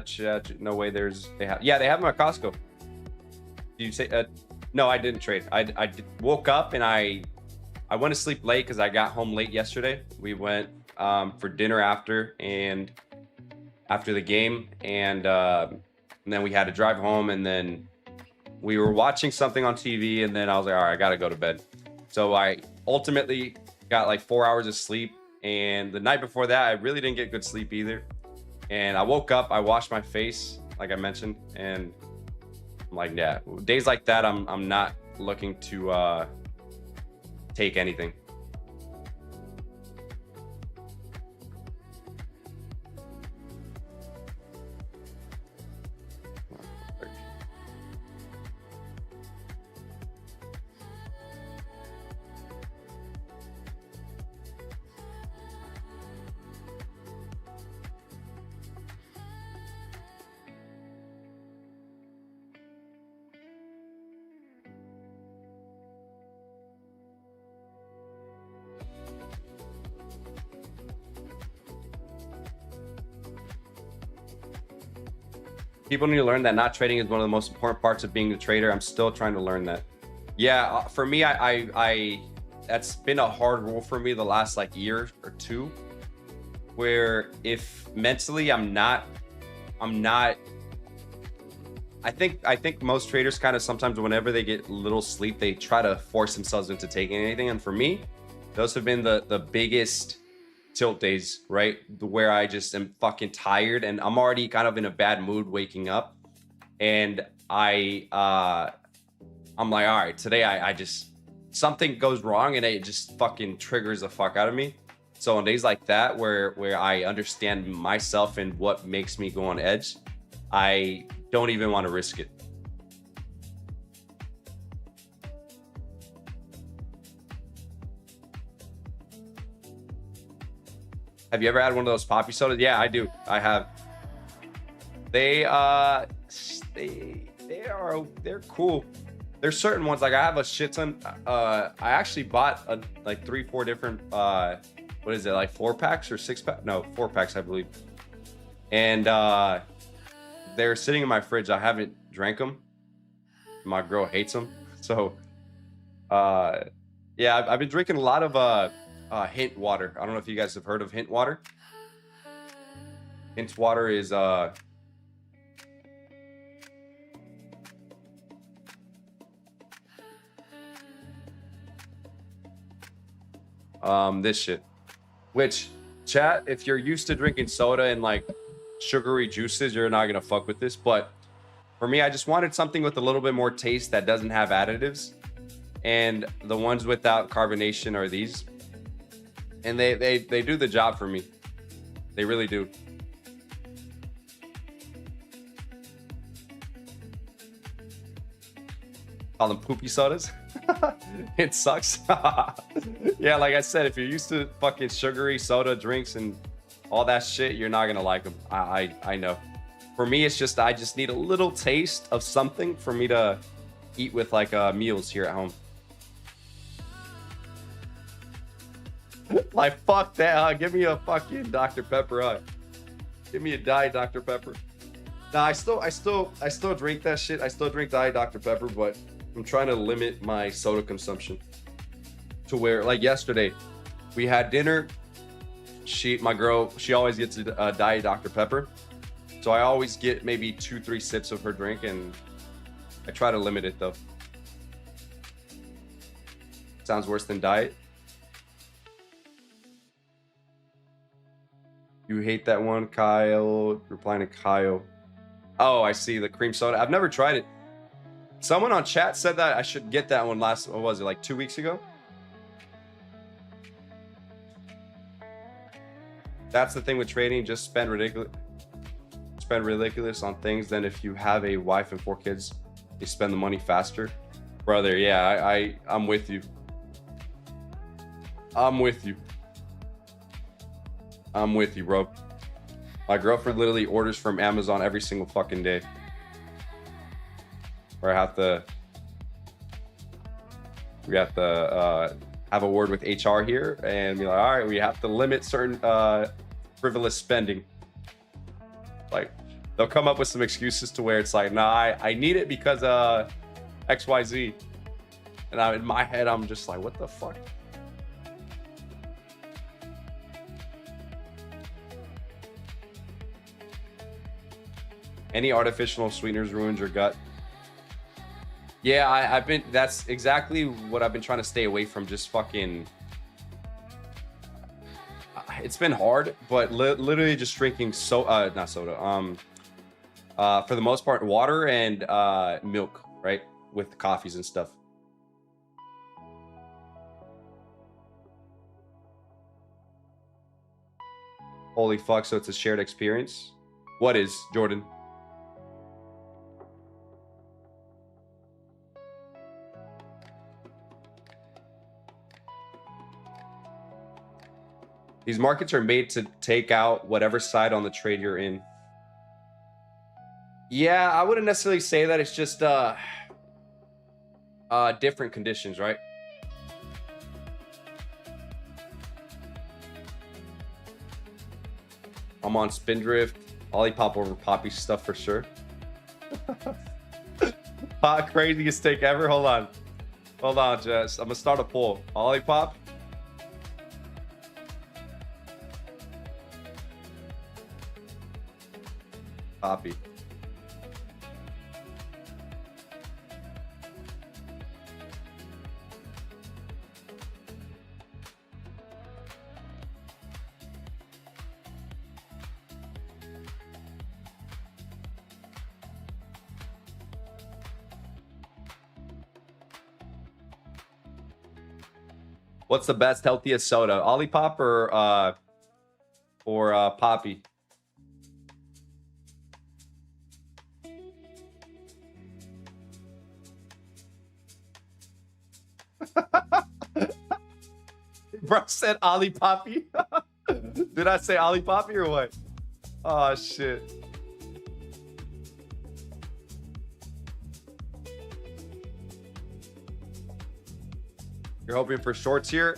Chat, no way. They have them at Costco. Did you say no? I didn't trade. I woke up and I went to sleep late because I got home late yesterday. We went for dinner after the game, and then we had to drive home, and then we were watching something on TV, and then I was like, all right, I gotta go to bed. So I ultimately got like 4 hours of sleep, and the night before that I really didn't get good sleep either. And I woke up, I washed my face like I mentioned, and I'm like, yeah, days like that I'm not looking to take anything. People need to learn that not trading is one of the most important parts of being a trader. I'm still trying to learn that. Yeah, for me, I that's been a hard rule for me the last like year or two, where if mentally I'm not, I think most traders kind of sometimes whenever they get little sleep, they try to force themselves into taking anything. And for me, those have been the biggest tilt days, right? Where I just am fucking tired and I'm already kind of in a bad mood waking up, and I'm like, all right, today I just, something goes wrong and it just fucking triggers the fuck out of me. So on days like that where I understand myself and what makes me go on edge, I don't even want to risk it. Have you ever had one of those poppy sodas? Yeah, I do. I have. They're cool. There's certain ones, like I have a shit ton. I actually bought like 3-4 different what is it, like 4-packs or 6-pack? No, 4-packs, I believe. And they're sitting in my fridge. I haven't drank them. My girl hates them. So yeah, I've been drinking a lot of Hint water. I don't know if you guys have heard of Hint water. Hint water is this shit, which chat, if you're used to drinking soda and like sugary juices, you're not gonna fuck with this. But for me, I just wanted something with a little bit more taste that doesn't have additives, and the ones without carbonation are these. And they do the job for me. They really do. Call them poopy sodas. It sucks. Yeah, like I said, if you're used to fucking sugary soda drinks and all that shit, you're not gonna like them. I know. For me, it's just I just need a little taste of something for me to eat with like meals here at home. Like fuck that, give me a fucking Dr. Pepper, give me a Diet Dr. Pepper. Nah, I still drink that shit. I still drink Diet Dr. Pepper, but I'm trying to limit my soda consumption to where, like yesterday, we had dinner. My girl, she always gets a Diet Dr. Pepper, so I always get maybe 2-3 sips of her drink, and I try to limit it though. Sounds worse than Diet. You hate that one, Kyle. Replying to Kyle. Oh, I see, the cream soda. I've never tried it. Someone on chat said that I should get that one last, what was it, like 2 weeks ago? That's the thing with trading. Just spend ridiculous on things. Then if you have a wife and 4 kids, you spend the money faster. Brother, yeah, I'm with you. I'm with you, bro. My girlfriend literally orders from Amazon every single fucking day. or we have to have a word with HR here and be like, all right, we have to limit certain frivolous spending. Like, they'll come up with some excuses to where it's like, nah, I need it because XYZ. And in my head, I'm just like, what the fuck? Any artificial sweeteners ruins your gut. Yeah, that's exactly what I've been trying to stay away from. Just fucking, it's been hard, but literally just drinking not soda, for the most part, water and milk, right? With coffees and stuff. Holy fuck, so it's a shared experience? What is, Jordan? These markets are made to take out whatever side on the trade you're in. Yeah, I wouldn't necessarily say that. It's just different conditions, right? I'm on Spindrift, Olipop over Poppy stuff for sure. Craziest take ever. Hold on, Jess. I'm gonna start a poll. Olipop. Poppy. What's the best, healthiest soda? Olipop or Poppy? Bro said Ollie Poppy. Did I say Ollie Poppy or what? Oh shit. You're hoping for shorts here?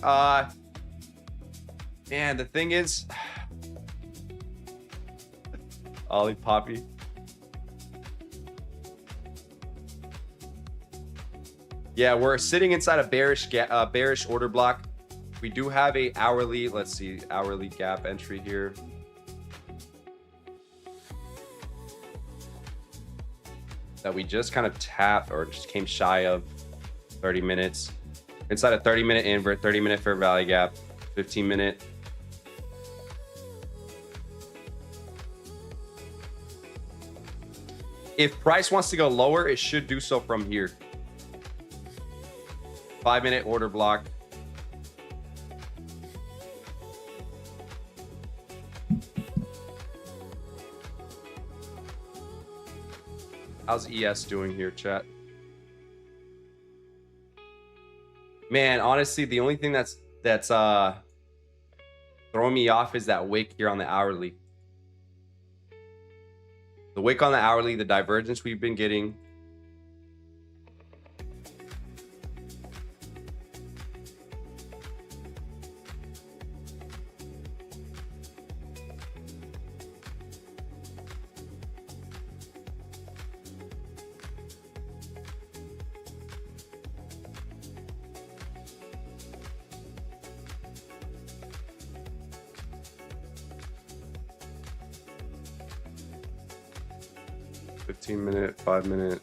Man, the thing is, Ollie Poppy. Yeah, we're sitting inside a bearish order block. We do have a hourly, let's see, hourly gap entry here. That we just kind of tapped or just came shy of 30 minutes. Inside a 30-minute invert, 30-minute fair value gap, 15-minute. If price wants to go lower, it should do so from here. 5-minute order block. How's ES doing here, chat? Man, honestly, the only thing that's throwing me off is that wick here on the hourly. The wick on the hourly, the divergence we've been getting. Minute, 5-minute.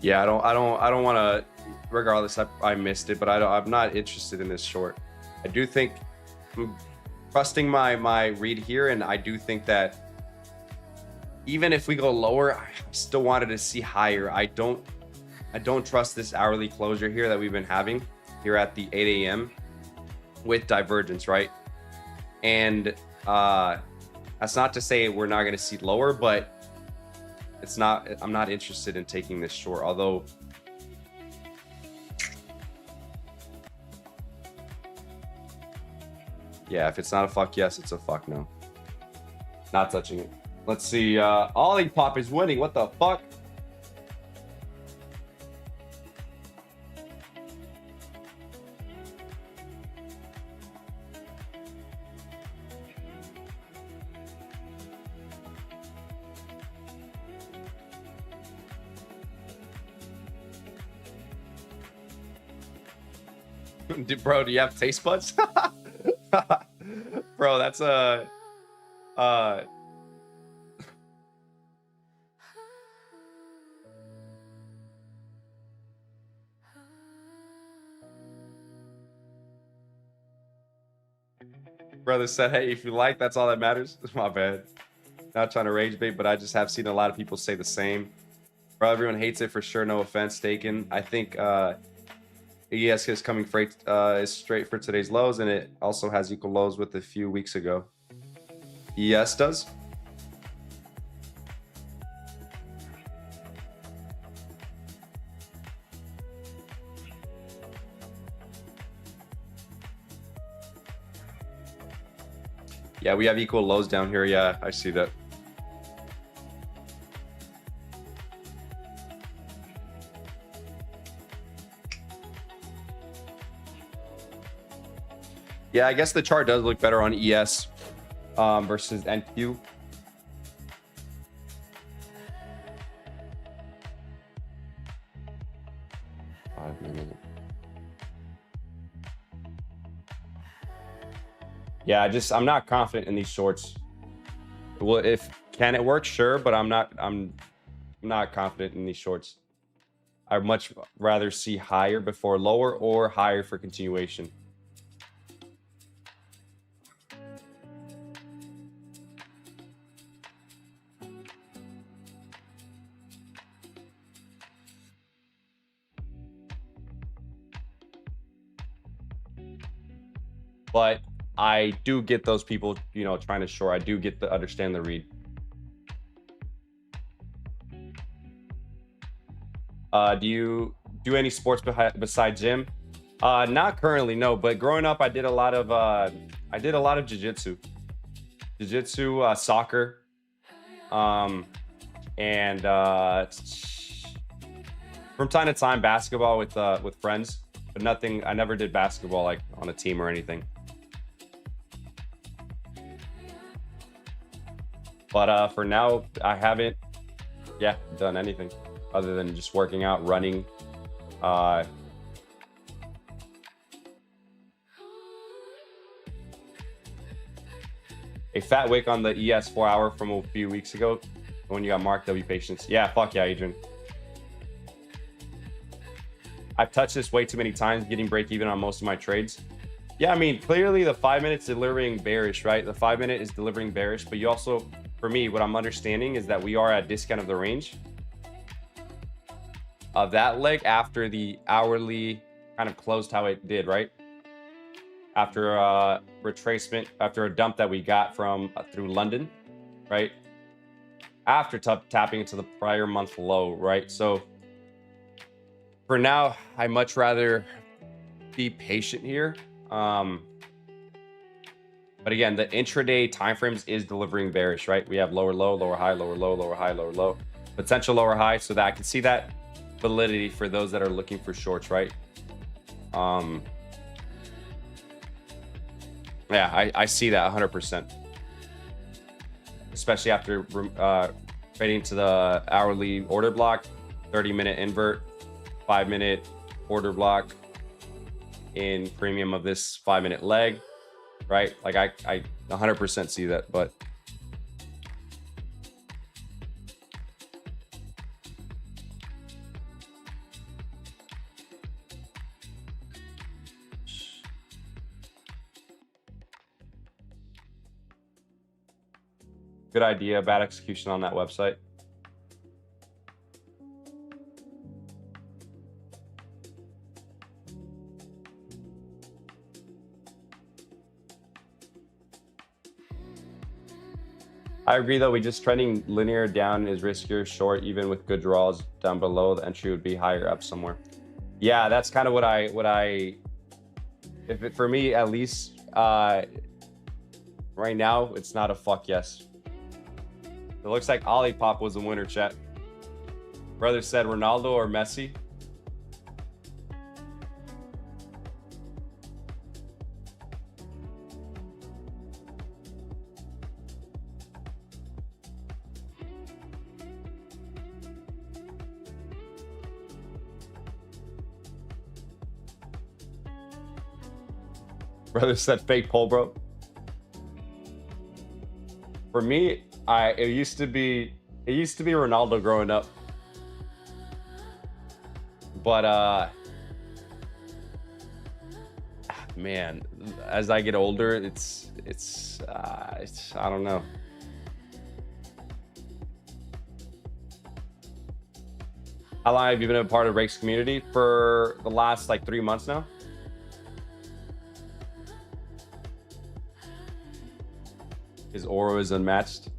Yeah, I don't want to. Regardless, I missed it, but I'm not interested in this short. I do think trusting my read here, and I do think that even if we go lower, I still wanted to see higher. I don't trust this hourly closure here that we've been having here at the 8 a.m. with divergence, right? And that's not to say we're not going to see lower, but it's not. I'm not interested in taking this short, although. Yeah, if it's not a fuck yes, it's a fuck no. Not touching it. Let's see. Olipop is winning. What the fuck? Bro, do you have taste buds? Bro, that's a brother said, hey, if you like, that's all that matters. My bad. Not trying to rage bait, but I just have seen a lot of people say the same. Bro, everyone hates it for sure. No offense taken. I think ES is coming freight is straight for today's lows, and it also has equal lows with a few weeks ago. ES does. Yeah, we have equal lows down here. Yeah, I see that. Yeah, I guess the chart does look better on ES versus NQ. Yeah, I'm not confident in these shorts. Well, can it work? Sure, but I'm not confident in these shorts. I'd much rather see higher before lower or higher for continuation. But I do get those people, you know, trying to short. I do understand the read. Do you do any sports besides gym? Not currently, no. But growing up, I did a lot of jiu-jitsu, soccer, and from time to time basketball with friends. But nothing. I never did basketball like on a team or anything. But for now, I haven't, done anything other than just working out, running. A fat wick on the ES 4 hour from a few weeks ago when you got marked. W patience. Yeah, fuck yeah, Adrian. I've touched this way too many times, getting break even on most of my trades. Yeah, I mean, clearly the 5 minutes delivering bearish, right? The 5 minute is delivering bearish, but you also, for me, what I'm understanding is that we are at discount of the range of that leg after the hourly kind of closed how it did, right? After a retracement, after a dump that we got from through London, right? After tapping into the prior month low, right? So for now, I much rather be patient here. But again, the intraday timeframes is delivering bearish, right? We have lower low, lower high, lower low, lower high, lower low, potential lower high, so that I can see that validity for those that are looking for shorts, right? Yeah, I see that 100%, especially after trading to the hourly order block, 30-minute invert, 5-minute order block in premium of this 5-minute leg, right? Like I 100% see that, but Good idea, bad execution on that website. I agree though, we just trending linear down is riskier. Short, even with good draws down below, the entry would be higher up somewhere. Yeah, that's kind of what I if it, for me at least right now, it's not a fuck yes. It looks like Olipop was the winner, chat. Brother said Ronaldo or Messi. Brother said fake poll, bro. For me, it used to be Ronaldo growing up. But man, as I get older, it's I don't know. How long have you been a part of Rake's community? For the last like 3 months now. His aura is unmatched.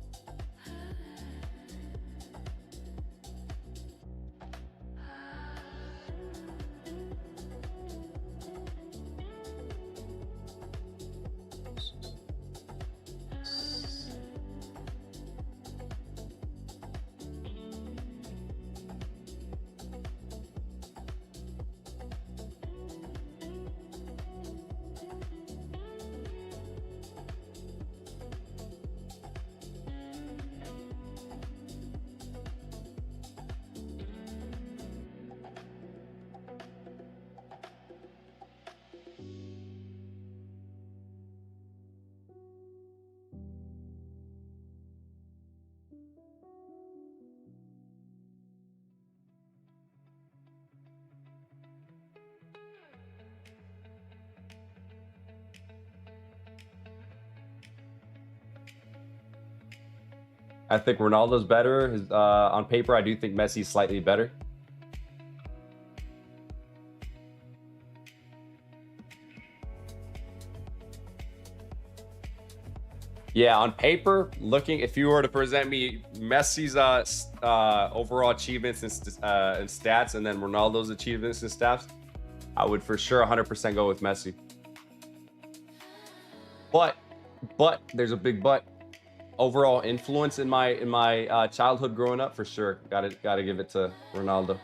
I think Ronaldo's better. On paper, I do think Messi's slightly better. Yeah, on paper, if you were to present me Messi's overall achievements and stats, and then Ronaldo's achievements and stats, I would for sure 100% go with Messi. But there's a big but. Overall influence in my childhood growing up, for sure, gotta give it to Ronaldo.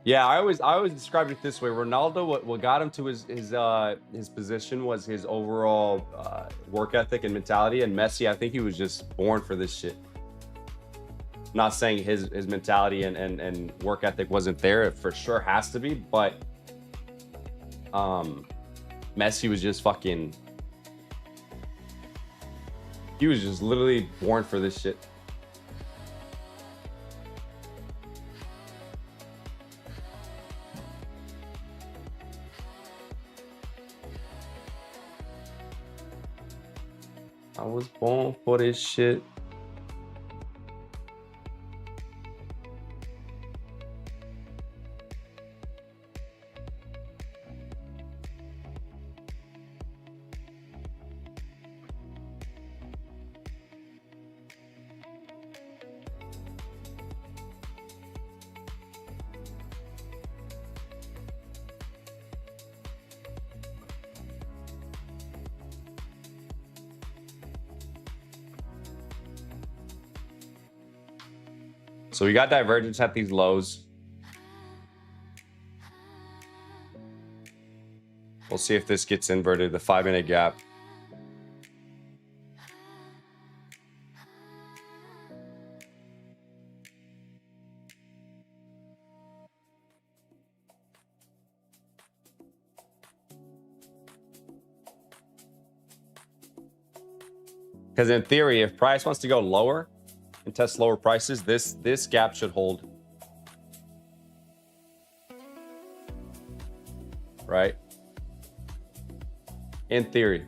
Yeah, I always described it this way. Ronaldo, what got him to his position was his overall work ethic and mentality, and Messi, I think he was just born for this shit. Not saying his mentality and work ethic wasn't there. It for sure has to be, but Messi was just fucking. He was just literally born for this shit. I was born for this shit. So we got divergence at these lows. We'll see if this gets inverted, the 5-minute gap. Because in theory, if price wants to go lower and test lower prices, this gap should hold. Right? In theory.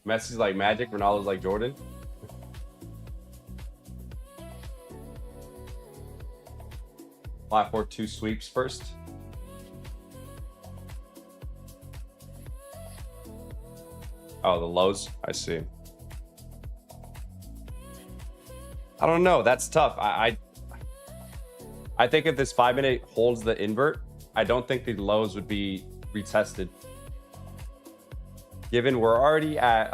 Messi's like Magic, Ronaldo's like Jordan. Five, 4, 2 sweeps first. Oh, the lows. I see. I don't know. That's tough. I think if this 5-minute holds the invert, I don't think the lows would be retested. Given we're already at,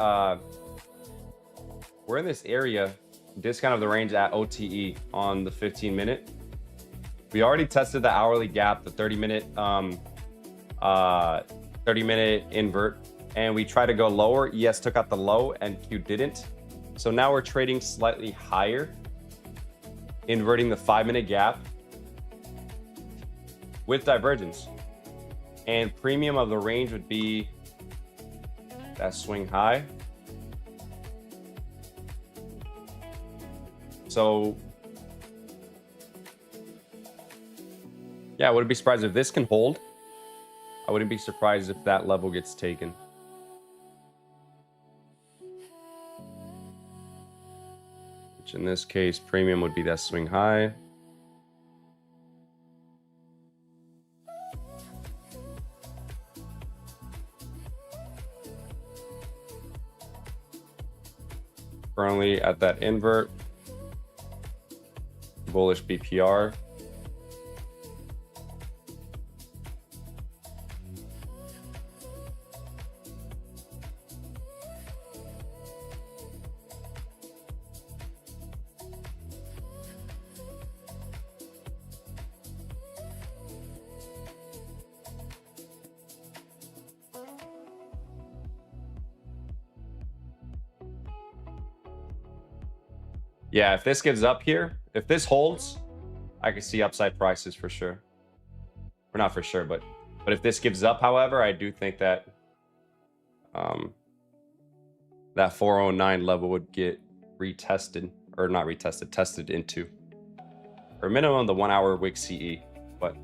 we're in this area, discount of the range at OTE on the 15-minute. We already tested the hourly gap, the 30-minute, 30-minute invert, and we tried to go lower. ES took out the low, and Q didn't. So now we're trading slightly higher, inverting the 5-minute gap with divergence. And premium of the range would be that swing high. So yeah, I wouldn't be surprised if this can hold. I wouldn't be surprised if that level gets taken. Which in this case, premium would be that swing high. Currently at that invert, bullish BPR. Yeah, if this gives up here, if this holds, I can see upside prices for sure. Or not for sure, but if this gives up, however, I do think that that 409 level would get retested, or not retested, tested into, or minimum the 1 hour wick CE. But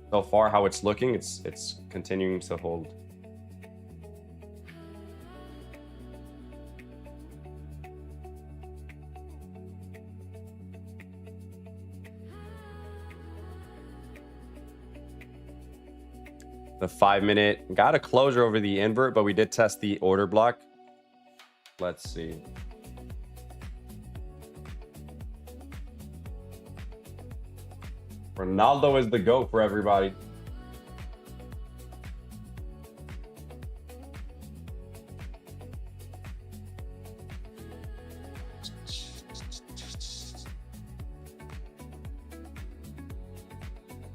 so far, how it's looking, it's continuing to hold. The 5-minute got a closure over the invert, but we did test the order block. Let's see. Ronaldo is the GOAT for everybody.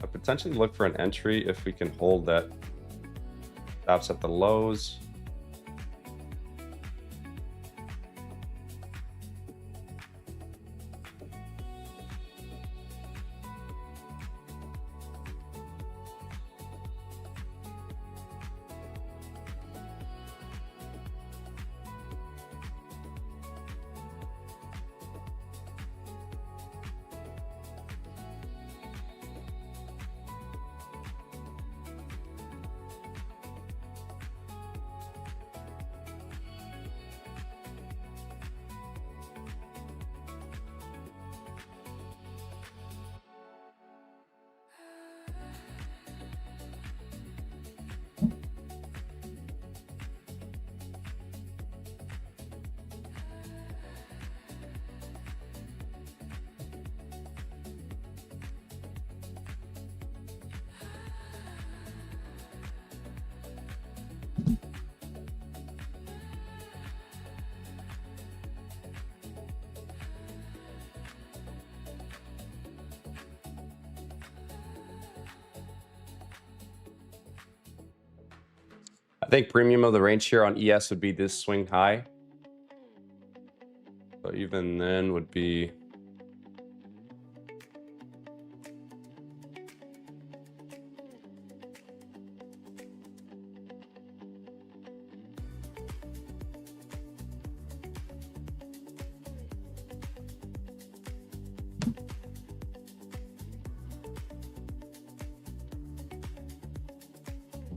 I potentially look for an entry if we can hold that. Stops at the lows. I think premium of the range here on ES would be this swing high. So even then would be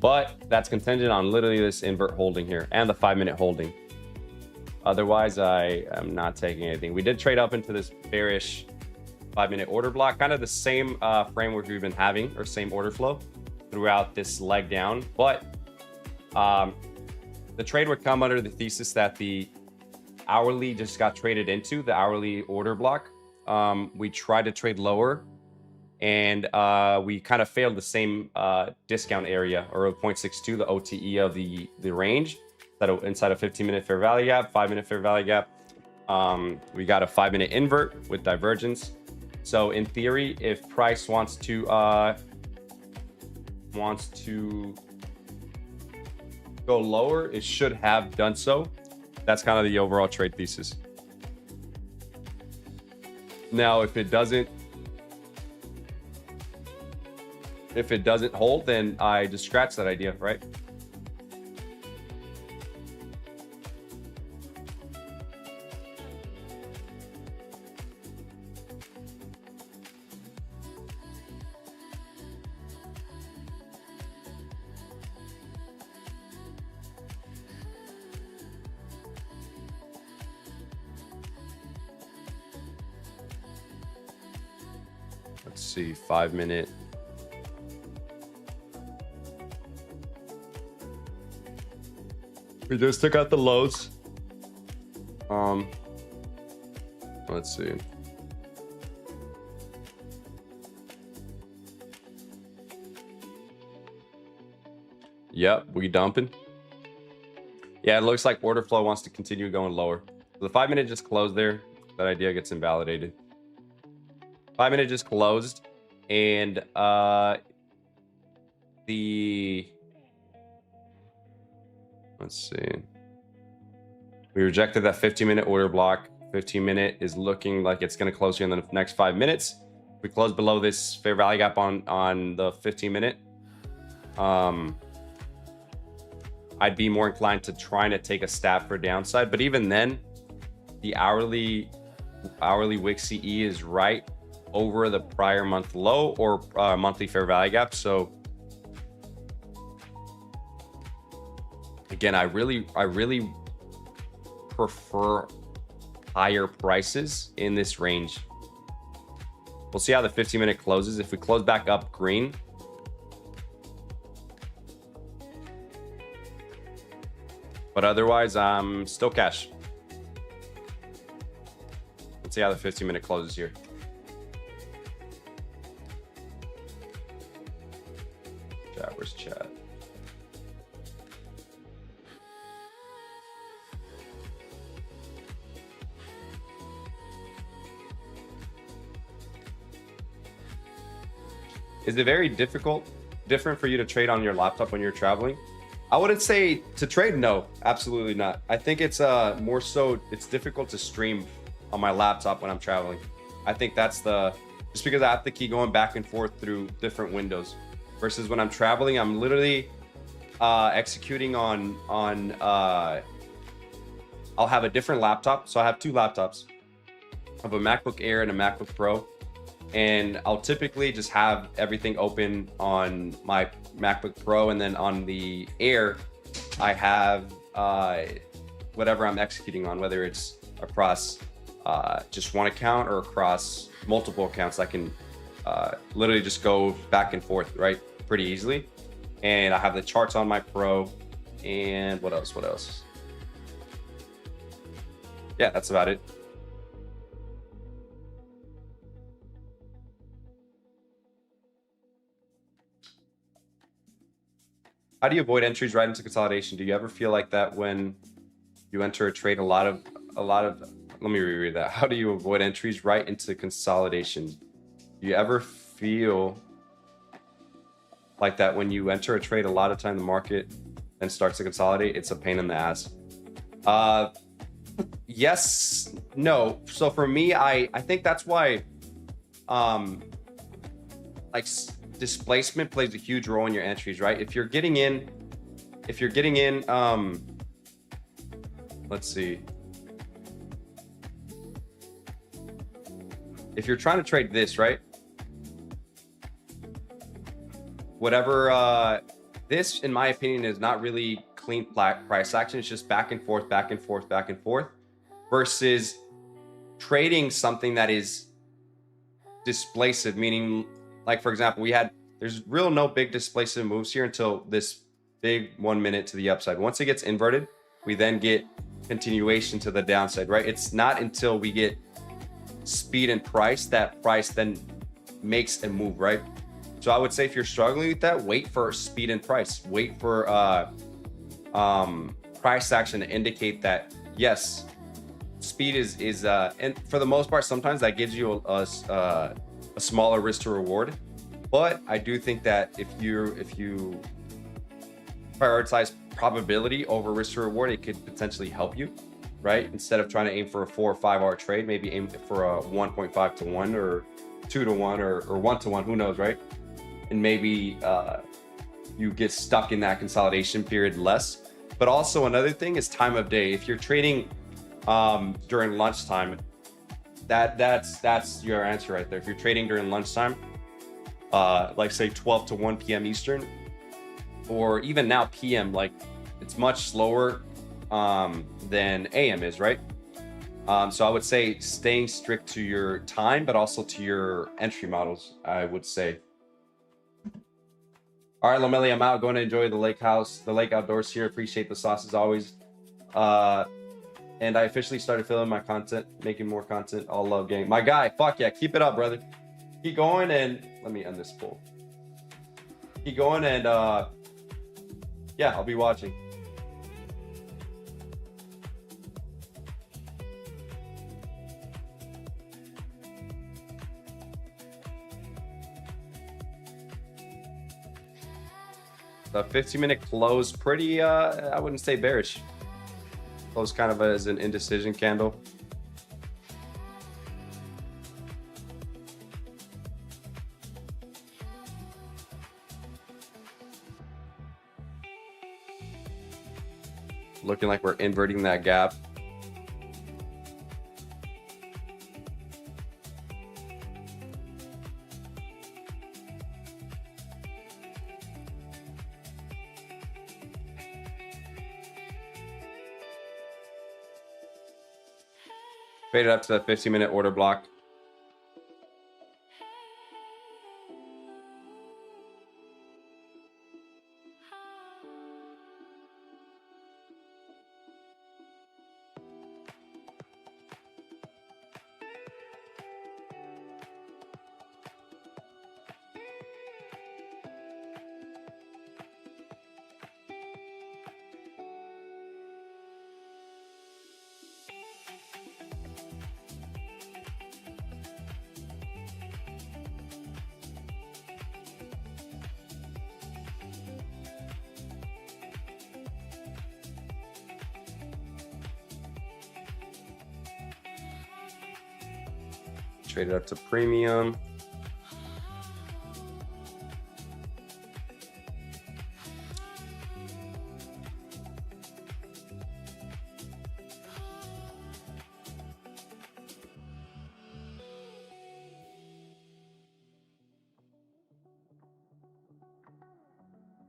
but that's contingent on literally this invert holding here and the 5-minute holding. Otherwise, I am not taking anything. We did trade up into this bearish 5-minute order block, kind of the same framework we've been having, or same order flow throughout this leg down. But the trade would come under the thesis that the hourly just got traded into, the hourly order block. We tried to trade lower, and we kind of failed the same discount area, or 0.62, the OTE of the range, inside a 15-minute fair value gap, 5-minute fair value gap. We got a 5-minute invert with divergence. So in theory, if price wants to go lower, it should have done so. That's kind of the overall trade thesis. Now, if it doesn't hold, then I just scratch that idea, right? Let's see, 5-minute. We just took out the lows. Let's see. Yep, we dumping. Yeah, it looks like order flow wants to continue going lower. So the 5-minute just closed there. That idea gets invalidated. 5-minute just closed, and let's see. We rejected that 15-minute order block. 15-minute is looking like it's going to close here in the next 5 minutes. We close below this fair value gap on the 15-minute. I'd be more inclined to trying to take a stab for downside, but even then, the hourly wick CE is right over the prior month low, or monthly fair value gap. So again, I really prefer higher prices in this range. We'll see how the 15-minute closes. If we close back up green, but otherwise I'm still cash. Let's see how the 15-minute closes here. Where's chat? Is it very different for you to trade on your laptop when you're traveling? I wouldn't say to trade, no, absolutely not. I think it's more so it's difficult to stream on my laptop when I'm traveling. I think that's just because I have to keep going back and forth through different windows. Versus when I'm traveling, I'm literally executing on I'll have a different laptop. So I have 2 laptops. I have a MacBook Air and a MacBook Pro. And I'll typically just have everything open on my MacBook Pro, and then on the Air, I have whatever I'm executing on, whether it's across just one account or across multiple accounts. I can literally just go back and forth, right? Pretty easily. And I have the charts on my Pro, and what else? Yeah, that's about it. How do you avoid entries right into consolidation? Do you ever feel like that when you enter a trade? A lot of. Let me reread that. How do you avoid entries right into consolidation? Do you ever feel like that when you enter a trade? A lot of time the market then starts to consolidate. It's a pain in the ass. Yes, no. So for me, I think that's why, like, displacement plays a huge role in your entries, right? If you're getting in, let's see. If you're trying to trade this, right? Whatever this, in my opinion, is not really clean price action. It's just back and forth, back and forth, back and forth, versus trading something that is displacive, meaning, like, for example, there's no big displacive moves here until this big 1 minute to the upside. Once it gets inverted, we then get continuation to the downside, right? It's not until we get speed and price that price then makes a move, right? So I would say if you're struggling with that, wait for speed and price. Wait for price action to indicate that, yes, speed is and for the most part, sometimes that gives you a smaller risk to reward. But I do think that if you prioritize probability over risk to reward, it could potentially help you, right? Instead of trying to aim for a 4 or 5 hour trade, maybe aim for a 1.5 to 1 or 2 to 1 or 1 to 1, who knows, right? And maybe you get stuck in that consolidation period less. But also another thing is time of day. If you're trading during lunchtime, that's your answer right there. If you're trading during lunchtime, like say 12 to 1 p.m. Eastern, or even now PM, like it's much slower than AM is, right? So I would say staying strict to your time, but also to your entry models, I would say. All right, Lomeli, I'm out. Going to enjoy the lake house, the lake outdoors here. Appreciate the sauce as always. And I officially started filming my content, making more content. All love, gang. My guy, fuck yeah, keep it up, brother. Keep going, and let me end this poll. Keep going, and yeah, I'll be watching. The 15-minute close, pretty, I wouldn't say bearish. Close kind of as an indecision candle. Looking like we're inverting that gap. Faded up to that 15-minute order block. Traded up to premium.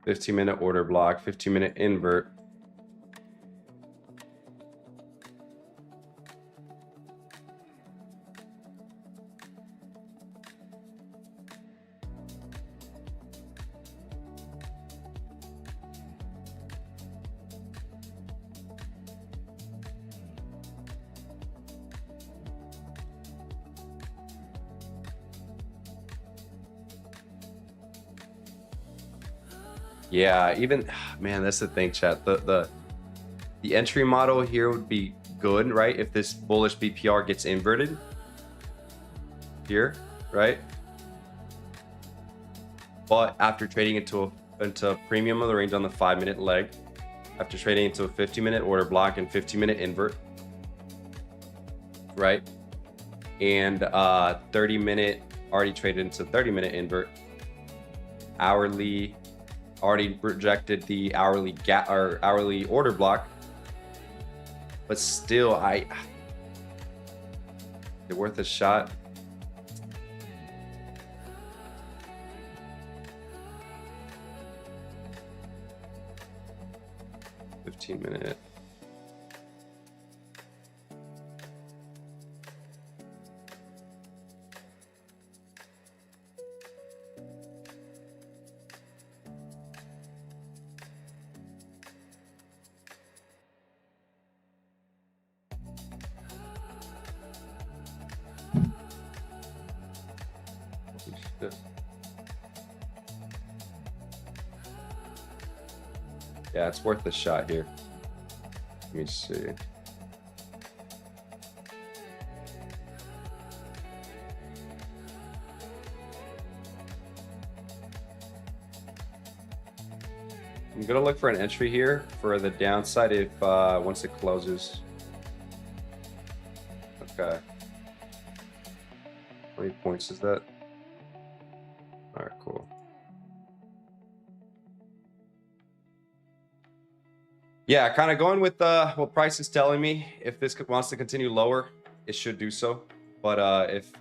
$15-minute order block, 15-minute invert. Yeah, even, man, that's the thing, chat. The entry model here would be good, right? If this bullish BPR gets inverted here, right? But after trading into premium of the range on the 5-minute leg, after trading into a 50-minute order block and 50-minute invert, right? And 30-minute already traded into 30-minute invert, hourly already rejected the hourly gap or hourly order block, but still, is it worth a shot? 15-minute. Yeah, it's worth a shot here. Let me see. I'm gonna look for an entry here for the downside if once it closes. Okay. How many points is that? All right, cool. Yeah, kind of going with what price is telling me. If this wants to continue lower, it should do so. But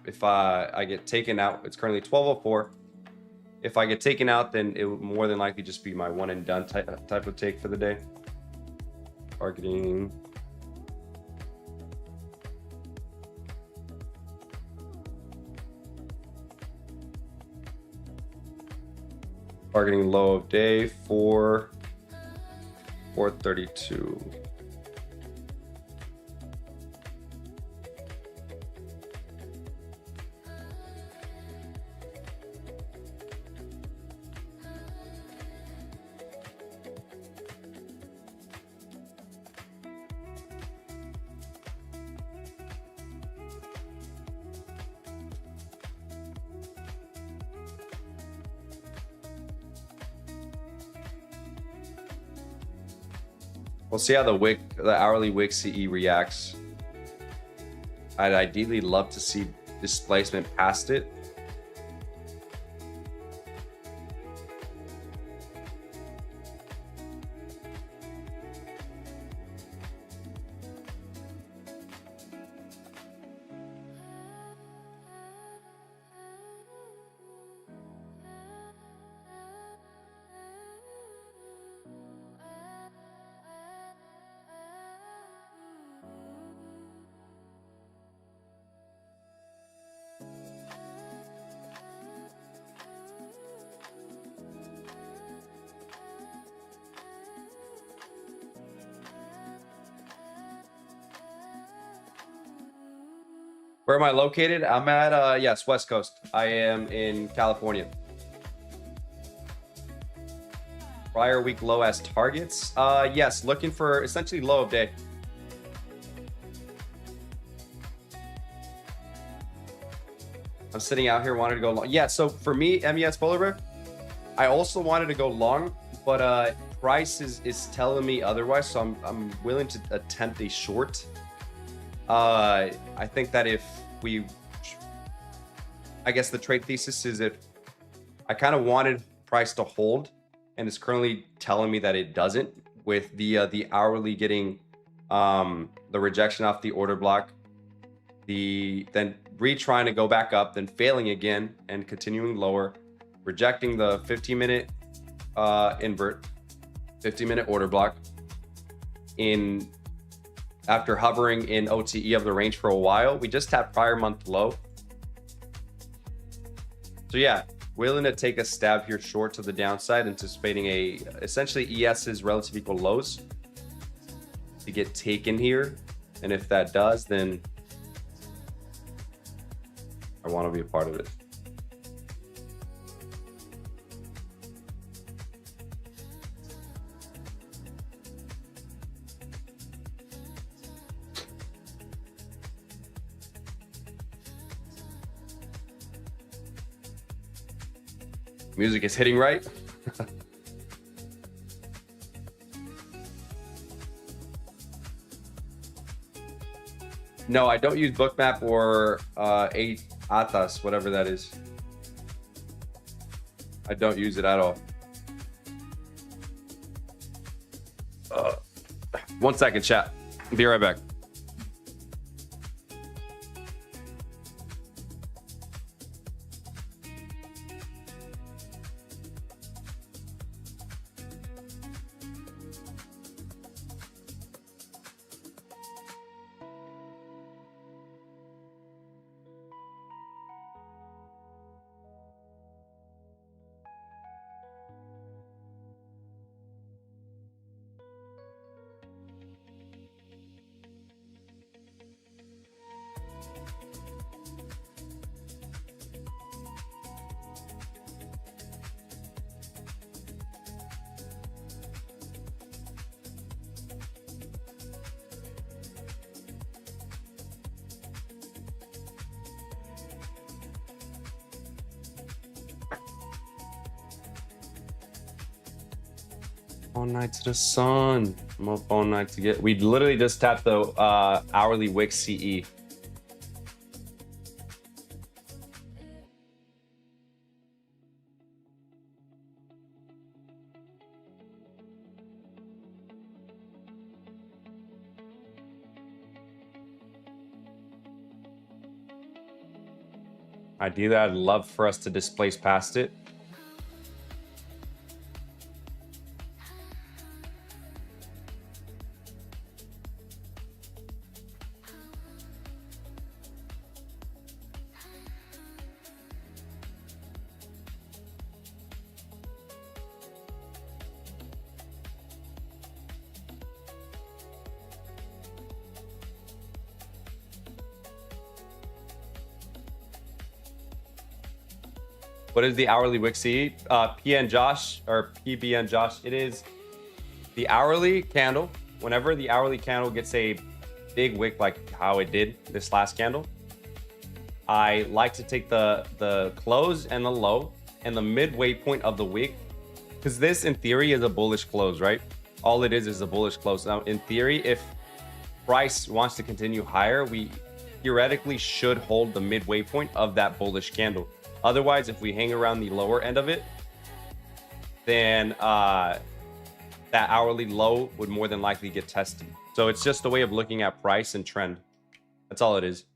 if I get taken out, it's currently 12:04. If I get taken out, then it will more than likely just be my one and done type of take for the day. Targeting. Targeting low of day 432. We'll see how the hourly wick CE reacts. I'd ideally love to see displacement past it. Where am I located? I'm at, yes, West Coast. I am in California. Prior week low as targets. Yes, looking for essentially low of day. I'm sitting out here wanting to go long. Yeah, so for me, MES Polar Bear, I also wanted to go long, but price is telling me otherwise, so I'm willing to attempt a short. I think that if I guess the trade thesis is if I kind of wanted price to hold, and it's currently telling me that it doesn't, with the hourly getting the rejection off the order block, then retrying to go back up, then failing again and continuing lower, rejecting the 15-minute invert, 15-minute order block after hovering in OTE of the range for a while. We just tapped prior month low. So yeah, willing to take a stab here short to the downside, anticipating essentially ES's relative equal lows to get taken here. And if that does, then I want to be a part of it. Music is hitting right. No, I don't use Bookmap or Atas, whatever that is. I don't use it at all. 1 second, chat. Be right back. All night to the sun. I'm up all night to get. We literally just tapped the hourly wick CE. Ideally, I'd love for us to displace past it. What is the hourly wick CE? PN Josh or PBN Josh? It is the hourly candle. Whenever the hourly candle gets a big wick like how it did this last candle, I like to take the close and the low and the midway point of the wick, because this in theory is a bullish close, right? All it is a bullish close. Now in theory, if price wants to continue higher, we theoretically should hold the midway point of that bullish candle. Otherwise, if we hang around the lower end of it, then that hourly low would more than likely get tested. So it's just a way of looking at price and trend. That's all it is.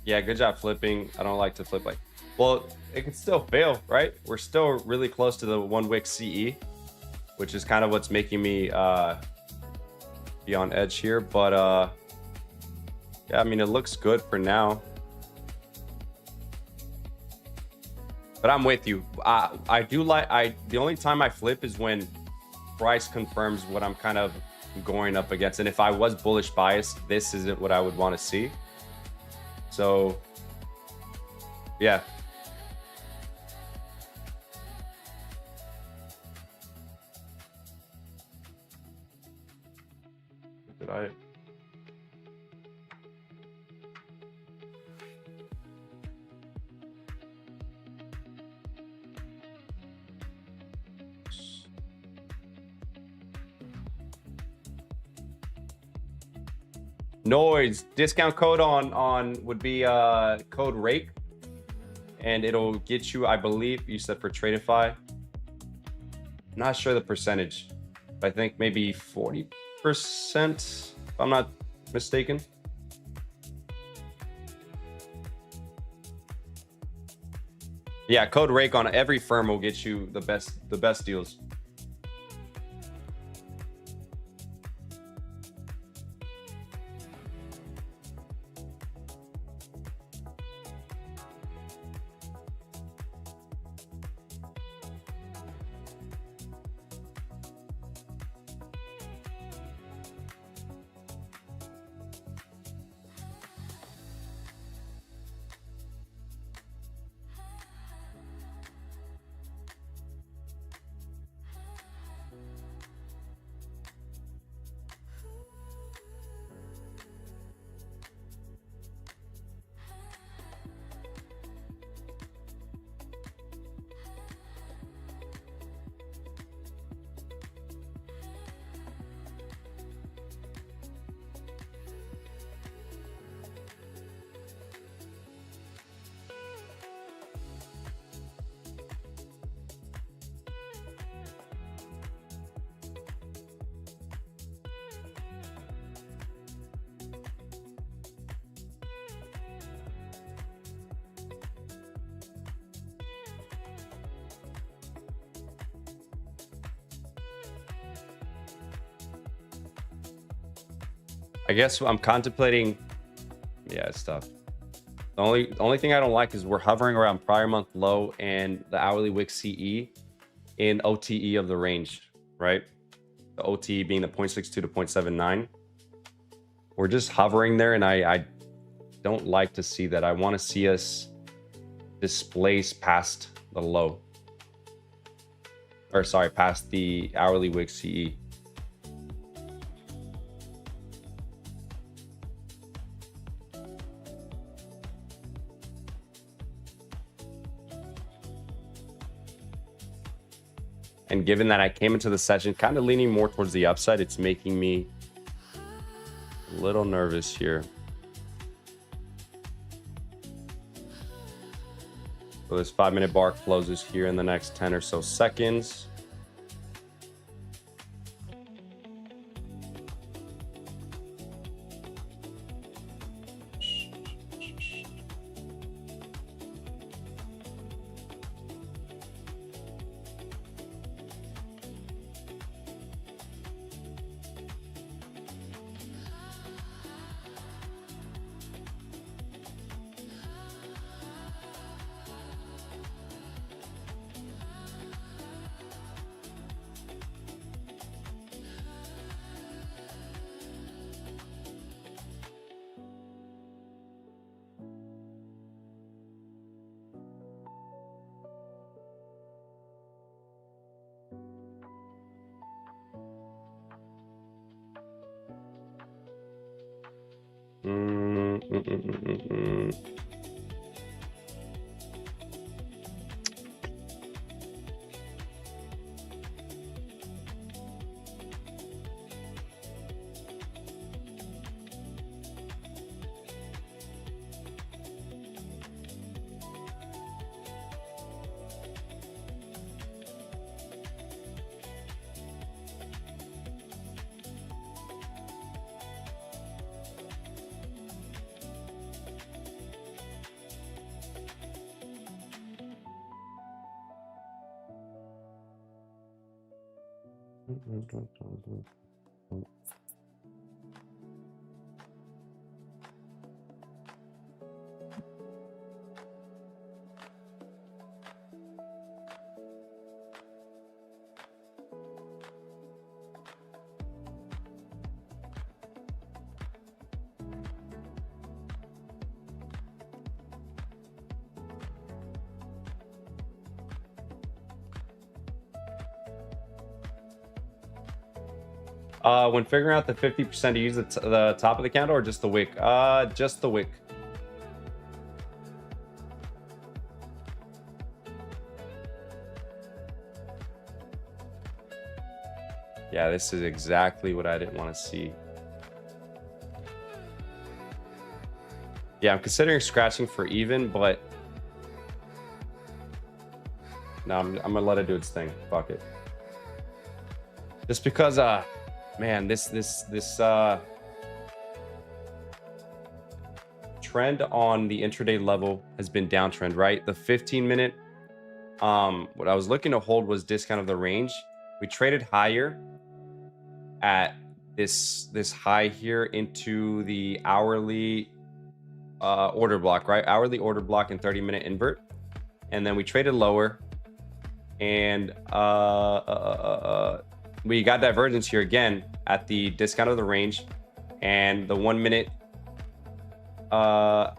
Yeah, good job flipping. I don't like to flip like, well, it can still fail, right? We're still really close to the 1 wick CE, which is kind of what's making me be on edge here. But yeah, I mean, it looks good for now. But I'm with you. I do like, the only time I flip is when price confirms what I'm kind of going up against. And if I was bullish biased, this isn't what I would want to see. So, yeah. Did I? Noise discount code on would be code rake, and it'll get you, I believe you said for Tradeify, I'm not sure the percentage, but I think maybe 40%, if I'm not mistaken. Yeah, code rake on every firm will get you the best deals. I guess I'm contemplating. Yeah, it's tough. The only thing I don't like is we're hovering around prior month low and the hourly wick CE in OTE of the range, right? The OTE being the 0.62 to 0.79. We're just hovering there, and I don't like to see that. I want to see us displace past the low. Or sorry, past the hourly wick CE. And given that I came into the session kind of leaning more towards the upside, it's making me a little nervous here. So this 5-minute bar closes here in the next 10 or so seconds. When figuring out the 50% to use the top of the candle or just the wick? Just the wick. Yeah, this is exactly what I didn't want to see. Yeah, I'm considering scratching for even, but no, I'm gonna let it do its thing. Fuck it. Just because, man, this trend on the intraday level has been downtrend, right? The 15-minute, what I was looking to hold was discount of the range. We traded higher at this high here into the hourly order block, right? Hourly order block and 30-minute invert, and then we traded lower, and we got divergence here again at the discount of the range and the 1 minute. So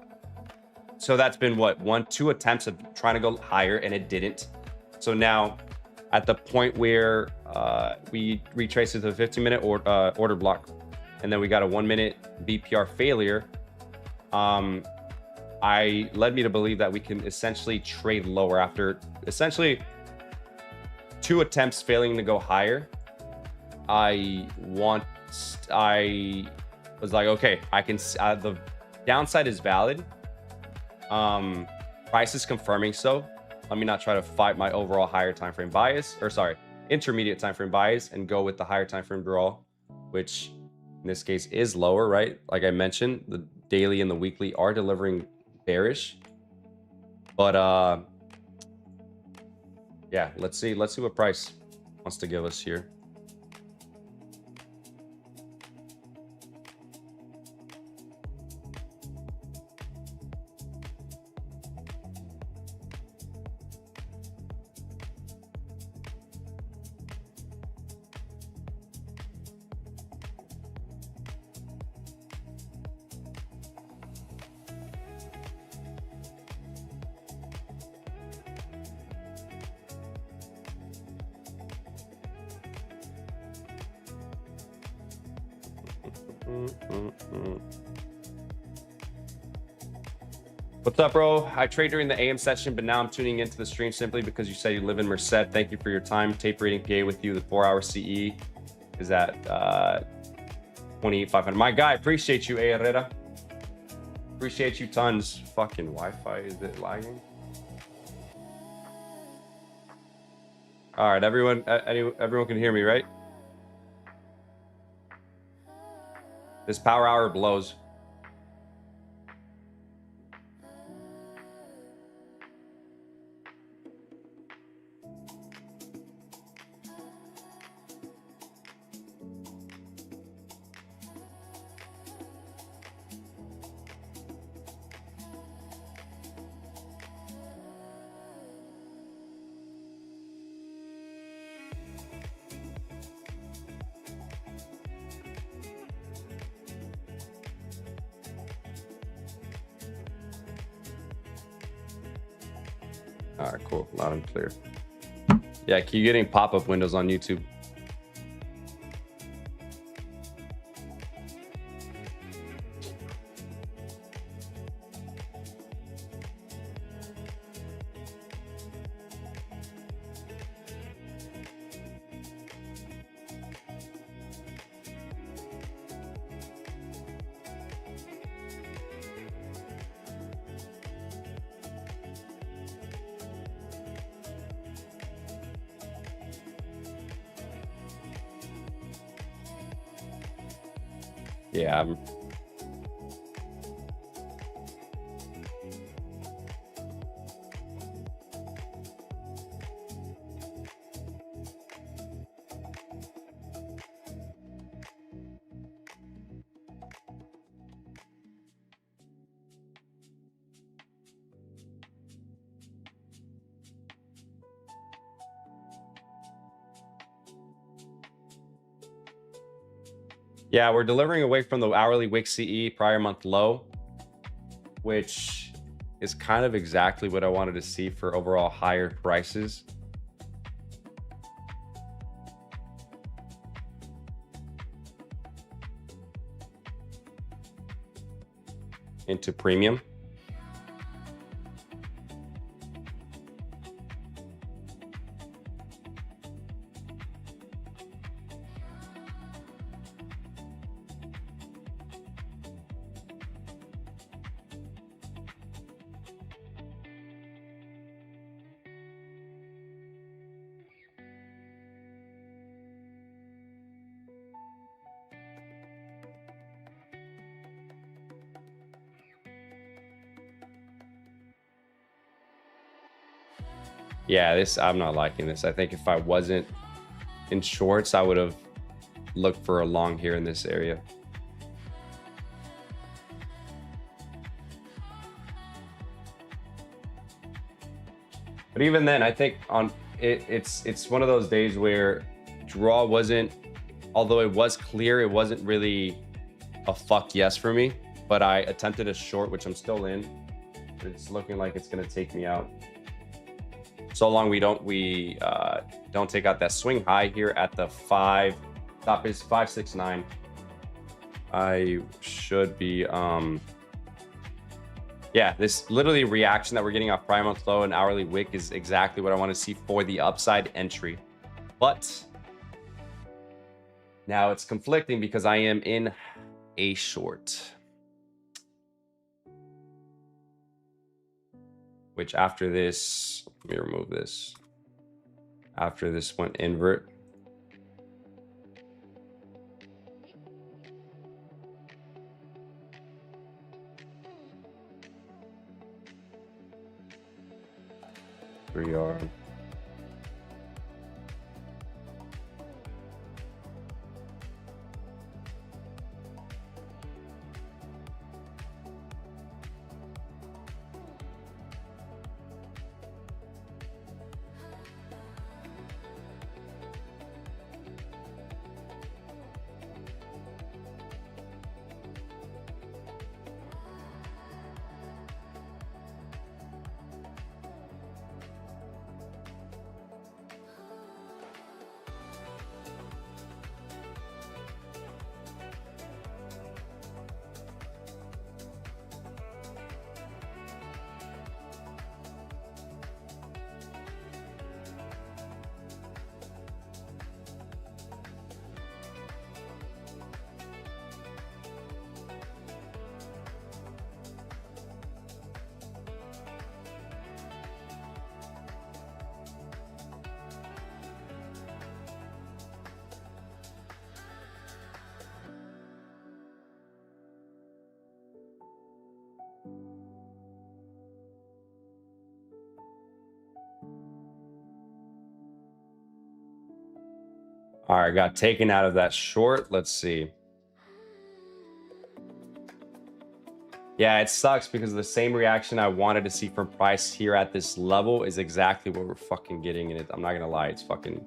that's been what, two attempts of trying to go higher, and it didn't. So now at the point where we retraced it to the 15-minute order block, and then we got a 1 minute BPR failure, led me to believe that we can essentially trade lower after essentially 2 attempts failing to go higher. I was like, okay, I can, the downside is valid. Price is confirming so. Let me not try to fight my overall higher time frame bias, or sorry, intermediate time frame bias, and go with the higher time frame draw, which in this case is lower, right? Like I mentioned, the daily and the weekly are delivering bearish, but yeah, let's see what price wants to give us here. What's up, bro? I trade during the AM session, but now I'm tuning into the stream simply because you say you live in Merced. Thank you for your time. Tape reading PA with you. The 4-hour CE is at 28,500. My guy, appreciate you, A. Herrera. Appreciate you tons. Fucking Wi-Fi, is it lagging? All right, everyone can hear me, right? This power hour blows. All right, cool. Loud and clear. Yeah, keep getting pop-up windows on YouTube. Yeah, yeah, we're delivering away from the hourly wick CE prior month low, which is kind of exactly what I wanted to see for overall higher prices. Into premium. Yeah, I'm not liking this. I think if I wasn't in shorts, I would have looked for a long here in this area. But even then, I think it's one of those days where draw wasn't, although it was clear, it wasn't really a fuck yes for me. But I attempted a short, which I'm still in. It's looking like it's gonna take me out. So long we don't take out that swing high here at the 5. Top is 569. I should be yeah, this literally reaction that we're getting off prior month low and hourly wick is exactly what I want to see for the upside entry. But now it's conflicting because I am in a short, which after this, let me remove this. After this went invert. We are. All right, got taken out of that short. Let's see. Yeah, it sucks because the same reaction I wanted to see from price here at this level is exactly what we're fucking getting in it. I'm not gonna lie, it's fucking,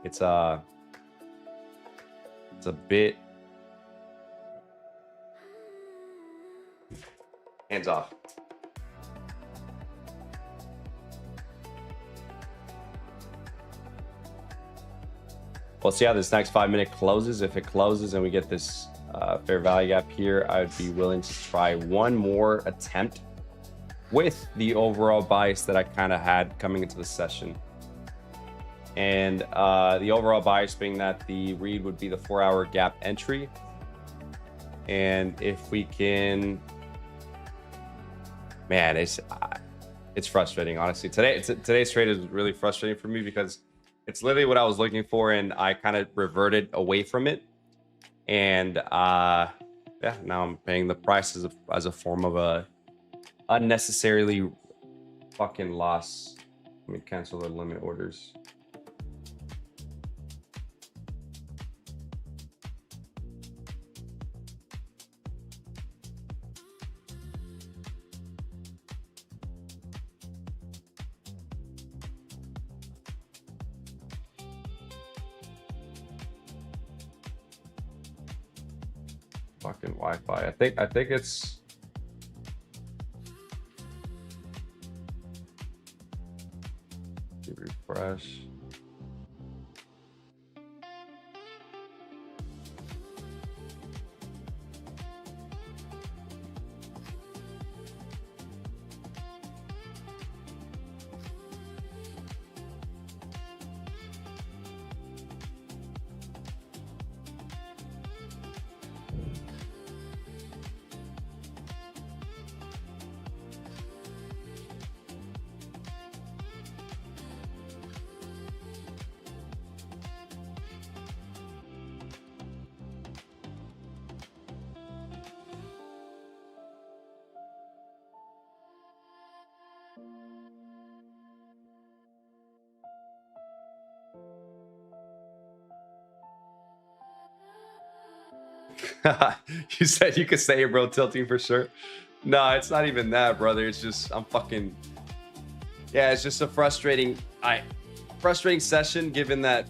it's a bit hands off. We'll see how this next 5 minute closes. If it closes and we get this fair value gap here, I'd be willing to try one more attempt with the overall bias that I kind of had coming into the session. And the overall bias being that the read would be the 4 hour gap entry. And if we can, man, it's frustrating, honestly. Today's trade is really frustrating for me because it's literally what I was looking for, and I kind of reverted away from it. And yeah, now I'm paying the price as a form of a unnecessarily fucking loss. Let me cancel the limit orders. Fucking Wi-Fi. I think it's refresh. You said you could say it, bro. Tilting for sure. No, it's not even that, brother. It's just I'm fucking. Yeah, it's just a frustrating session, given that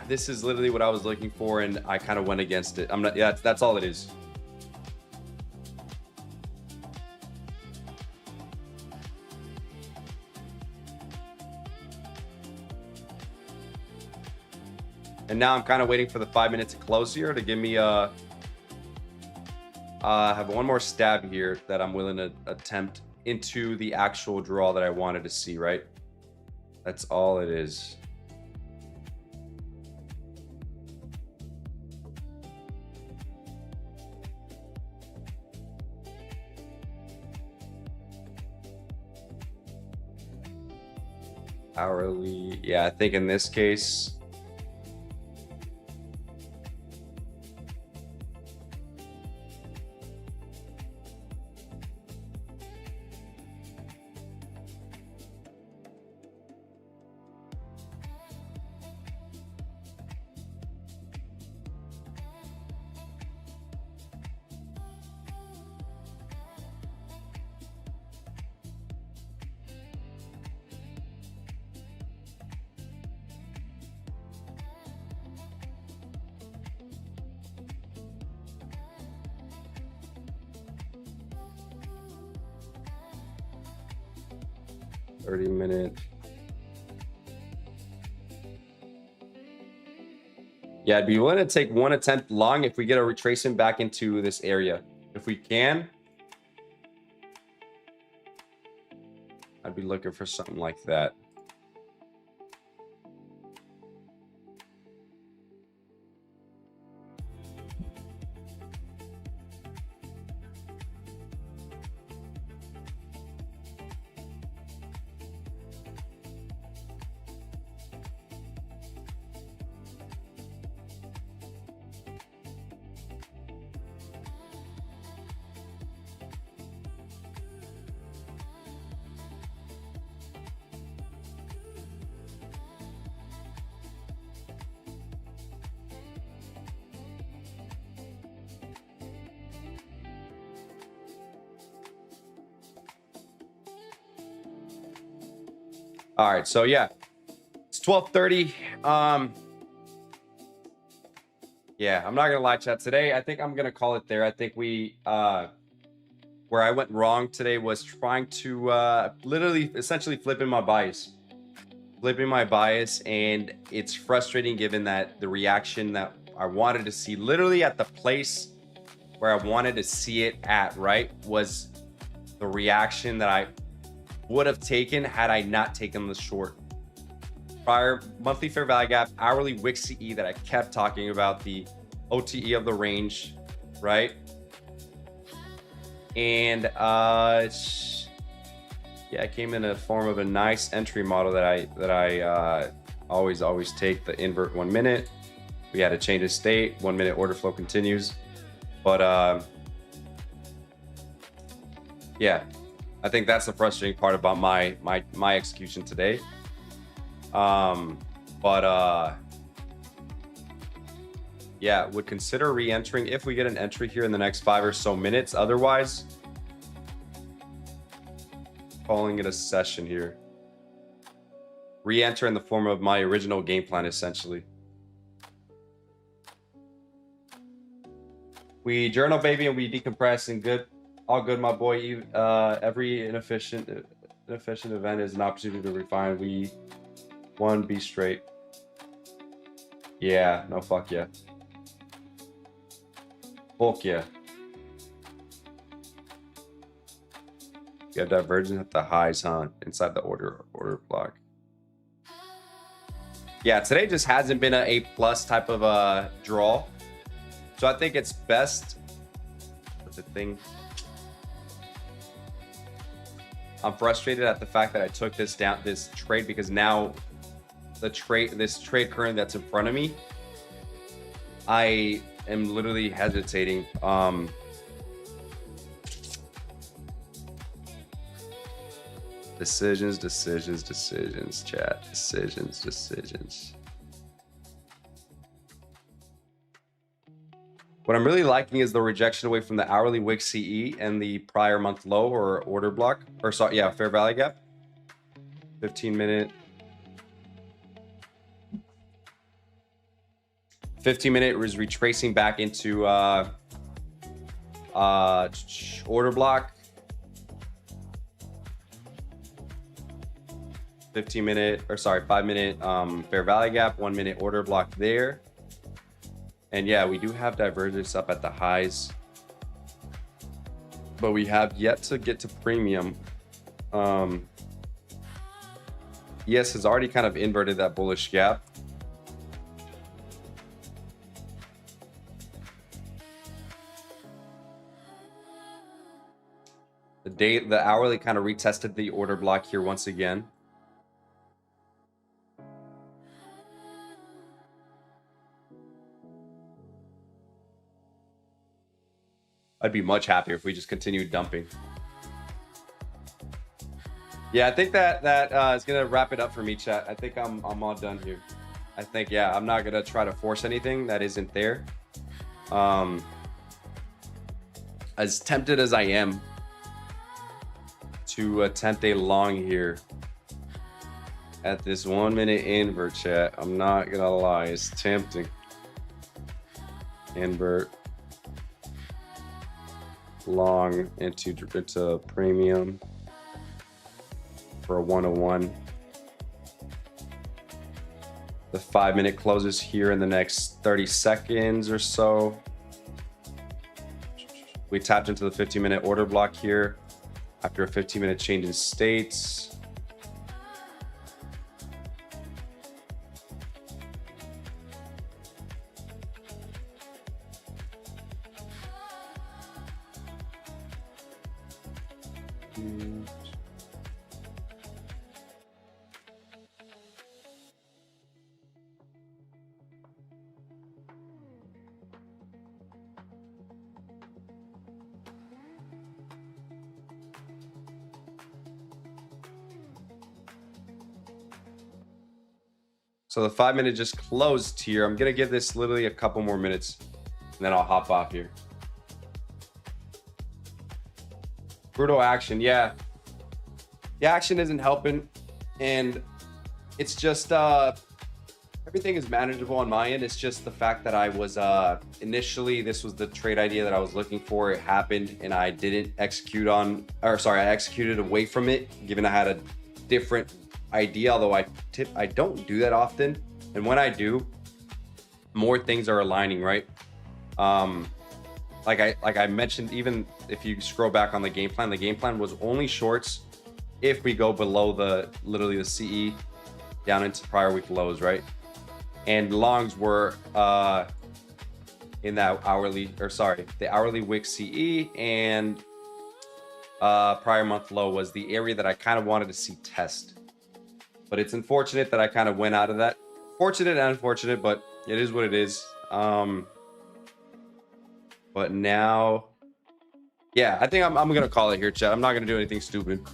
this is literally what I was looking for, and I kind of went against it. I'm not. Yeah, that's all it is. And now I'm kind of waiting for the 5 minutes to close here to give me a. I have one more stab here that I'm willing to attempt into the actual draw that I wanted to see, right? That's all it is. Hourly, yeah, I think in this case, minute. Yeah, I'd be willing to take one attempt long if we get a retracement back into this area. If we can, I'd be looking for something like that. All right, so yeah, it's 12:30. Yeah, I'm not gonna lie, chat. Today, I think I'm gonna call it there. I think we where I went wrong today was trying to literally essentially flipping my bias. And it's frustrating given that the reaction that I wanted to see literally at the place where I wanted to see it at, right, was the reaction that I would have taken had I not taken the short. Prior monthly fair value gap, hourly wick CE that I kept talking about, the OTE of the range, right? And yeah, it came in a form of a nice entry model that I always take, the invert 1 minute. We had a change of state, 1 minute order flow continues. But yeah, I think that's the frustrating part about my execution today. Yeah, would consider re-entering if we get an entry here in the next 5 or so minutes. Otherwise, calling it a session here. Re-enter in the form of my original game plan, essentially. We journal, baby, and we decompress, and good, all good, my boy. Every inefficient event is an opportunity to refine. We be straight. Yeah, no, fuck yeah. Fuck yeah. You have divergence at the highs, huh? Inside the order block. Yeah, today just hasn't been a plus type of a draw. So I think it's best. What's the thing? I'm frustrated at the fact that I took this trade, because now this trade current that's in front of me, I am literally hesitating. Decisions, chat. Decisions. What I'm really liking is the rejection away from the hourly wick CE and the prior month low or order block, or sorry, yeah, fair value gap. 15-minute. 15-minute was retracing back into order block. 5-minute fair value gap, 1 minute order block there. And yeah, we do have divergence up at the highs, but we have yet to get to premium. ES has already kind of inverted that bullish gap. The hourly kind of retested the order block here once again. I'd be much happier if we just continued dumping. Yeah, I think that is gonna wrap it up for me, chat. I think I'm all done here. I think, yeah, I'm not gonna try to force anything that isn't there. As tempted as I am to attempt a long here at this 1 minute invert, chat, I'm not gonna lie, it's tempting. Invert long into premium for a 101. The 5-minute closes here in the next 30 seconds or so. We tapped into the 15-minute order block here after a 15-minute change in states. So the 5-minute just closed here. I'm gonna give this literally a couple more minutes and then I'll hop off here. Brutal action, yeah. The action isn't helping. and it's just everything is manageable on my end. It's just the fact that I was initially, this was the trade idea that I was looking for. It happened and I didn't execute on, or sorry, I executed away from it, given I had a different idea, although I don't do that often. And when I do, more things are aligning, right? Like I mentioned, even if you scroll back on the game plan was only shorts if we go below literally the CE down into prior week lows, right? And longs were in that the hourly wick CE, and prior month low was the area that I kind of wanted to see test. But it's unfortunate that I kind of went out of that. Fortunate and unfortunate, but it is what it is. But now, yeah, I think I'm gonna call it here, chat. I'm not gonna do anything stupid.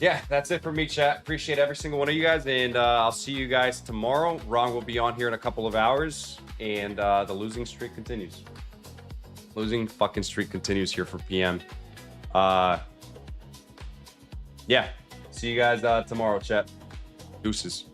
Yeah, that's it for me, chat. Appreciate every single one of you guys, and I'll see you guys tomorrow. Ron will be on here in a couple of hours, and the losing streak continues. Losing fucking streak continues here for PM. Yeah, see you guys tomorrow, chat. Deuces.